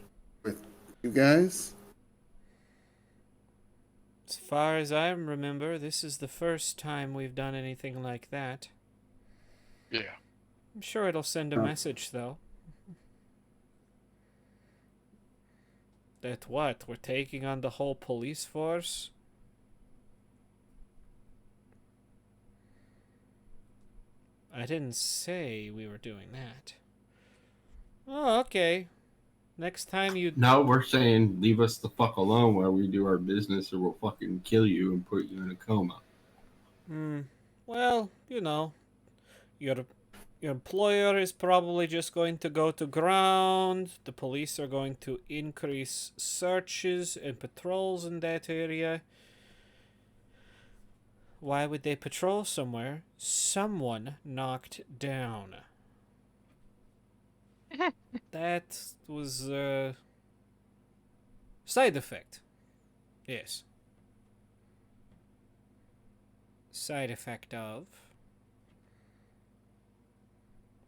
A: with you guys?
B: As far as I remember, this is the first time we've done anything like that.
C: Yeah.
B: I'm sure it'll send a message, though. That what? We're taking on the whole police force? I didn't say we were doing that. Oh, okay. Next time you...
E: No, we're saying leave us the fuck alone while we do our business or we'll fucking kill you and put you in a coma.
B: Well, your employer is probably just going to go to ground. The police are going to increase searches and patrols in that area. Why would they patrol somewhere someone knocked down? That was a side effect. Yes. Side effect of...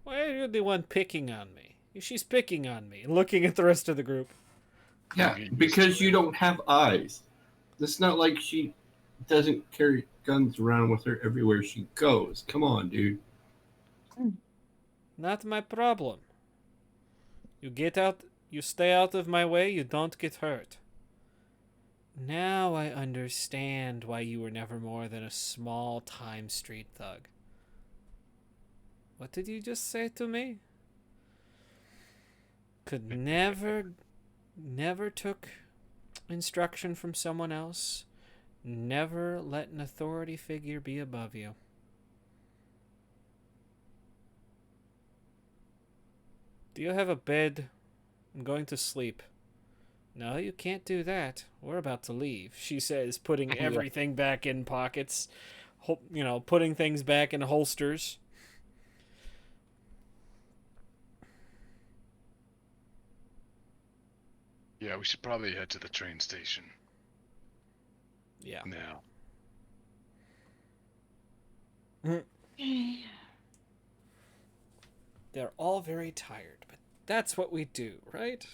B: Why are you the one picking on me? She's picking on me. Looking at the rest of the group.
E: Yeah,
C: Get used
E: because
C: to
E: you
C: it.
E: don't have eyes. It's not like she doesn't carry guns around with her everywhere she goes. Come on, dude.
B: Not my problem. You get out, you stay out of my way, you don't get hurt. Now I understand why you were never more than a small time street thug. What did you just say to me? Could never took instruction from someone else. Never let an authority figure be above you. Do you have a bed? I'm going to sleep. No, you can't do that. We're about to leave, she says, putting everything back in pockets. Putting things back in holsters.
C: Yeah, we should probably head to the train station
B: Yeah.
C: now.
B: They're all very tired, but that's what we do, right?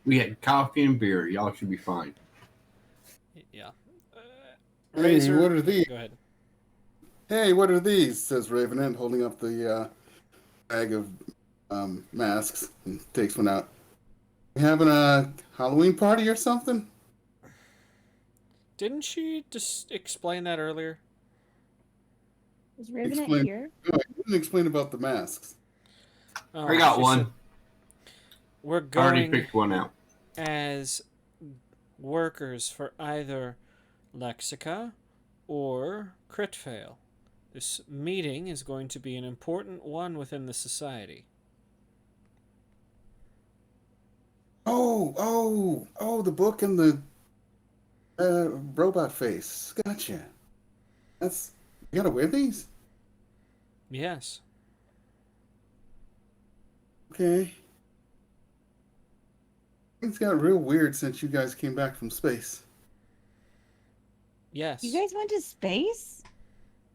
E: We had coffee and beer. Y'all should be fine.
B: Yeah.
A: Hey,
B: Razor,
A: what are these?
B: go ahead.
A: Hey, what are these? Says Ravenant, holding up the bag of masks and takes one out. You having a Halloween party or something?
B: Didn't she just explain that earlier?
D: Is Ravenette
A: Explain.
D: here?
A: No, I didn't explain about the masks.
B: Oh,
E: I got
B: she
E: one.
B: said, we're
E: I already
B: going
E: picked one out.
B: as workers for either Lexica or Critfail. This meeting is going to be an important one within the society.
A: Oh, the book and the robot face. Gotcha. That's you gotta wear these?
B: Yes.
A: Okay. Things got real weird since you guys came back from space.
B: Yes.
D: You guys went to space?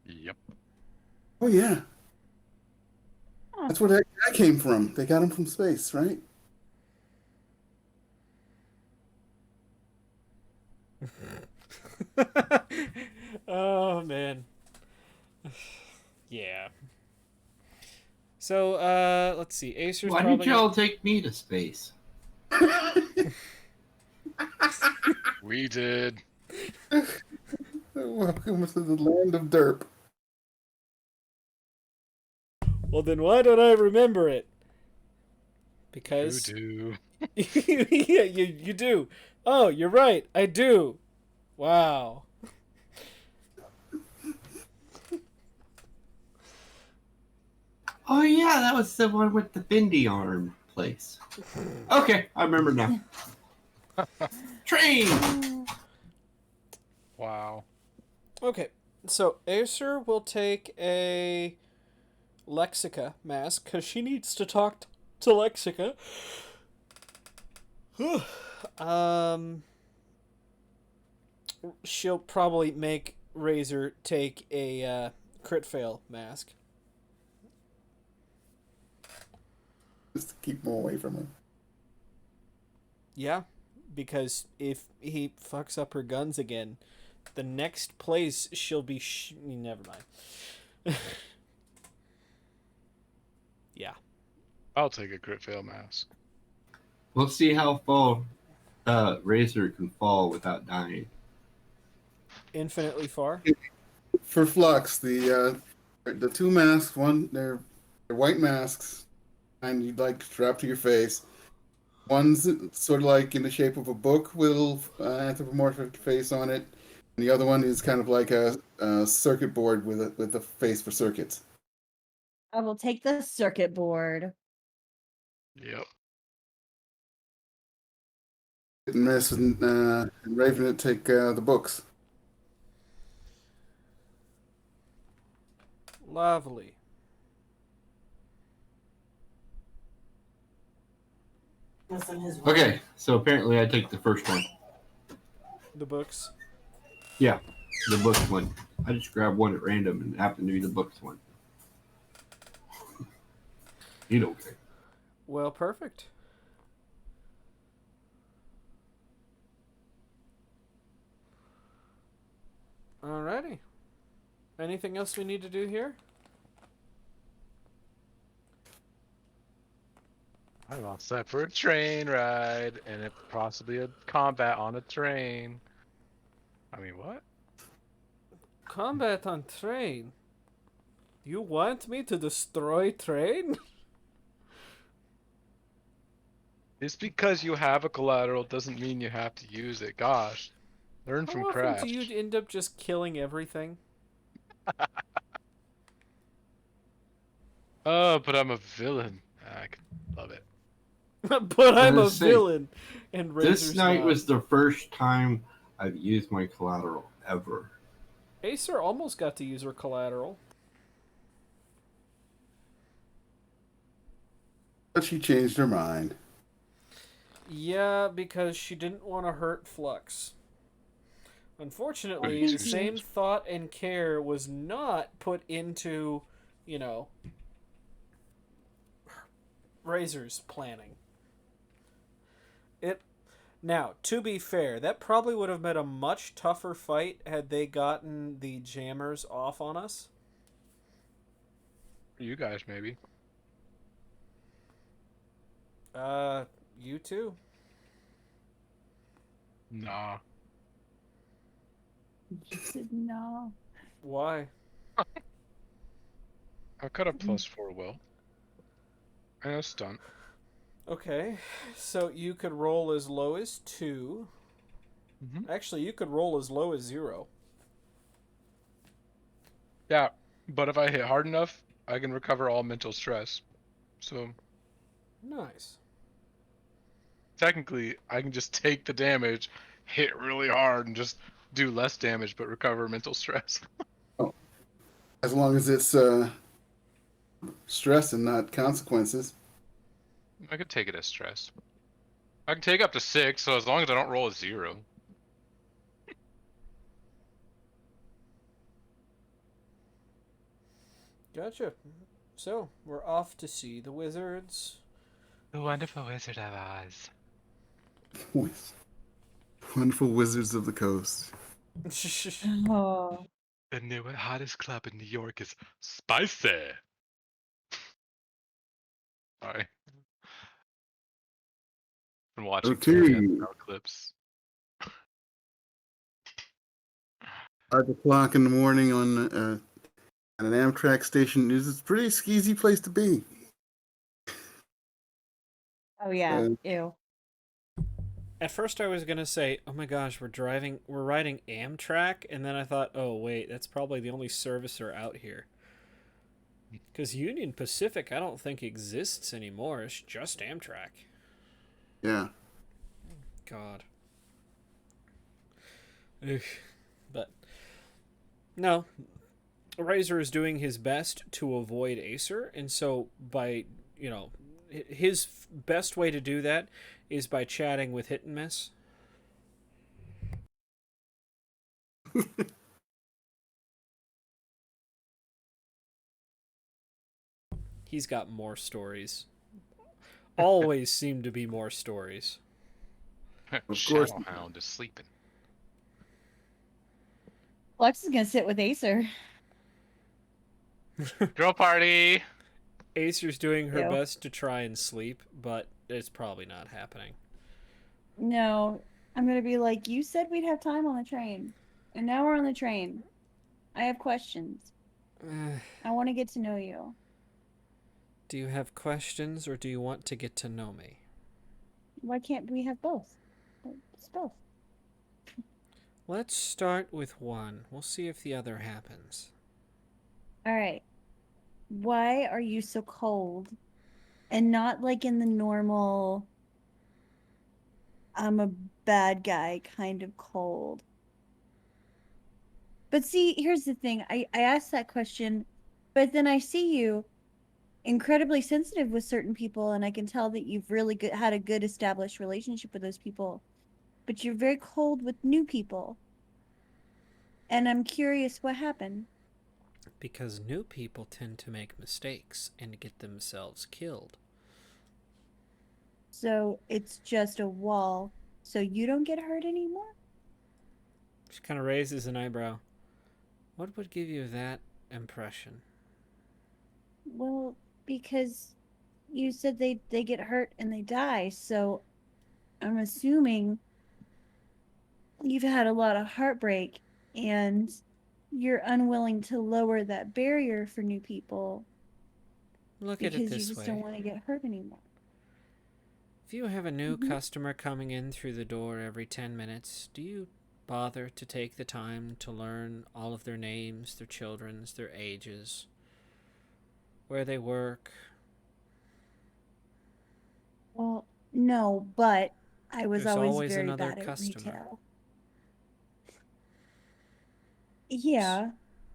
C: Yep.
A: Oh yeah.
D: Huh.
A: That's where that guy came from. They got him from space, right?
B: Oh man. Yeah. So let's see. Acer's
E: Why
B: probably
E: did y'all take me to space?
C: We did.
A: Welcome to the land of derp.
B: Well, then why don't I remember it? Because
C: You do.
B: yeah, you do. Oh, you're right. I do. Wow.
E: Oh yeah, that was the one with the bendy arm place. Okay, I remember now. Train!
C: Wow.
B: Okay. So Acer will take a Lexica mask because she needs to talk to Lexica. She'll probably make Razor take a crit fail mask.
A: Just to keep them away from him.
B: Yeah, because if he fucks up her guns again, the next place she'll be never mind. Yeah.
C: I'll take a crit fail mask.
E: We'll see how far Razor can fall without dying.
B: Infinitely far.
A: For Flux, the two masks, they're white masks, and you'd like strapped to your face. One's sort of like in the shape of a book with a little anthropomorphic face on it, and the other one is kind of like a circuit board with a face for circuits.
D: I will take the circuit board.
C: Yep.
A: And this and Raven would take the books.
B: Lovely.
E: Okay, so apparently I take the first one.
B: The books.
E: Yeah, the books one. I just grabbed one at random and it happened to be the books one. You don't care.
B: Well, perfect. Alrighty. Anything else we need to do here?
C: I'm all set for a train ride and possibly a combat on a train. I mean, what?
B: Combat on train. You want me to destroy train?
C: Just because you have a collateral doesn't mean you have to use it. Gosh, learn
B: How
C: from
B: often
C: Crash.
B: do you end up just killing everything?
C: Oh, but I'm a villain. I could love it.
B: But I'm a
E: gonna say,
B: villain, and Razor's
E: This night
B: not.
E: was the first time I've used my collateral ever.
B: Acer almost got to use her collateral.
A: But she changed her mind.
B: Yeah, because she didn't want to hurt Flux. Unfortunately, the
C: Producers.
B: same thought and care was not put into, you know, Razor's planning. Now, to be fair, that probably would have been a much tougher fight had they gotten the jammers off on us.
C: You guys, maybe.
B: You too.
C: Nah.
D: You said no.
B: Why?
C: I've got a +4 will. And a stunt.
B: Okay, so you could roll as low as 2.
C: Mm-hmm.
B: Actually, you could roll as low as 0.
C: Yeah, but if I hit hard enough, I can recover all mental stress. So
B: Nice.
C: technically, I can just take the damage, hit really hard, and just do less damage but recover mental stress.
A: As long as it's stress and not consequences.
C: I could take it as stress. I can take up to 6, so as long as I don't roll a 0.
B: Gotcha. So, we're off to see the wizards.
C: The wonderful Wizard of Oz.
A: Wonderful Wizards of the Coast.
D: Oh.
C: The new hottest club in New York is Spicy. Sorry. Been watching too many
A: Okay.
C: NFL clips.
A: 5 o'clock in the morning on at an Amtrak station is a pretty skeezy place to be.
D: Oh yeah. Ew.
B: At first I was going to say, "Oh my gosh, we're riding Amtrak," and then I thought, "Oh wait, that's probably the only servicer out here." Cuz Union Pacific I don't think exists anymore. It's just Amtrak.
A: Yeah.
B: God. Ugh. But no, Razor is doing his best to avoid Acer, and so by, his best way to do that is by chatting with Hit and Miss. He's got more stories. Always seem to be more stories.
A: Of course.
C: Shadowhound is sleeping.
D: Flux is gonna sit with Acer.
C: Girl party!
B: Acer's doing her
D: Ew.
B: best to try and sleep, but it's probably not happening.
D: No, I'm gonna be like, you said we'd have time on the train, and now we're on the train. I have questions. I want to get to know you.
B: Do you have questions, or do you want to get to know me?
D: Why can't we have both? It's both.
B: Let's start with one. We'll see if the other happens.
D: All right. Why are you so cold? And not like in the normal, I'm a bad guy kind of cold. But see, here's the thing. I asked that question, but then I see you incredibly sensitive with certain people, and I can tell that you've really had a good established relationship with those people. But you're very cold with new people. And I'm curious what happened.
B: Because new people tend to make mistakes and get themselves killed.
D: So it's just a wall. So you don't get hurt anymore?
B: She kind of raises an eyebrow. What would give you that impression?
D: Well, because you said they get hurt and they die, so I'm assuming you've had a lot of heartbreak and you're unwilling to lower that barrier for new people
B: Look at it
D: because you
B: this
D: just don't
B: way.
D: want to get hurt anymore.
B: If you have a new
D: Mhm.
B: customer coming in through the door every 10 minutes, do you bother to take the time to learn all of their names, their children's, their ages, where they work?
D: Well, no, but I was
B: There's
D: always
B: always
D: very
B: another
D: bad at
B: customer.
D: retail. Yeah,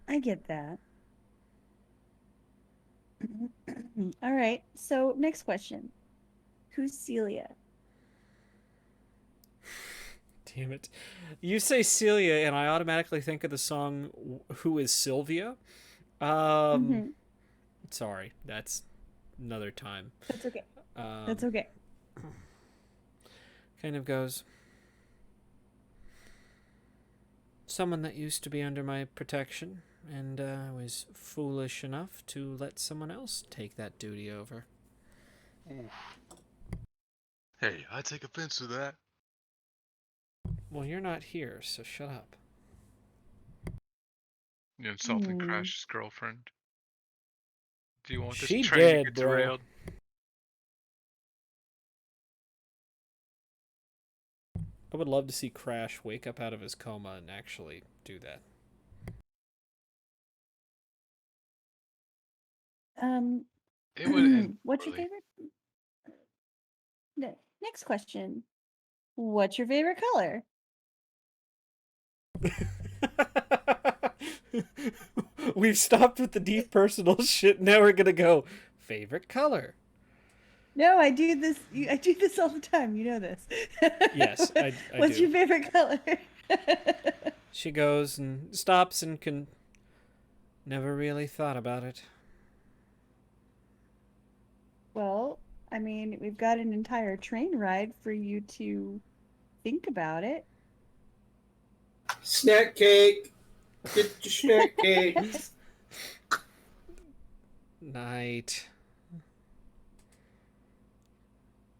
D: I get that. All right, so next question. Who's Celia?
B: Damn it. You say Celia, and I automatically think of the song Who is Sylvia?
D: Mm-hmm.
B: Sorry, that's another time.
D: That's okay.
B: Um,
D: That's okay.
B: kind of goes, someone that used to be under my protection, and I was foolish enough to let someone else take that duty over.
C: Hey, I take offense to that.
B: Well, you're not here, so shut up.
C: You insulting
D: Hmm.
C: Crash's girlfriend. Do you want this
B: She
C: train to
B: dead,
C: get
B: bro.
C: derailed?
B: I would love to see Crash wake up out of his coma and actually do that.
D: Um,
C: It would end
D: what's your
C: poorly.
D: favorite? Next question. What's your favorite color?
B: We've stopped with the deep personal shit. Now we're gonna go favorite color.
D: No, I do this. I do this all the time. You know this.
B: Yes, I
D: What's
B: do.
D: your favorite color?
B: She goes and stops and can never really thought about it.
D: Well, I mean, we've got an entire train ride for you to think about it.
E: Snack cake. Get your snack cakes.
B: Night.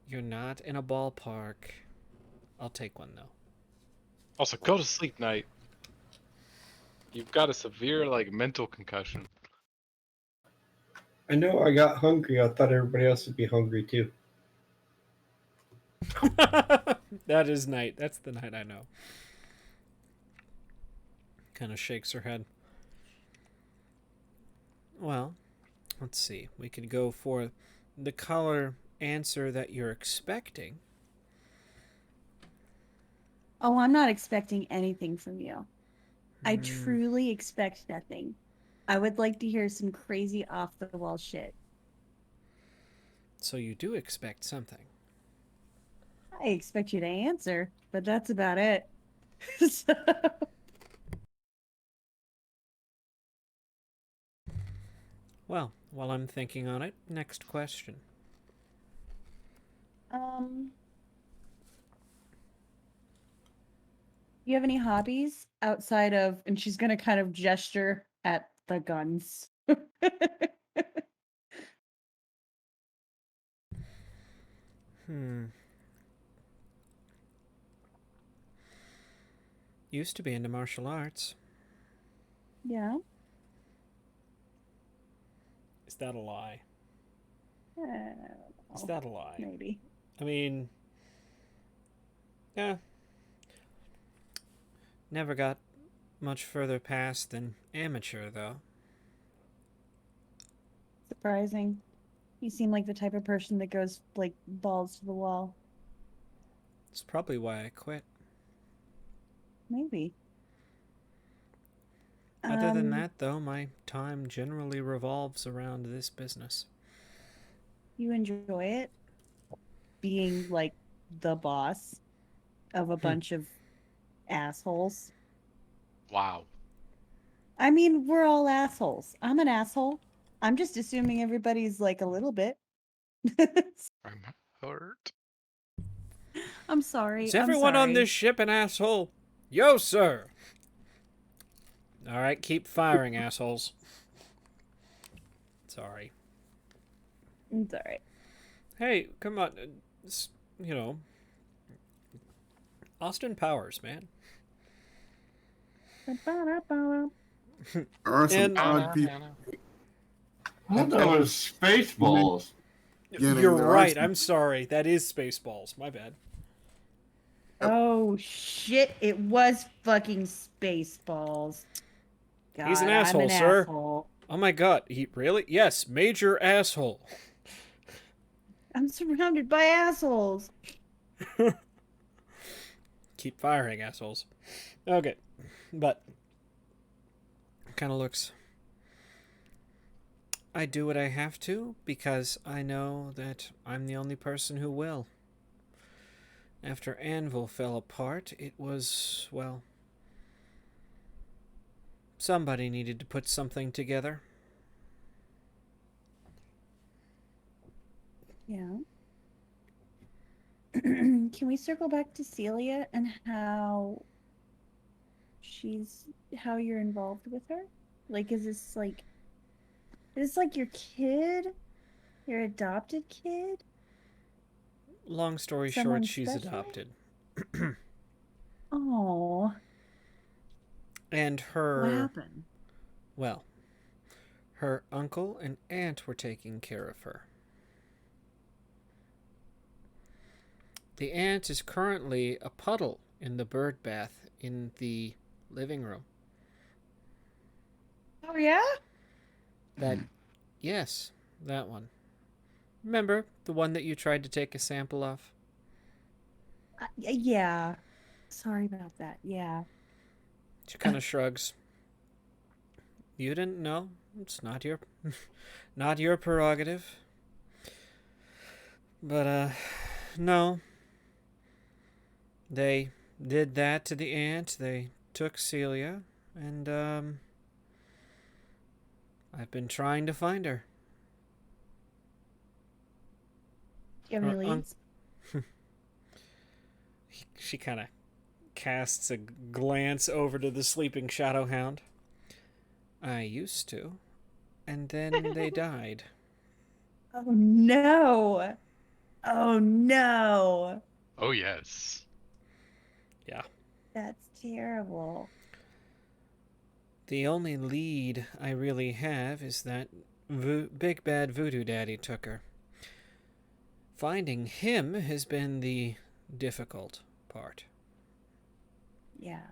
B: You're not in a ballpark. I'll take one though.
C: Also, go to sleep, Knight. You've got a severe, mental concussion.
E: I know I got hungry. I thought everybody else would be hungry too.
B: That is night. That's the night I know. Kind of shakes her head. Well, let's see. We could go for the color answer that you're expecting.
D: Oh, I'm not expecting anything from you. I truly expect nothing. I would like to hear some crazy off the wall shit.
B: So you do expect something.
D: I expect you to answer, but that's about it. So,
B: Well, while I'm thinking on it, next question.
D: you have any hobbies outside of, and she's gonna kind of gesture at the guns.
B: Used to be into martial arts.
D: Yeah.
B: Is that a lie? Is
D: Oh,
B: that a lie?
D: maybe.
B: I mean, yeah. Never got much further past than amateur, though.
D: Surprising. You seem like the type of person that goes like balls to the wall.
B: It's probably why I quit.
D: Maybe.
B: Other than that, though, my time generally revolves around this business.
D: You enjoy it? Being like the boss of a bunch of assholes?
C: Wow.
D: I mean, we're all assholes. I'm an asshole. I'm just assuming everybody's like a little bit.
C: I'm hurt.
D: I'm sorry.
B: Is
D: I'm
B: everyone on
D: sorry.
B: this ship an asshole? Yo, sir! All right, keep firing, assholes. Sorry.
D: It's all right.
B: Hey, come on. You know, Austin Powers, man.
D: Ba-ba-da-ba.
A: There are some
B: And-
A: odd people.
E: I thought that was Spaceballs.
A: Beginning,
B: You're
A: there are
B: right.
A: some-
B: I'm sorry. That is Spaceballs. My bad.
D: Oh shit! It was fucking Spaceballs. God,
B: He's an
D: I'm
B: asshole,
D: an
B: sir.
D: asshole.
B: Oh my god. He really? Yes, major asshole.
D: I'm surrounded by assholes.
B: Keep firing, assholes. Okay. But kind of looks I do what I have to because I know that I'm the only person who will. After Anvil fell apart, it was, well, somebody needed to put something together.
D: Yeah. Can we circle back to Celia and how you're involved with her? Like, is this like your kid? Your adopted kid?
B: Long story
D: Someone
B: short, she's
D: special?
B: adopted.
D: Oh,
B: And
D: what
B: her,
D: happened?
B: well, her uncle and aunt were taking care of her. The aunt is currently a puddle in the bird bath in the living room.
D: Oh yeah?
B: That, yes, that one. Remember the one that you tried to take a sample of?
D: Yeah. Sorry about that. Yeah.
B: She kind of shrugs. You didn't know. It's not your, not your prerogative. But no. They did that to the aunt. They took Celia, and I've been trying to find her.
D: Do you have any
B: Her
D: leads?
B: She kind of casts a glance over to the sleeping Shadowhound. I used to, and then they died.
D: Oh no. Oh no.
C: Oh yes.
B: Yeah.
D: That's terrible.
B: The only lead I really have is that Big Bad Voodoo Daddy took her. Finding him has been the difficult part.
D: Yeah.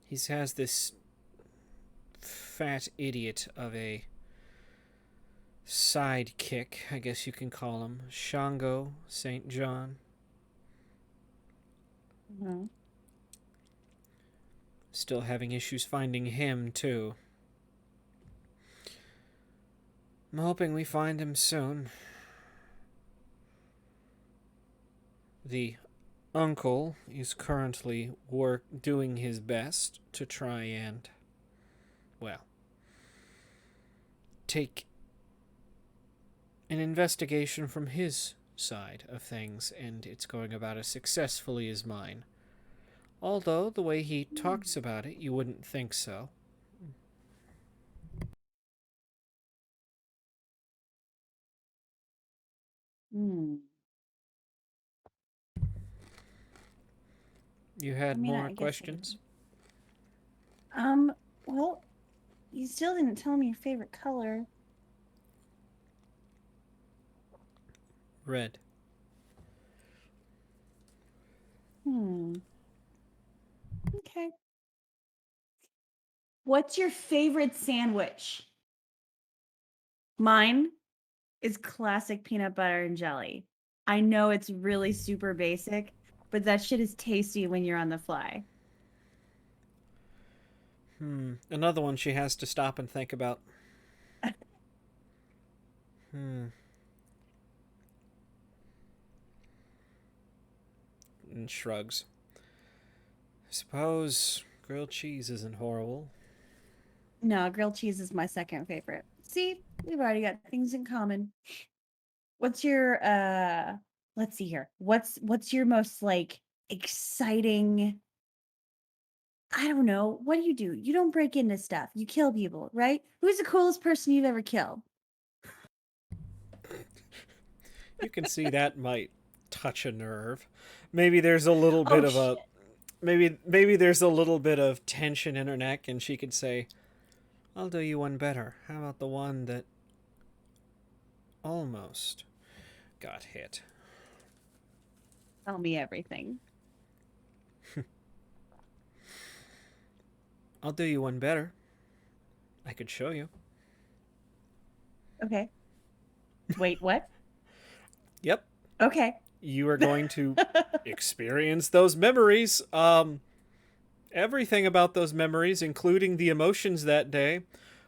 B: He has this fat idiot of a sidekick, I guess you can call him, Shango St. John.
D: Mm-hmm.
B: Still having issues finding him, too. I'm hoping we find him soon. The uncle is currently doing his best to try and, well, take an investigation from his side of things, and it's going about as successfully as mine. Although, the way he talks about it, you wouldn't think so.
D: Hmm.
B: You had
D: I mean,
B: more
D: I guess
B: questions?
D: Well, you still didn't tell me your favorite color.
B: Red.
D: Okay. What's your favorite sandwich? Mine is classic peanut butter and jelly. I know it's really super basic, but that shit is tasty when you're on the fly.
B: Another one she has to stop and think about. And shrugs. I suppose grilled cheese isn't horrible.
D: No, grilled cheese is my second favorite. See, we've already got things in common. What's your let's see here. What's your most like exciting I don't know. What do? You don't break into stuff. You kill people, right? Who's the coolest person you've ever killed?
B: You can see that might touch a nerve. Maybe there's a little bit
D: Oh,
B: of a
D: shit.
B: maybe there's a little bit of tension in her neck, and she could say, "I'll do you one better. How about the one that almost got hit?"
D: Tell me everything.
B: I'll do you one better. I could show you.
D: Okay. Wait, what?
B: Yep.
D: Okay.
B: You are going to experience those memories. Everything about those memories, including the emotions that day,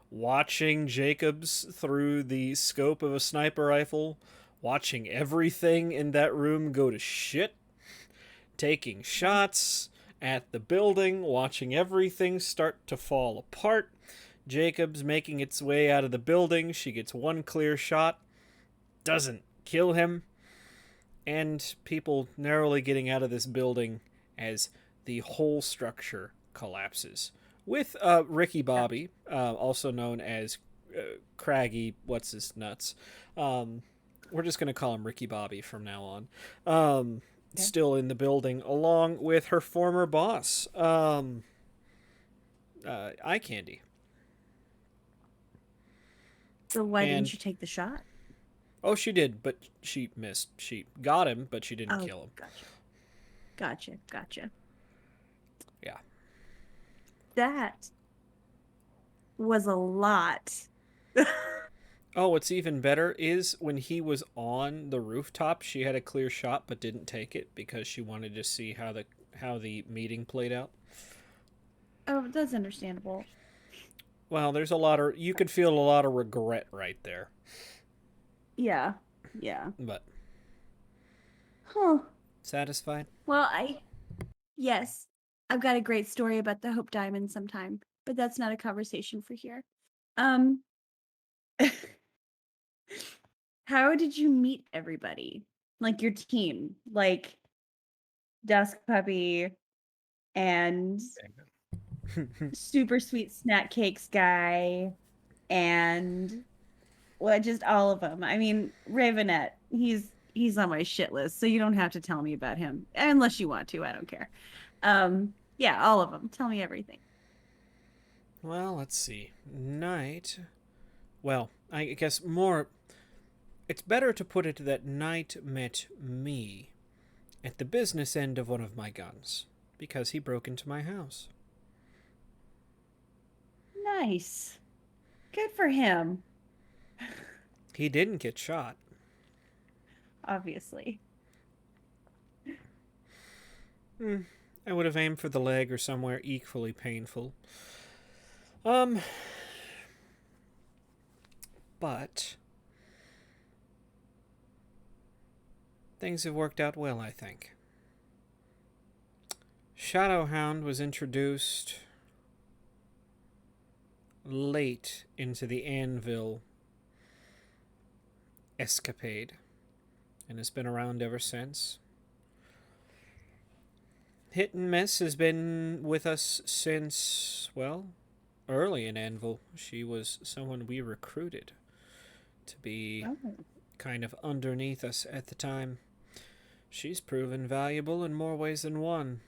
B: watching Jacobs through the scope of a sniper rifle, watching everything in that room go to shit, taking shots at the building, watching everything start to fall apart. Jacobs making its way out of the building. She gets one clear shot, doesn't kill him, and people narrowly getting out of this building as the whole structure collapses. With Ricky Bobby, also known as Craggy, what's his nuts. We're just going to call him Ricky Bobby from now on.
D: Okay.
B: Still in the building, along with her former boss, Eye Candy.
D: So why
B: And-
D: didn't you take the shot?
B: Oh, she did, but she missed. She got him, but she didn't
D: Oh,
B: kill him.
D: Gotcha.
B: Yeah.
D: That was a lot.
B: Oh, what's even better is when he was on the rooftop, she had a clear shot but didn't take it because she wanted to see how the meeting played out.
D: Oh, that's understandable.
B: Well, you could feel a lot of regret right there.
D: Yeah.
B: But
D: Huh.
B: satisfied?
D: Well, yes, I've got a great story about the Hope Diamond sometime, but that's not a conversation for here. How did you meet everybody? Like your team, like Dusk Puppy and super sweet snack cakes guy and just all of them. I mean, Ravenette, he's on my shit list, so you don't have to tell me about him unless you want to. I don't care. Yeah, all of them. Tell me everything.
B: Well, let's see. Night. Well, I guess more. It's better to put it that Knight met me at the business end of one of my guns because he broke into my house.
D: Nice. Good for him.
B: He didn't get shot.
D: Obviously.
B: I would have aimed for the leg or somewhere equally painful. But things have worked out well, I think. Shadowhound was introduced late into the Anvil escapade and has been around ever since. Hit and Miss has been with us since, well, early in Anvil. She was someone we recruited to be kind of underneath us at the time. She's proven valuable in more ways than one.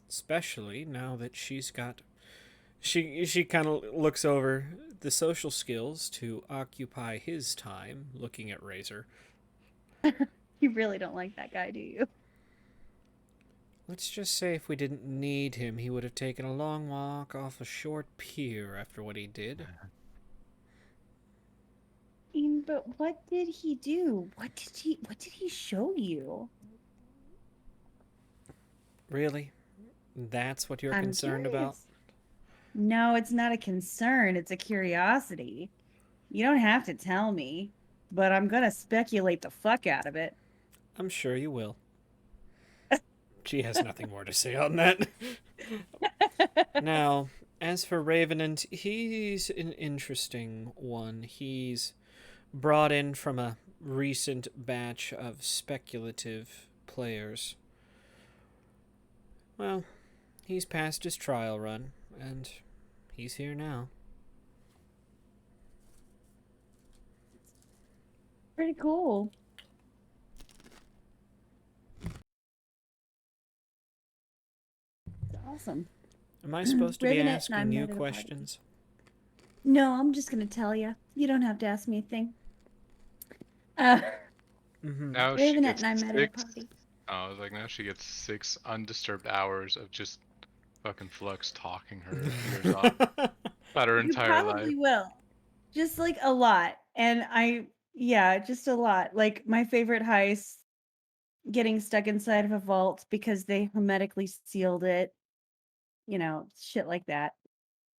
B: Especially now that she's got... She kind of looks over the social skills to occupy his time looking at Razor.
D: You really don't like that guy, do you?
B: Let's just say if we didn't need him, he would have taken a long walk off a short pier after what he did.
D: But what did he do? What did he show you?
B: Really? That's what you're
D: I'm
B: concerned about?
D: curious. No, it's not a concern. It's a curiosity. You don't have to tell me, but I'm gonna speculate the fuck out of it.
B: I'm sure you will. She has nothing more to say on that. Now, as for Ravenant, he's an interesting one. He's brought in from a recent batch of speculative players. Well, he's passed his trial run, and he's here now.
D: Pretty cool. It's awesome.
B: Am I supposed to be
D: Ravenette and I
B: asking you
D: met at a party.
B: questions?
D: No, I'm just gonna tell you. You don't have to ask me a thing. Uh,
B: Mm-hmm.
C: Now she
D: Ravenette
C: gets
D: and I met at a
C: 6.
D: party.
C: Oh, I was like, now she gets 6 undisturbed hours of just fucking Flux talking her ears off about her
D: You
C: entire life.
D: probably will. Just like a lot. And yeah, just a lot. Like my favorite heist, getting stuck inside of a vault because they hermetically sealed it. You know, shit like that.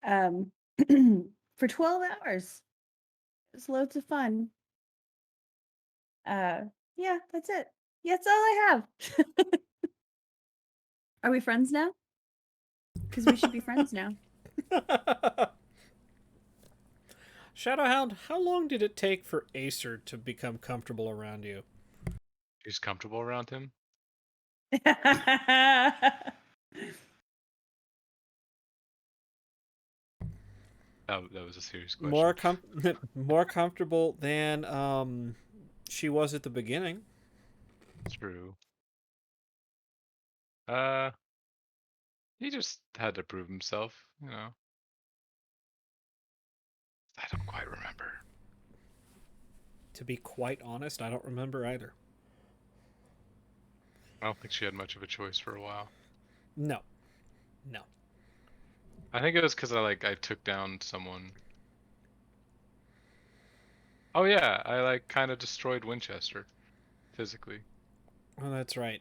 D: For 12 hours. It's loads of fun. Yeah, that's it. Yeah, that's all I have. Are we friends now? Because we should be friends now.
B: Shadowhound, how long did it take for Acer to become comfortable around you?
C: She's comfortable around him. That was a serious question.
B: More comfortable than she was at the beginning.
C: True. He just had to prove himself, you know. I don't quite remember.
B: To be quite honest, I don't remember either.
C: I don't think she had much of a choice for a while.
B: No.
C: I think it was because I took down someone. Oh yeah, I kind of destroyed Winchester, physically.
B: Oh, that's right.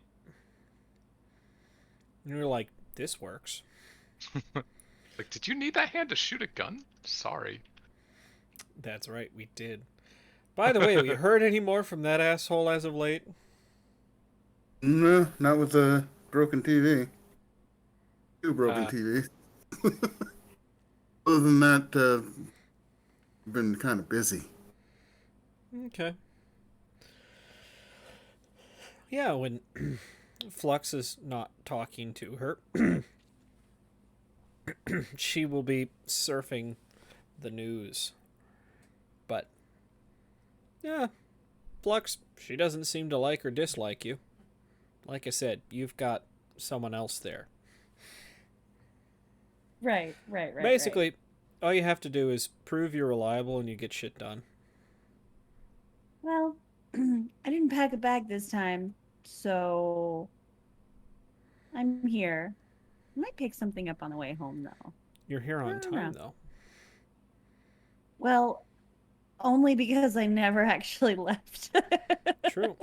B: And you're like, this works.
C: Like, did you need that hand to shoot a gun? Sorry.
B: That's right, we did. By the way, have you heard any more from that asshole as of late?
A: No, not with the broken TV. 2 broken TVs. Other than that, been kind of busy.
B: Okay. Yeah, when Flux is not talking to her, she will be surfing the news. But, yeah, Flux, she doesn't seem to like or dislike you. Like I said, you've got someone else there.
D: Right.
B: Basically, all you have to do is prove you're reliable and you get shit done.
D: Well, I didn't pack a bag this time, so I'm here. I might pick something up on the way home, though.
B: You're here on
D: I don't
B: time,
D: know.
B: though.
D: Well, only because I never actually left.
B: True.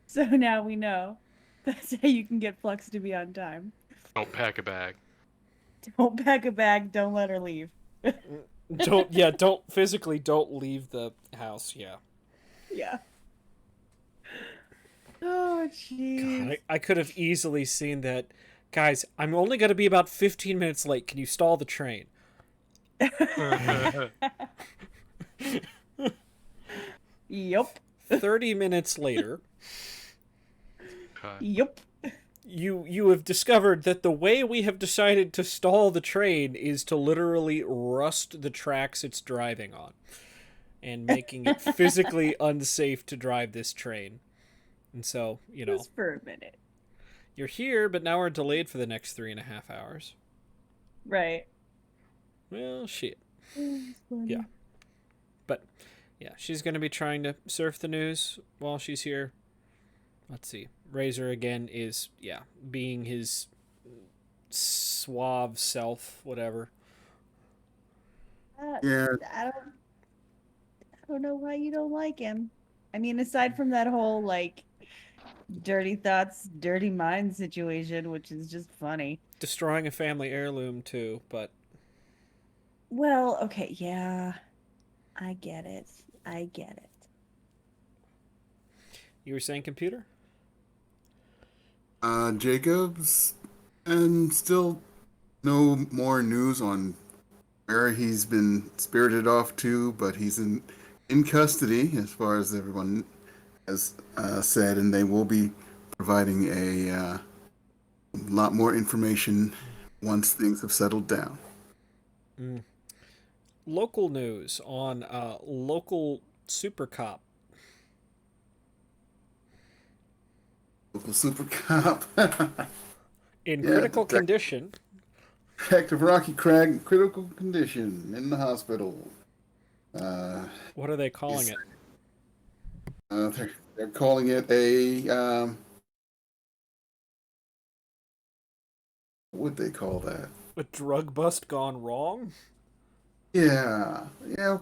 D: So now we know. That's how you can get Flux to be on time.
C: Don't pack a bag.
D: Don't pack a bag, don't let her leave.
B: Don't leave the house, yeah.
D: Yeah. Oh, jeez.
B: God, I could have easily seen that. Guys, I'm only going to be about 15 minutes late. Can you stall the train?
D: Yup.
B: 30 minutes later,
D: Yup.
B: you have discovered that the way we have decided to stall the train is to literally rust the tracks it's driving on and making it physically unsafe to drive this train. And so,
D: Just for a minute.
B: you're here, but now we're delayed for the next 3.5 hours.
D: Right.
B: Well, shit.
D: It's funny.
B: Yeah. But, yeah, she's going to be trying to surf the news while she's here. Let's see. Razor, again, is, being his suave self, whatever.
A: Yeah,
D: I don't know why you don't like him. I mean, aside from that whole dirty thoughts, dirty mind situation, which is just funny.
B: Destroying a family heirloom, too, but...
D: Well, okay, yeah. I get it.
B: You were saying computer?
A: Jacobs, and still no more news on where he's been spirited off to, but he's in custody, as far as everyone has said, and they will be providing a A lot more information once things have settled down.
B: Mm. Local news on local super cop.
A: Local super cop.
B: In
A: Yeah,
B: critical condition.
A: Detective Rocky Craig in critical condition in the hospital.
B: What are they calling
A: he's-
B: it?
A: they're calling it a what would they call that?
B: A drug bust gone wrong?
A: Yeah,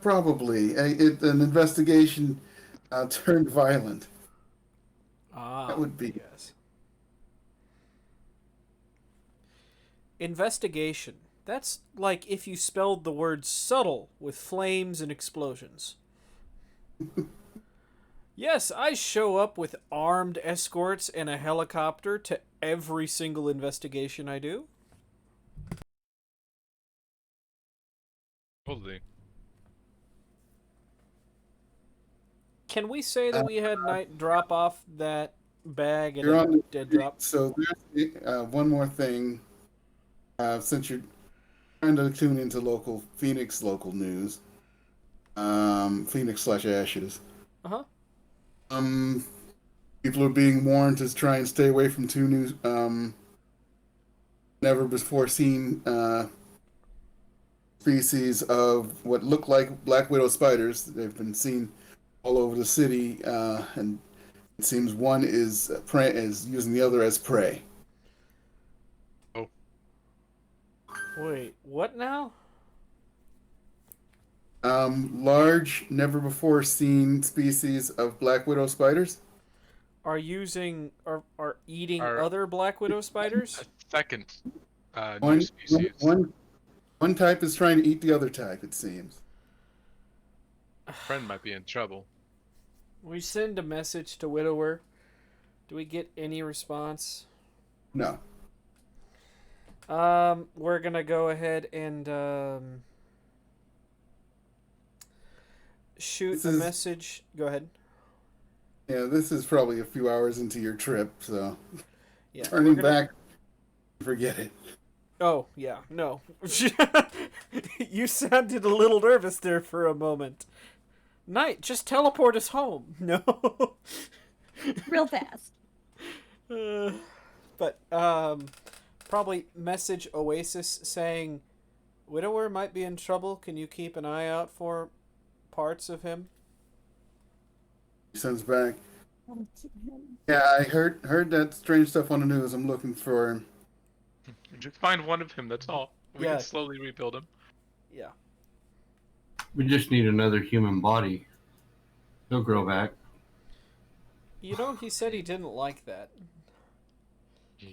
A: probably. An investigation turned violent.
B: Ah,
A: That would be.
B: yes. Investigation. That's like if you spelled the word subtle with flames and explosions. Yes, I show up with armed escorts and a helicopter to every single investigation I do.
C: Totally.
B: Can we say that we had Knight drop off that bag and
A: You're on
B: it did drop?
A: So there's one more thing. Since you're trying to tune into Phoenix local news, Phoenix slash Ashes.
B: Uh-huh.
A: Um, People are being warned to try and stay away from two new, never before seen species of what look like black widow spiders. They've been seen all over the city, and it seems one is using the other as prey.
C: Oh,
B: Wait, what now?
A: Large, never before seen species of black widow spiders.
B: Are eating
C: Are-
B: other black widow
C: a
B: spiders?
C: second new
A: One,
C: species.
A: one type is trying to eat the other type. It seems.
C: Friend might be in trouble.
B: We send a message to Widower. Do we get any response?
A: No.
B: We're gonna go ahead and shoot a message. Go ahead.
A: Yeah, this is probably a few hours into your trip, so
B: Yeah.
A: turning back, forget it.
B: Oh yeah, no. You sounded a little nervous there for a moment. Knight, just teleport us home. No.
D: Real fast.
B: But probably message Oasis saying, Widower might be in trouble. Can you keep an eye out for parts of him?
A: He sends back. Yeah, I heard that strange stuff on the news. I'm looking for him.
C: Just find one of him, that's all. We
B: Yeah.
C: can slowly rebuild him.
B: Yeah.
E: We just need another human body. He'll grow back.
B: You know, he said he didn't like that.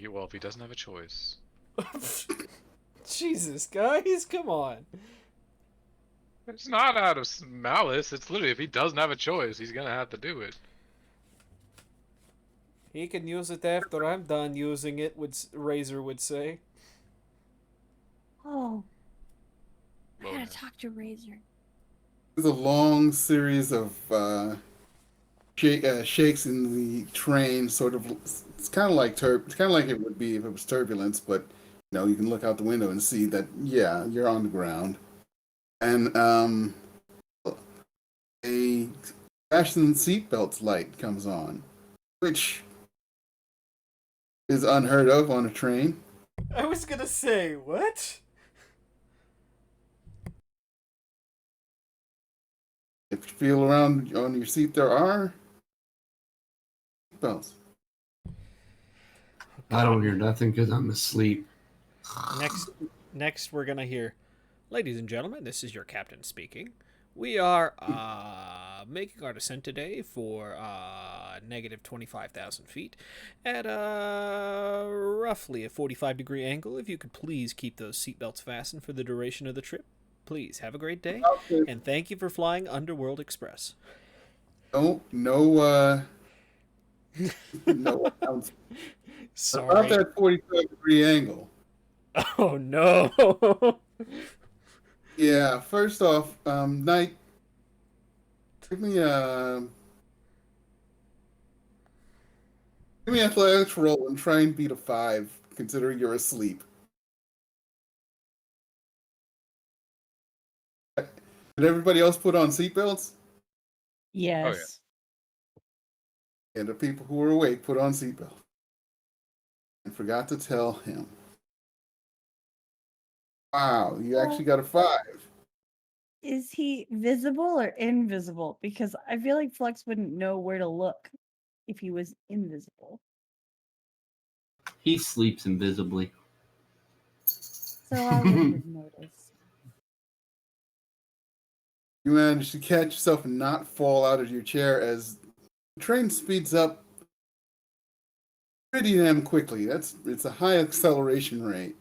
C: Well, if he doesn't have a choice.
B: Jesus, guys, come on.
C: It's not out of malice. It's literally if he doesn't have a choice, he's gonna have to do it.
B: He can use it after I'm done using it, Razor would say.
D: Oh. I
C: Oh,
D: gotta
C: yeah.
D: talk to Razor.
A: There's a long series of shakes in the train. Sort of, it's kind of like it's kind of like it would be if it was turbulence, but you can look out the window and see that you're on the ground, and a fasten seatbelts light comes on, which is unheard of on a train.
B: I was gonna say, what?
A: If you feel around on your seat, there are seatbelts.
E: I don't hear nothing because I'm asleep.
B: Next we're gonna hear, ladies and gentlemen, this is your captain speaking. We are making our descent today for negative 25,000 feet at roughly a 45-degree angle. If you could please keep those seatbelts fastened for the duration of the trip. Please have a great day, and thank you for flying Underworld Express.
A: No,
B: Sorry.
A: about that 45-degree angle.
B: Oh no.
A: Yeah, first off, Knight, give me athletics roll and try and beat a 5 considering you're asleep. Did everybody else put on seatbelts?
D: Yes.
A: And the people who were awake put on seatbelts. And forgot to tell him. Wow, you actually got a 5.
D: Is he visible or invisible? Because I feel like Flux wouldn't know where to look if he was invisible.
E: He sleeps invisibly.
D: So I wouldn't have noticed.
A: You managed to catch yourself and not fall out of your chair as the train speeds up pretty damn quickly. It's a high acceleration rate.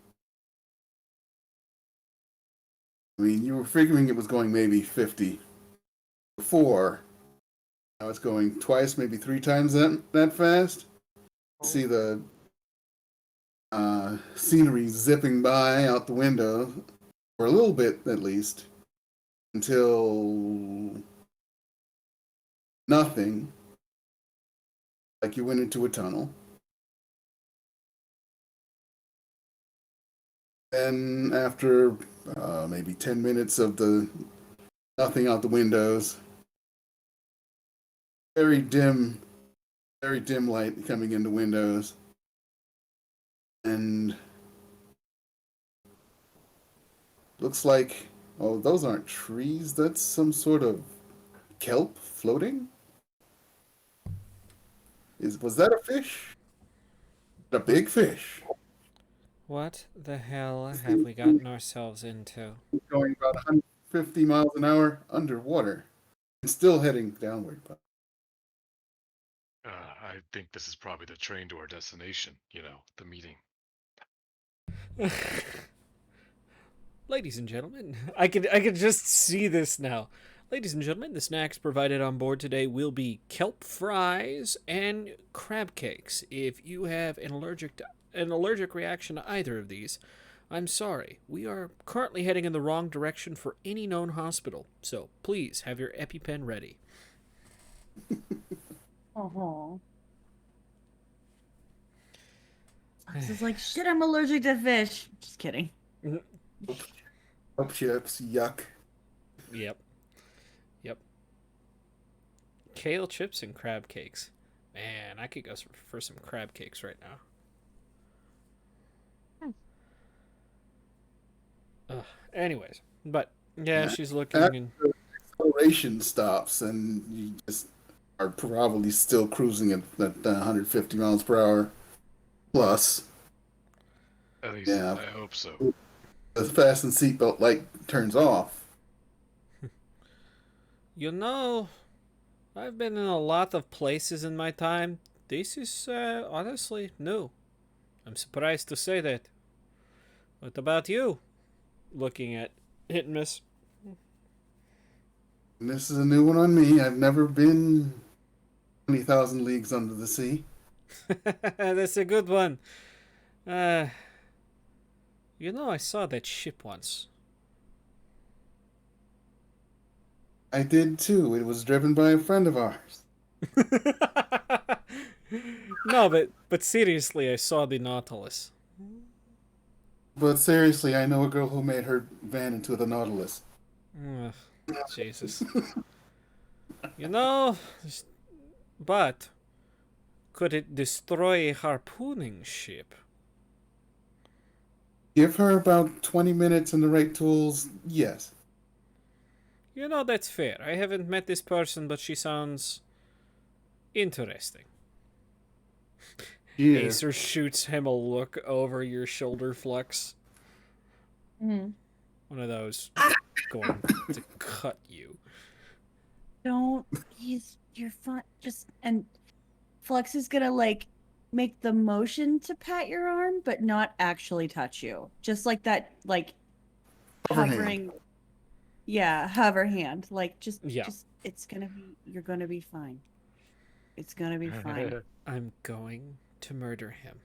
A: I mean, you were figuring it was going maybe 50 before. Now it's going twice, maybe 3 times that fast. See the scenery zipping by out the window, for a little bit at least, until nothing, like you went into a tunnel. Then after maybe 10 minutes of the nothing out the windows, very dim light coming in the windows, and looks like, oh, those aren't trees. That's some sort of kelp floating. Was that a fish? A big fish.
B: What the hell have we gotten ourselves into?
A: Going about 150 miles an hour underwater and still heading downward.
G: I think this is probably the train to our destination. You know, the meeting.
B: Ladies and gentlemen, I could just see this now. Ladies and gentlemen, the snacks provided on board today will be kelp fries and crab cakes. If you have an allergic reaction to either of these, I'm sorry. We are currently heading in the wrong direction for any known hospital, so please have your EpiPen ready.
D: Oh. Flux is like, shit, I'm allergic to fish. Just kidding.
A: Kelp chips, yuck.
B: Yep. Kale chips and crab cakes. Man, I could go for some crab cakes right now. Anyways, but yeah, she's looking and
A: Acceleration stops, and you just are probably still cruising at 150 miles per hour plus.
G: At least
A: Yeah.
G: I hope so.
A: The fasten seatbelt light turns off.
B: you know, I've been in a lot of places in my time. This is honestly new. I'm surprised to say that. What about you? Looking at Hit and Miss.
A: And this is a new one on me. I've never been 20,000 leagues under the sea.
B: That's a good one. I saw that ship once.
A: I did too. It was driven by a friend of ours.
B: No, but seriously, I saw the Nautilus.
A: But seriously, I know a girl who made her van into the Nautilus.
B: Ugh, Jesus. But could it destroy a harpooning ship?
A: Give her about 20 minutes and the right tools, yes.
B: That's fair. I haven't met this person, but she sounds interesting.
A: Yeah.
B: Acer shoots him a look over your shoulder, Flux.
D: Mm-hmm.
B: One of those going to cut you.
D: Don't. You're fine. And Flux is gonna make the motion to pat your arm, but not actually touch you. Just like that,
A: Hover hand.
D: hovering. Yeah, hover hand.
B: Yeah.
D: You're gonna be fine. It's gonna be fine.
B: I'm going to murder him.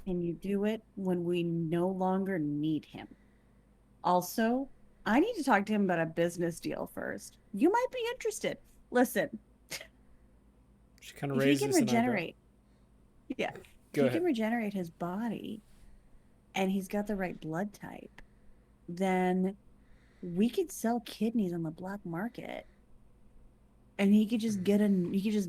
D: And you do it when we no longer need him. Also, I need to talk to him about a business deal first. You might be interested. Listen,
B: She kind of
D: if he
B: raises
D: can
B: an eyebrow.
D: regenerate, yeah,
B: Go
D: he
B: ahead.
D: can regenerate his body and he's got the right blood type, then we could sell kidneys on the black market and he could just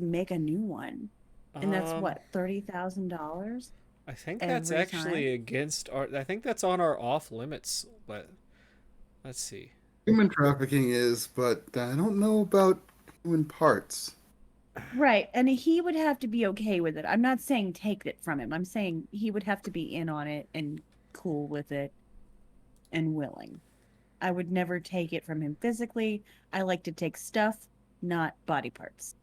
D: make a new one. And that's what, $30,000
B: I think that's
D: every
B: actually
D: time?
B: against our. I think that's on our off limits. Let's see.
A: Human trafficking is, but I don't know about human parts.
D: Right. And he would have to be okay with it. I'm not saying take it from him. I'm saying he would have to be in on it and cool with it and willing. I would never take it from him physically. I like to take stuff, not body parts.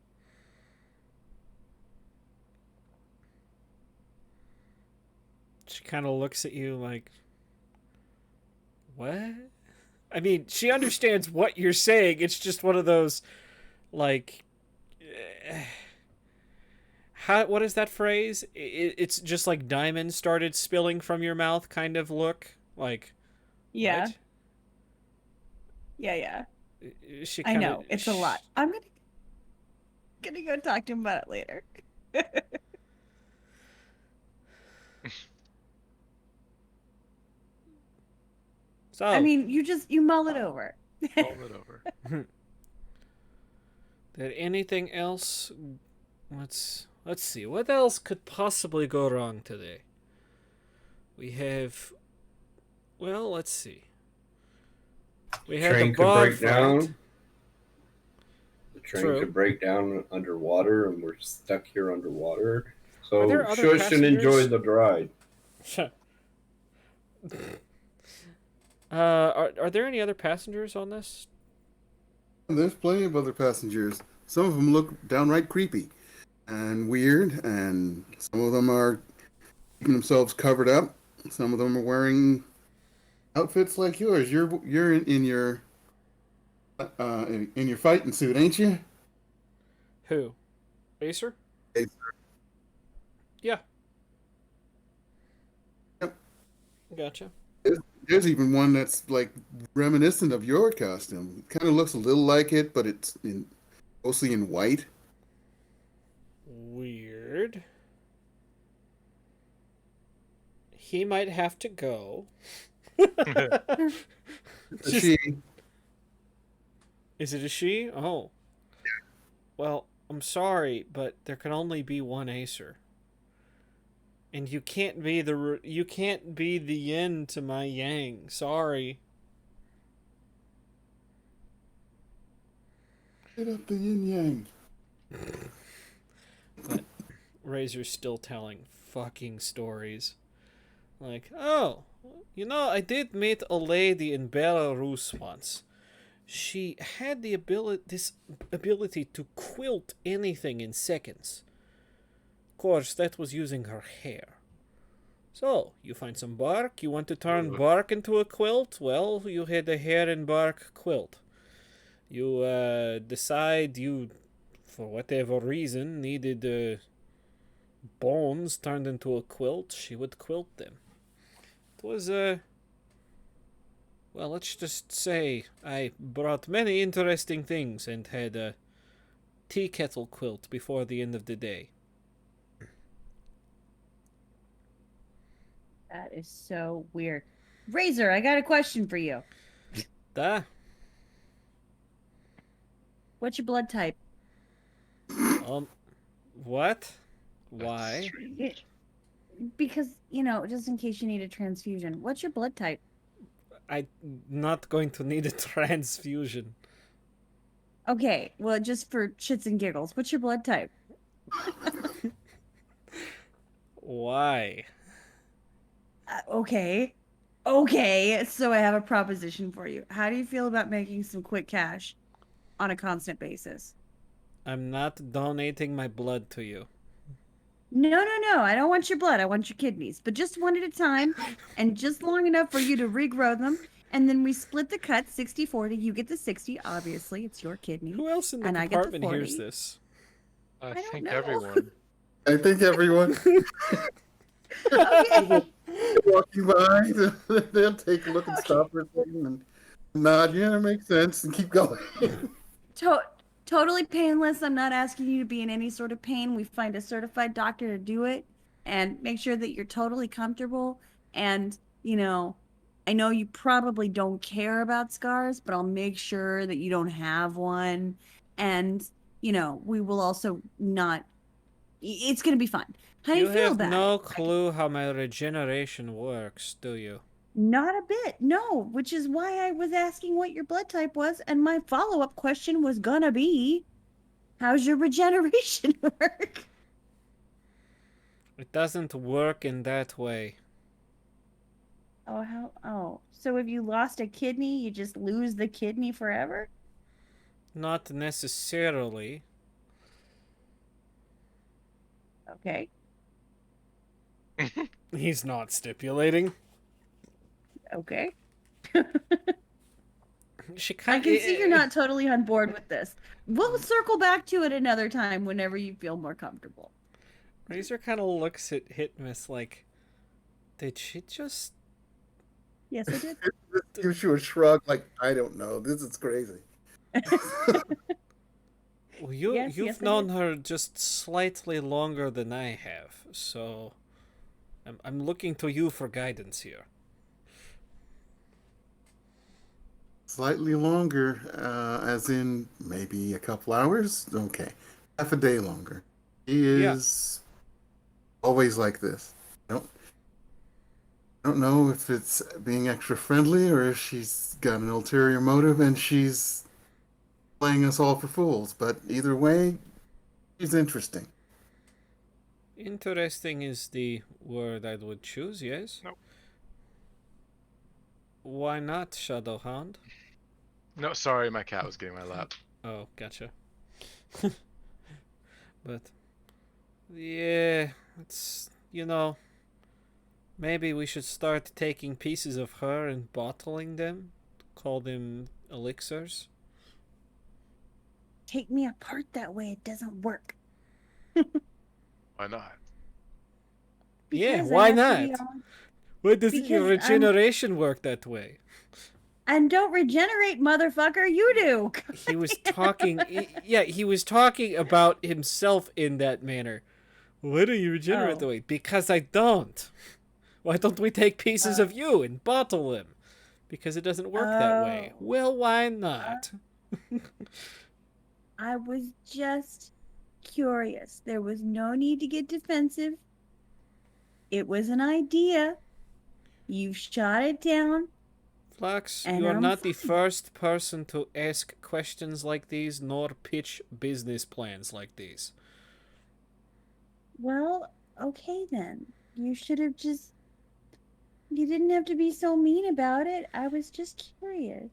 B: She kind of looks at you like, what? I mean, she understands what you're saying. It's just one of those, like, how? What is that phrase? It's just like diamonds started spilling from your mouth kind of look. Like,
D: Yeah.
B: what?
D: Yeah.
B: She
D: I
B: kind of.
D: know. It's a lot. I'm gonna go talk to him about it later.
B: So,
D: I mean, you mull it over.
C: Roll it over.
B: did anything else? Let's see. What else could possibly go wrong today? We have. Well, let's see. We had the
E: Train could
B: bar
E: break
B: fight.
E: down. The train
B: True.
E: could break down underwater, and we're stuck here underwater.
B: Are
E: So
B: there other
E: shush and enjoy
B: passengers?
E: the ride.
B: Are there any other passengers on this?
A: There's plenty of other passengers. Some of them look downright creepy and weird, and some of them are keeping themselves covered up. Some of them are wearing outfits like yours. You're in your in your fighting suit, ain't you?
B: Who? Acer?
A: Acer.
B: Yeah.
A: Yep.
B: Gotcha.
A: There's even one that's like reminiscent of your costume. It kind of looks a little like it, but it's mostly in white.
B: Weird. He might have to go. Just-
A: She
B: Is it a she? Oh. Well, I'm sorry, but there can only be one Acer. And you can't be the yin to my yang. Sorry.
A: Get up the yin yang.
B: But Razor's still telling fucking stories. Like, oh, I did meet a lady in Belarus once. She had this ability to quilt anything in seconds. Of course, that was using her hair. So, you find some bark, you want to turn bark into a quilt? Well, you had a hair and bark quilt. You decide you, for whatever reason, needed bones turned into a quilt, she would quilt them. It was, well, let's just say I brought many interesting things and had a tea kettle quilt before the end of the day.
D: That is so weird. Razor, I got a question for you.
B: Da.
D: What's your blood type?
B: What? Why?
D: Because, just in case you need a transfusion. What's your blood type?
B: I'm not going to need a transfusion.
D: Okay, well, just for shits and giggles, what's your blood type?
B: Why?
D: Okay, so I have a proposition for you. How do you feel about making some quick cash on a constant basis?
B: I'm not donating my blood to you.
D: No, I don't want your blood. I want your kidneys, but just one at a time and just long enough for you to regrow them. And then we split the cut 60-40. You get the 60, obviously. It's your kidney.
B: Who else in the
D: And I get the
B: department hears
D: 40.
B: this?
C: I
D: don't
C: think
D: know.
C: everyone.
A: I think everyone
D: Okay.
A: walking by, they'll take a look and stop for a second and nod. Yeah, that makes sense, and keep going.
D: Totally painless. I'm not asking you to be in any sort of pain. We find a certified doctor to do it, and make sure that you're totally comfortable. And, you know, I know you probably don't care about scars, but I'll make sure that you don't have one. And, you know, we will also not, it's going to be fun. How do
B: You
D: you feel
B: have
D: about
B: no
D: it?
B: clue how my regeneration works, do you?
D: Not a bit, no, which is why I was asking what your blood type was. And my follow-up question was going to be, how's your regeneration work?
B: It doesn't work in that way.
D: Oh, how? Oh, so if you lost a kidney, you just lose the kidney forever?
B: Not necessarily.
D: Okay,
B: He's not stipulating.
D: okay.
B: She
D: I
B: kind
D: can see you're not totally on board with this. We'll circle back to it another time whenever you feel more comfortable.
B: Razor kind of looks at Hit Miss like, did she just?
D: Yes, I did.
A: Gives you a shrug, like, I don't know. This is crazy.
B: Well,
D: Yes,
B: you've
D: yes, I
B: known
D: did.
B: her just slightly longer than I have, so I'm looking to you for guidance here.
A: Slightly longer, as in maybe a couple hours? Okay. Half a day longer. He
B: Yeah.
A: is always like this. I don't know if it's being extra friendly or if she's got an ulterior motive and she's playing us all for fools, but either way, she's interesting.
B: Interesting is the word I would choose, yes?
C: Nope.
B: Why not, Shadowhound?
C: No, sorry, my cat was getting my lap.
B: Oh, gotcha. But, yeah, it's, maybe we should start taking pieces of her and bottling them. Call them elixirs.
D: Take me apart that way. It doesn't work.
G: Why not?
B: Yeah,
D: Because I
B: why
D: have to be
B: not?
D: on-
B: Why doesn't your
D: Because I'm-
B: regeneration work that way?
D: And don't regenerate, motherfucker. You do.
B: He was talking. He was talking about himself in that manner. Why do you regenerate
D: Oh.
B: that way? Because I don't. Why don't we take pieces of you and bottle them? Because it doesn't work that way.
D: Oh.
B: Well, why not?
D: I was just curious. There was no need to get defensive. It was an idea. You shot it down.
B: Flux,
D: And
B: you are
D: I'm
B: not the
D: fine.
B: first person to ask questions like these, nor pitch business plans like these.
D: Well, okay then. You should have just. You didn't have to be so mean about it. I was just curious.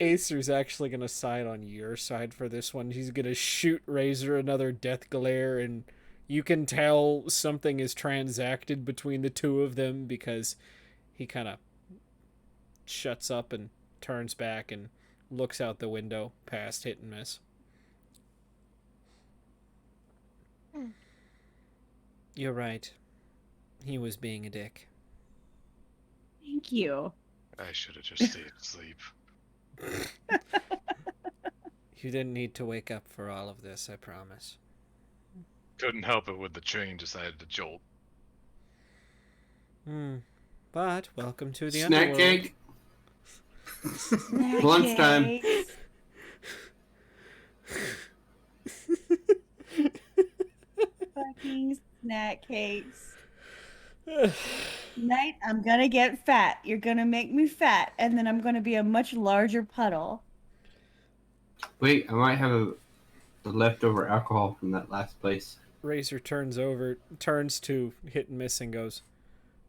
B: Acer's actually going to side on your side for this one. He's going to shoot Razor another death glare, and you can tell something is transacted between the two of them because he kind of shuts up and turns back and looks out the window past Hit and Miss. You're right. He was being a dick.
D: Thank you.
G: I should have just stayed asleep.
B: You didn't need to wake up for all of this, I promise.
G: Couldn't help it when the train decided to jolt.
B: But welcome to the
E: Snack
B: underworld.
E: cake.
D: Snack
E: Lunchtime.
D: cakes. Fucking snack cakes. Night, I'm gonna get fat. You're gonna make me fat, and then I'm gonna be a much larger puddle.
E: Wait, I might have the leftover alcohol from that last place.
B: Razor turns to Hit and Miss and goes,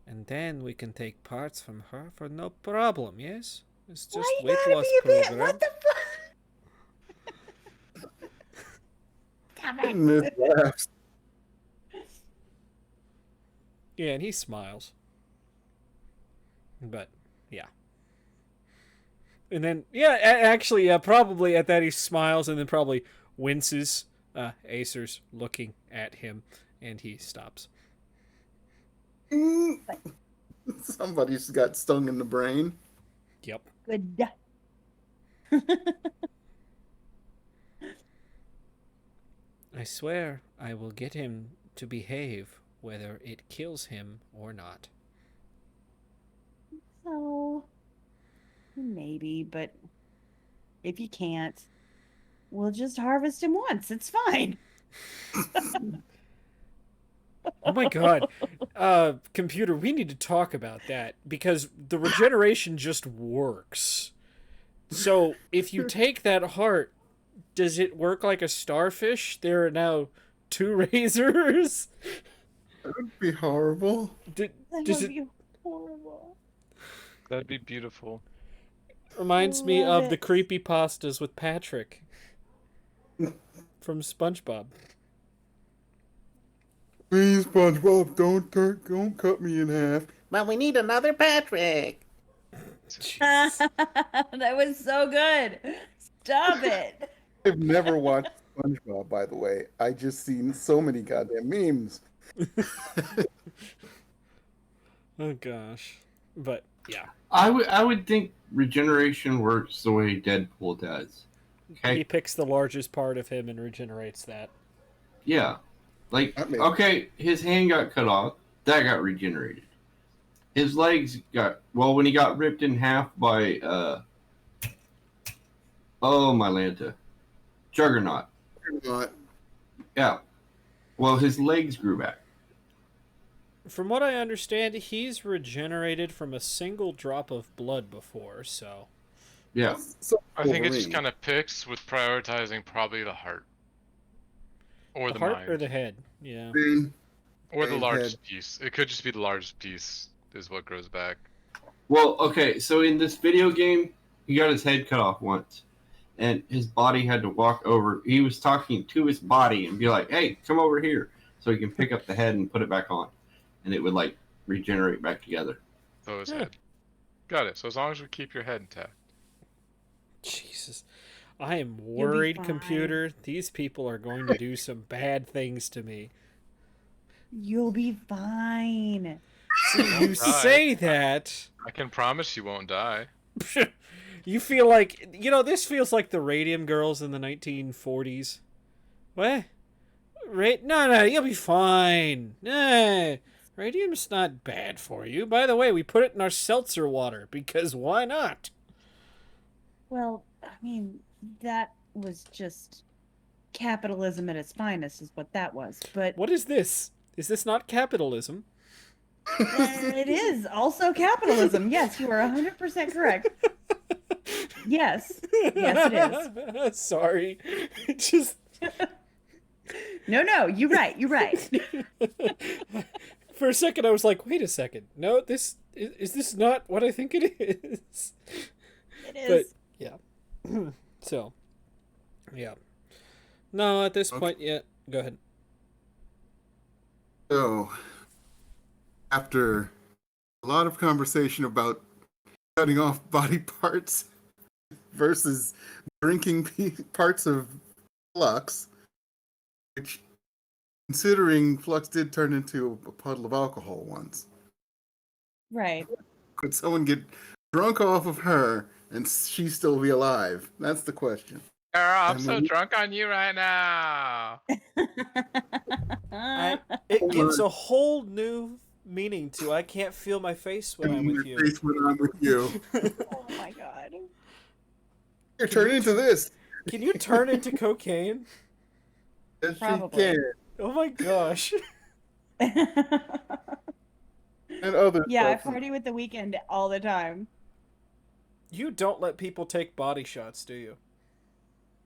B: and then we can take parts from her for no problem, yes? It's just
D: Why you
B: weight
D: gotta
B: loss
D: be a bit?
B: program.
D: What the fuck? Stop it.
A: Miss laughs.
B: Yeah, and he smiles. But, yeah. And then, actually, probably at that he smiles and then probably winces. Acer's looking at him, and he stops.
A: Somebody's got stung in the brain.
B: Yep.
D: Good.
B: I swear I will get him to behave, whether it kills him or not.
D: So, maybe, but if you can't, we'll just harvest him once. It's fine.
B: Oh my god. Computer, we need to talk about that because the regeneration just works. So, if you take that heart, does it work like a starfish? There are now 2 razors?
A: That would be horrible.
D: That
B: Does
D: would
B: it
D: be horrible.
C: That'd be beautiful.
B: reminds me
D: Love
B: of the
D: it.
B: creepy pastas with Patrick from SpongeBob.
A: Please, SpongeBob, don't cut me in half.
H: But we need another Patrick.
D: That was so good. Stop it.
A: I've never watched SpongeBob, by the way. I just seen so many goddamn memes.
B: Oh gosh. But yeah.
E: I would think regeneration works the way Deadpool does. Okay.
B: He picks the largest part of him and regenerates that.
E: Yeah. Like,
A: That makes-
E: okay, his hand got cut off. That got regenerated. His legs got, well, when he got ripped in half by, oh, my Lanta. Juggernaut.
A: Not.
E: Yeah. Well, his legs grew back.
B: From what I understand, he's regenerated from a single drop of blood before, so
E: Yeah.
A: So
C: I think it just
A: Wolverine.
C: kind of picks with prioritizing probably the heart. Or
B: the
C: the
B: heart
C: mind.
B: or the head. Yeah.
C: Or the
A: brain
C: largest
A: head.
C: piece. It could just be the largest piece is what grows back.
E: Well, okay, so in this video game, he got his head cut off once. And his body had to walk over. He was talking to his body and be like, hey, come over here. So he can pick up the head and put it back on. And it would, like, regenerate back together.
C: So his
B: Yeah.
C: head. Got it. So as long as we keep your head intact.
B: Jesus. I am
D: be
B: worried,
D: fine.
B: computer. These people are going to do some bad things to me.
D: You'll be fine.
B: You
C: die.
B: say that.
C: I can promise you won't die.
B: You feel like, this feels like the Radium Girls in the 1940s. What? No, you'll be fine. Nah, radium's not bad for you. By the way, we put it in our seltzer water because why not?
D: Well, I mean, that was just capitalism at its finest, is what that was. But
B: What is this? Is this not capitalism?
D: it is also capitalism. Yes, you are 100% correct. Yes. Yes, it
B: is. Sorry. Just.
D: No, you're right. You're right.
B: For a second, I was like, wait a second. No, this is this not what I think it is?
D: It
B: But,
D: is.
B: yeah. So, yeah. No, at this
A: Okay.
B: point, yeah. Go ahead.
A: So, after a lot of conversation about cutting off body parts versus drinking parts of Flux, which, considering Flux did turn into a puddle of alcohol once,
D: Right.
A: could someone get drunk off of her and she still be alive? That's the question.
C: Girl, I'm
A: I
C: so
A: mean-
C: drunk on you right now.
B: It gives a whole new meaning to I can't feel my face when I'm with
A: Your
B: you.
A: face when I'm with you.
D: Oh my god.
A: You're turning into this.
B: Can you turn into cocaine?
A: Yes,
D: Probably.
A: she can.
B: Oh my gosh.
A: And other
D: Yeah, I
A: stuff.
D: party with the weekend all the time.
B: You don't let people take body shots, do you?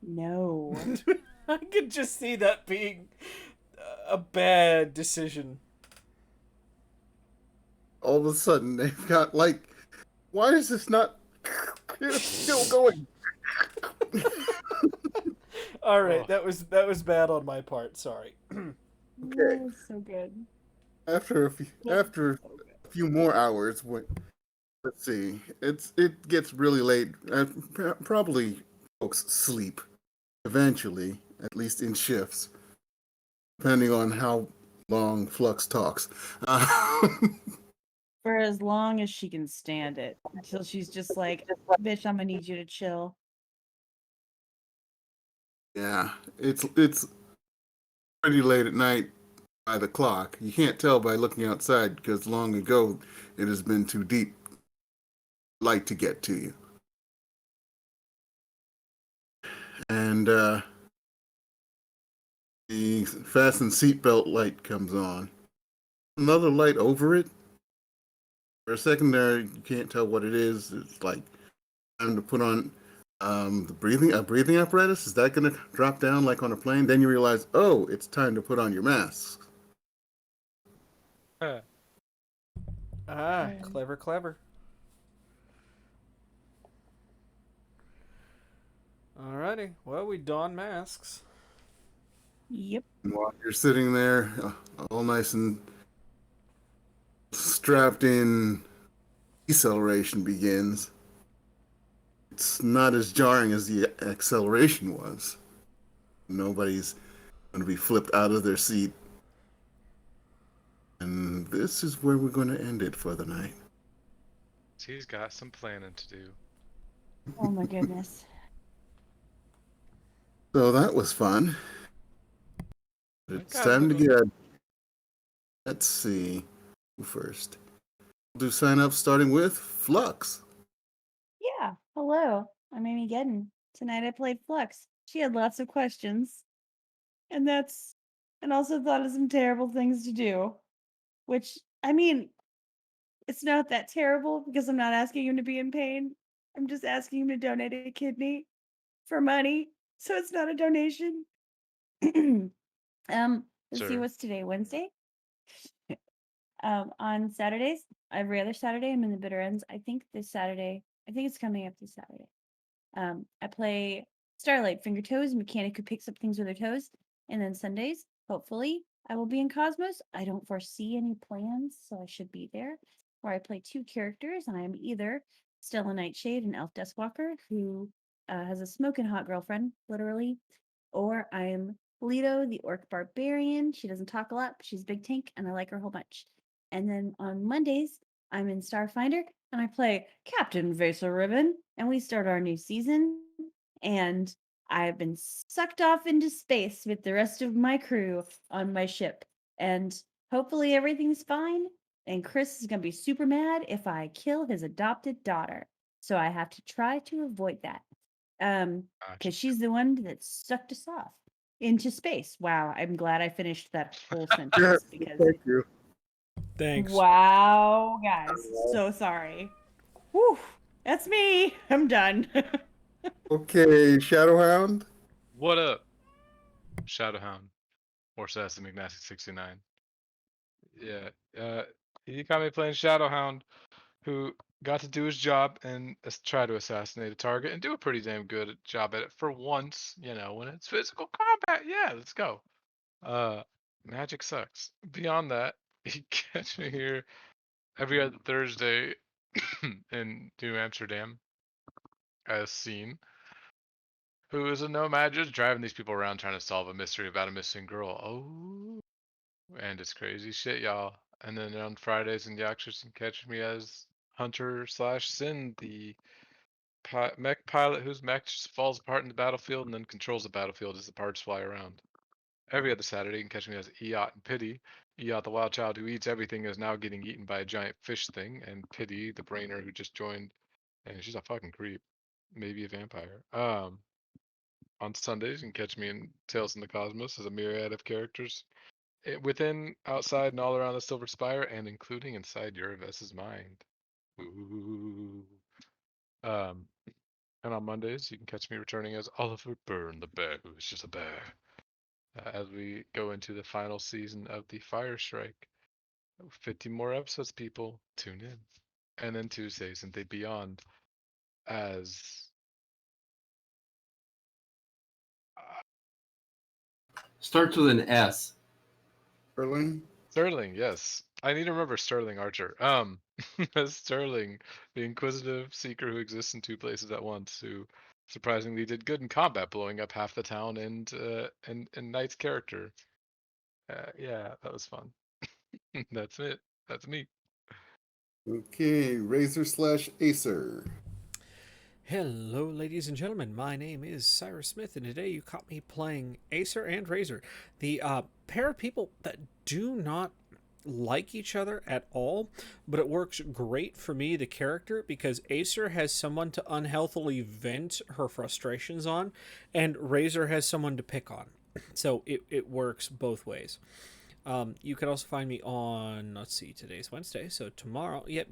D: No.
B: I could just see that being a bad decision.
A: All of a sudden they've got like, why is this not it's still going?
B: All right,
C: Oh.
B: that was bad on my part. Sorry.
A: Okay.
D: Oh, so good.
A: After a few more hours, let's see, it gets really late. Probably folks sleep eventually, at least in shifts, depending on how long Flux talks.
D: For as long as she can stand it. Until she's just like, bitch, I'm gonna need you to chill.
A: Yeah, it's pretty late at night. by the clock. You can't tell by looking outside because long ago it has been too deep light to get to you. And the fasten seatbelt light comes on. Another light over it. For a second there, you can't tell what it is. It's like time to put on the breathing apparatus. Is that going to drop down like on a plane? Then you realize, oh, it's time to put on your mask.
C: Huh.
B: Ah, clever, clever. Alrighty. Well, we don masks.
D: Yep.
A: And while you're sitting there, all nice and strapped in, deceleration begins. It's not as jarring as the acceleration was. Nobody's going to be flipped out of their seat. And this is where we're going to end it for the night.
C: He's got some planning to do.
D: Oh my goodness.
A: So that was fun. It's
C: got
A: time to
C: a little-
A: get. Let's see. Who first? We'll do sign up starting with Flux.
D: Yeah. Hello. I'm Amy Gedden. Tonight I played Flux. She had lots of questions. And also thought of some terrible things to do. Which, I mean, it's not that terrible because I'm not asking him to be in pain. I'm just asking him to donate a kidney for money. So it's not a donation. Let's see,
C: Sure.
D: what's today? Wednesday? On Saturdays, every other Saturday, I'm in the bitter ends. I think it's coming up this Saturday. I play Starlight, Finger Toes, a mechanic who picks up things with her toes. And then Sundays, hopefully, I will be in Cosmos. I don't foresee any plans, so I should be there. Where I play two characters. I am either Stella Nightshade, an elf Duskwalker, who has a smoking hot girlfriend, literally, or I am Leto, the orc barbarian. She doesn't talk a lot, but she's a big tank, and I like her a whole bunch. And then on Mondays, I'm in Starfinder, and I play Captain Vesa Ribbon, and we start our new season. And I've been sucked off into space with the rest of my crew on my ship. And hopefully everything's fine. And Chris is going to be super mad if I kill his adopted daughter. So I have to try to avoid that.
C: Gotcha.
D: Because she's the one that sucked us off into space. Wow, I'm glad I finished that whole sentence because
A: Thank you.
B: Thanks.
D: wow, guys, so sorry. Whew, that's me. I'm done.
A: Okay, Shadowhound.
C: What up, Shadowhound or Sassy McNasty 69? Yeah, he got me playing Shadowhound, who got to do his job and try to assassinate a target and do a pretty damn good job at it for once. You know, when it's physical combat, yeah, let's go. Magic sucks. Beyond that, you catch me here every other Thursday in New Amsterdam as Scene, who is a nomad just driving these people around trying to solve a mystery about a missing girl. Oh, and it's crazy shit, y'all. And then on Fridays in Yakshas, you can catch me as Hunter slash Sin, the mech pilot whose mech just falls apart in the battlefield and then controls the battlefield as the parts fly around. Every other Saturday, you can catch me as Eot and Pity. Eot, the wild child who eats everything, is now getting eaten by a giant fish thing, and Pity, the brainer who just joined, and she's a fucking creep, maybe a vampire. On Sundays, you can catch me in Tales from the Cosmos as a myriad of characters within, outside, and all around the Silver Spire, and including inside Uraves's mind. Ooh. And on Mondays, you can catch me returning as Oliver Byrne, the bear who is just a bear, as we go into the final season of the Fire Strike. 50 more episodes, people. Tune in. And then Tuesdays and they beyond as
E: Starts with an S.
A: Sterling.
C: Sterling, yes. I need to remember Sterling Archer. As Sterling, the inquisitive seeker who exists in two places at once, who surprisingly did good in combat, blowing up half the town and Knight's character. Yeah, that was fun. That's it. That's me.
A: Okay, Razor slash Acer.
B: Hello, ladies and gentlemen. My name is Cyrus Smith, and today you caught me playing Acer and Razor, the pair of people that do not like each other at all, but it works great for me, the character, because Acer has someone to unhealthily vent her frustrations on, and Razor has someone to pick on. So it works both ways. You can also find me on, let's see, today's Wednesday, so tomorrow. Yep,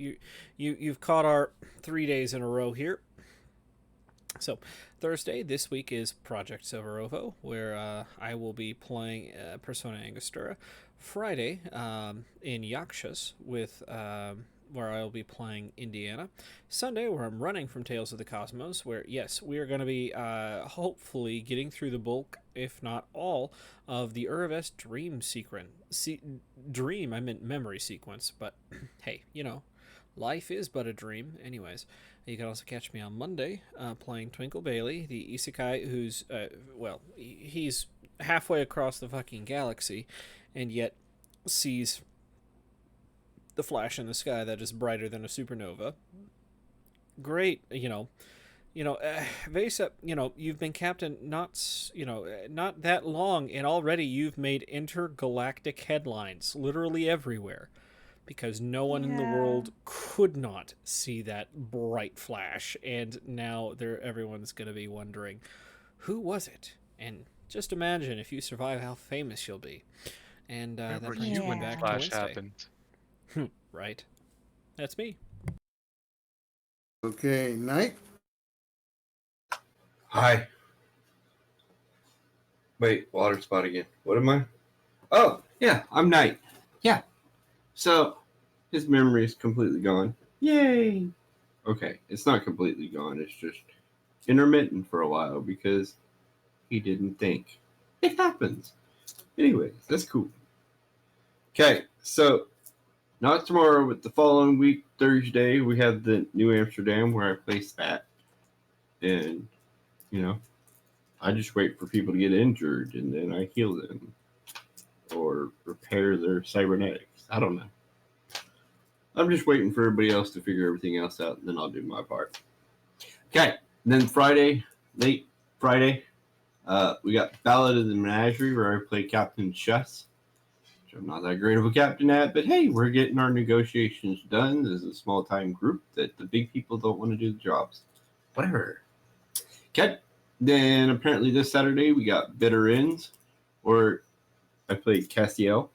B: you've caught our 3 days in a row here. So, Thursday this week is Project Silverovo, where I will be playing Persona Angostura. Friday in Yakshas, with where I will be playing Indiana. Sunday, where I'm running from Tales of the Cosmos, where, yes, we are going to be hopefully getting through the bulk, if not all, of the Urves dream sequence. Dream, I meant memory sequence, but hey, life is but a dream. Anyways, you can also catch me on Monday playing Twinkle Bailey, the isekai who's, he's halfway across the fucking galaxy and yet sees the flash in the sky that is brighter than a supernova. Great, Vesa, you've been captain not that long, and already you've made intergalactic headlines literally everywhere, because no one in the world could not see that bright flash, and now everyone's going to be wondering, who was it? And just imagine if you survive how famous you'll be. And that
C: Remember
B: brings
C: you
B: me
C: when
B: back to
C: Flash
B: Wednesday.
C: happened.
B: Right. That's me.
A: Okay, Knight.
E: Hi. Wait, water spot again. What am I? Oh, yeah, I'm Knight. Yeah. So, his memory is completely gone. Yay! Okay, it's not completely gone. It's just intermittent for a while because he didn't think. It happens. Anyways, that's cool. Okay, so not tomorrow, but the following week, Thursday, we have the New Amsterdam where I play Spat. And, I just wait for people to get injured and then I heal them or repair their cybernetics. I don't know. I'm just waiting for everybody else to figure everything else out, and then I'll do my part. Okay, then Friday, late Friday, we got Ballad of the Menagerie, where I play Captain Chess, which I'm not that great of a captain at, but hey, we're getting our negotiations done as a small-time group that the big people don't want to do the jobs. Whatever. Okay, then apparently this Saturday we got Bitter Ends, where I played Castiel.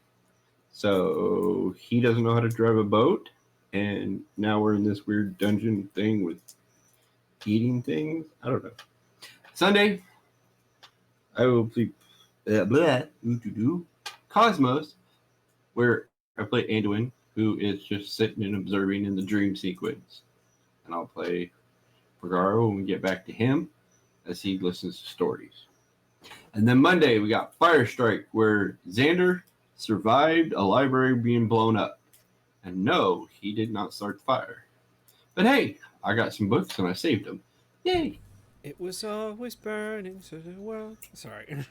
E: So he doesn't know how to drive a boat, and now we're in this weird dungeon thing with eating things. I don't know. Sunday, I will play Cosmos, where I play Anduin, who is just sitting and observing in the dream sequence. And I'll play Pagaro when we get back to him as he listens to stories. And then Monday, we got Fire Strike, where Xander survived a library being blown up. And no, he did not start the fire. But hey, I got some books and I saved them. Yay!
B: It was always burning so the world. Sorry.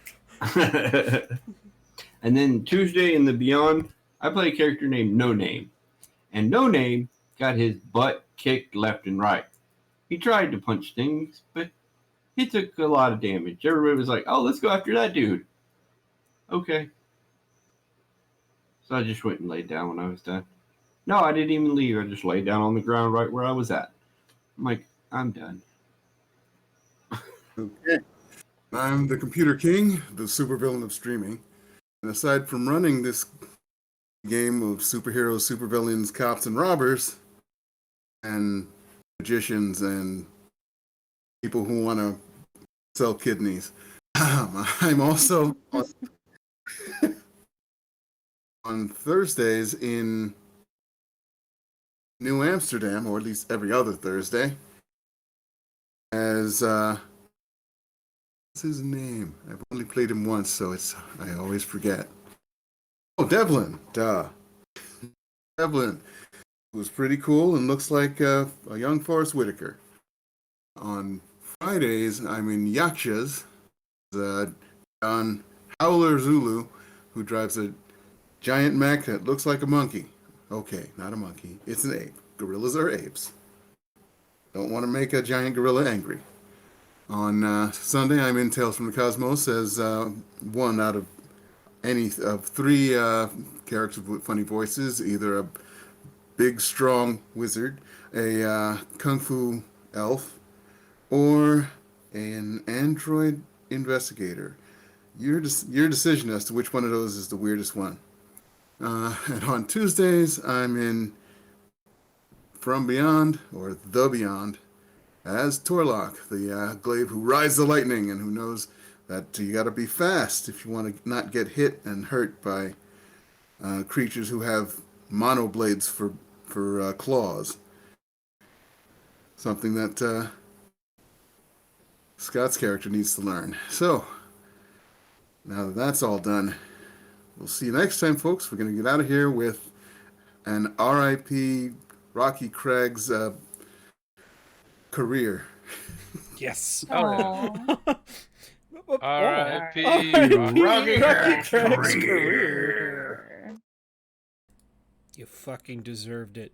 E: And then Tuesday in the Beyond, I play a character named No Name. And No Name got his butt kicked left and right. He tried to punch things, but he took a lot of damage. Everybody was like, oh, let's go after that dude. Okay. So I just went and laid down when I was done. No, I didn't even leave. I just laid down on the ground right where I was at. I'm like, I'm done.
A: Okay. I'm the Computer King, the supervillain of streaming. And aside from running this game of superheroes, supervillains, cops, and robbers, and magicians, and people who want to sell kidneys, I'm also on Thursdays in New Amsterdam, or at least every other Thursday, as what's his name? I've only played him once, so I always forget. Oh, Devlin, duh. Devlin was pretty cool and looks like a young Forrest Whitaker. On Fridays, I'm in Yakshas, on Howler Zulu, who drives a giant mech that looks like a monkey. Okay, not a monkey. It's an ape. Gorillas are apes. Don't want to make a giant gorilla angry. On Sunday, I'm in Tales from the Cosmos as one out of any of three characters with funny voices, either a big, strong wizard, a kung fu elf, or an android investigator. Your decision as to which one of those is the weirdest one. And on Tuesdays, I'm in From Beyond, or The Beyond, as Torlock, the glaive who rides the lightning and who knows that you gotta be fast if you want to not get hit and hurt by creatures who have monoblades for claws. Something that Scott's character needs to learn. So, now that that's all done, we'll see you next time, folks. We're going to get out of here with an R.I.P. Rocky Craig's career.
B: Yes.
D: Aw.
C: R.I.P.
B: Rocky Craig's career.
D: Career.
B: You fucking deserved it.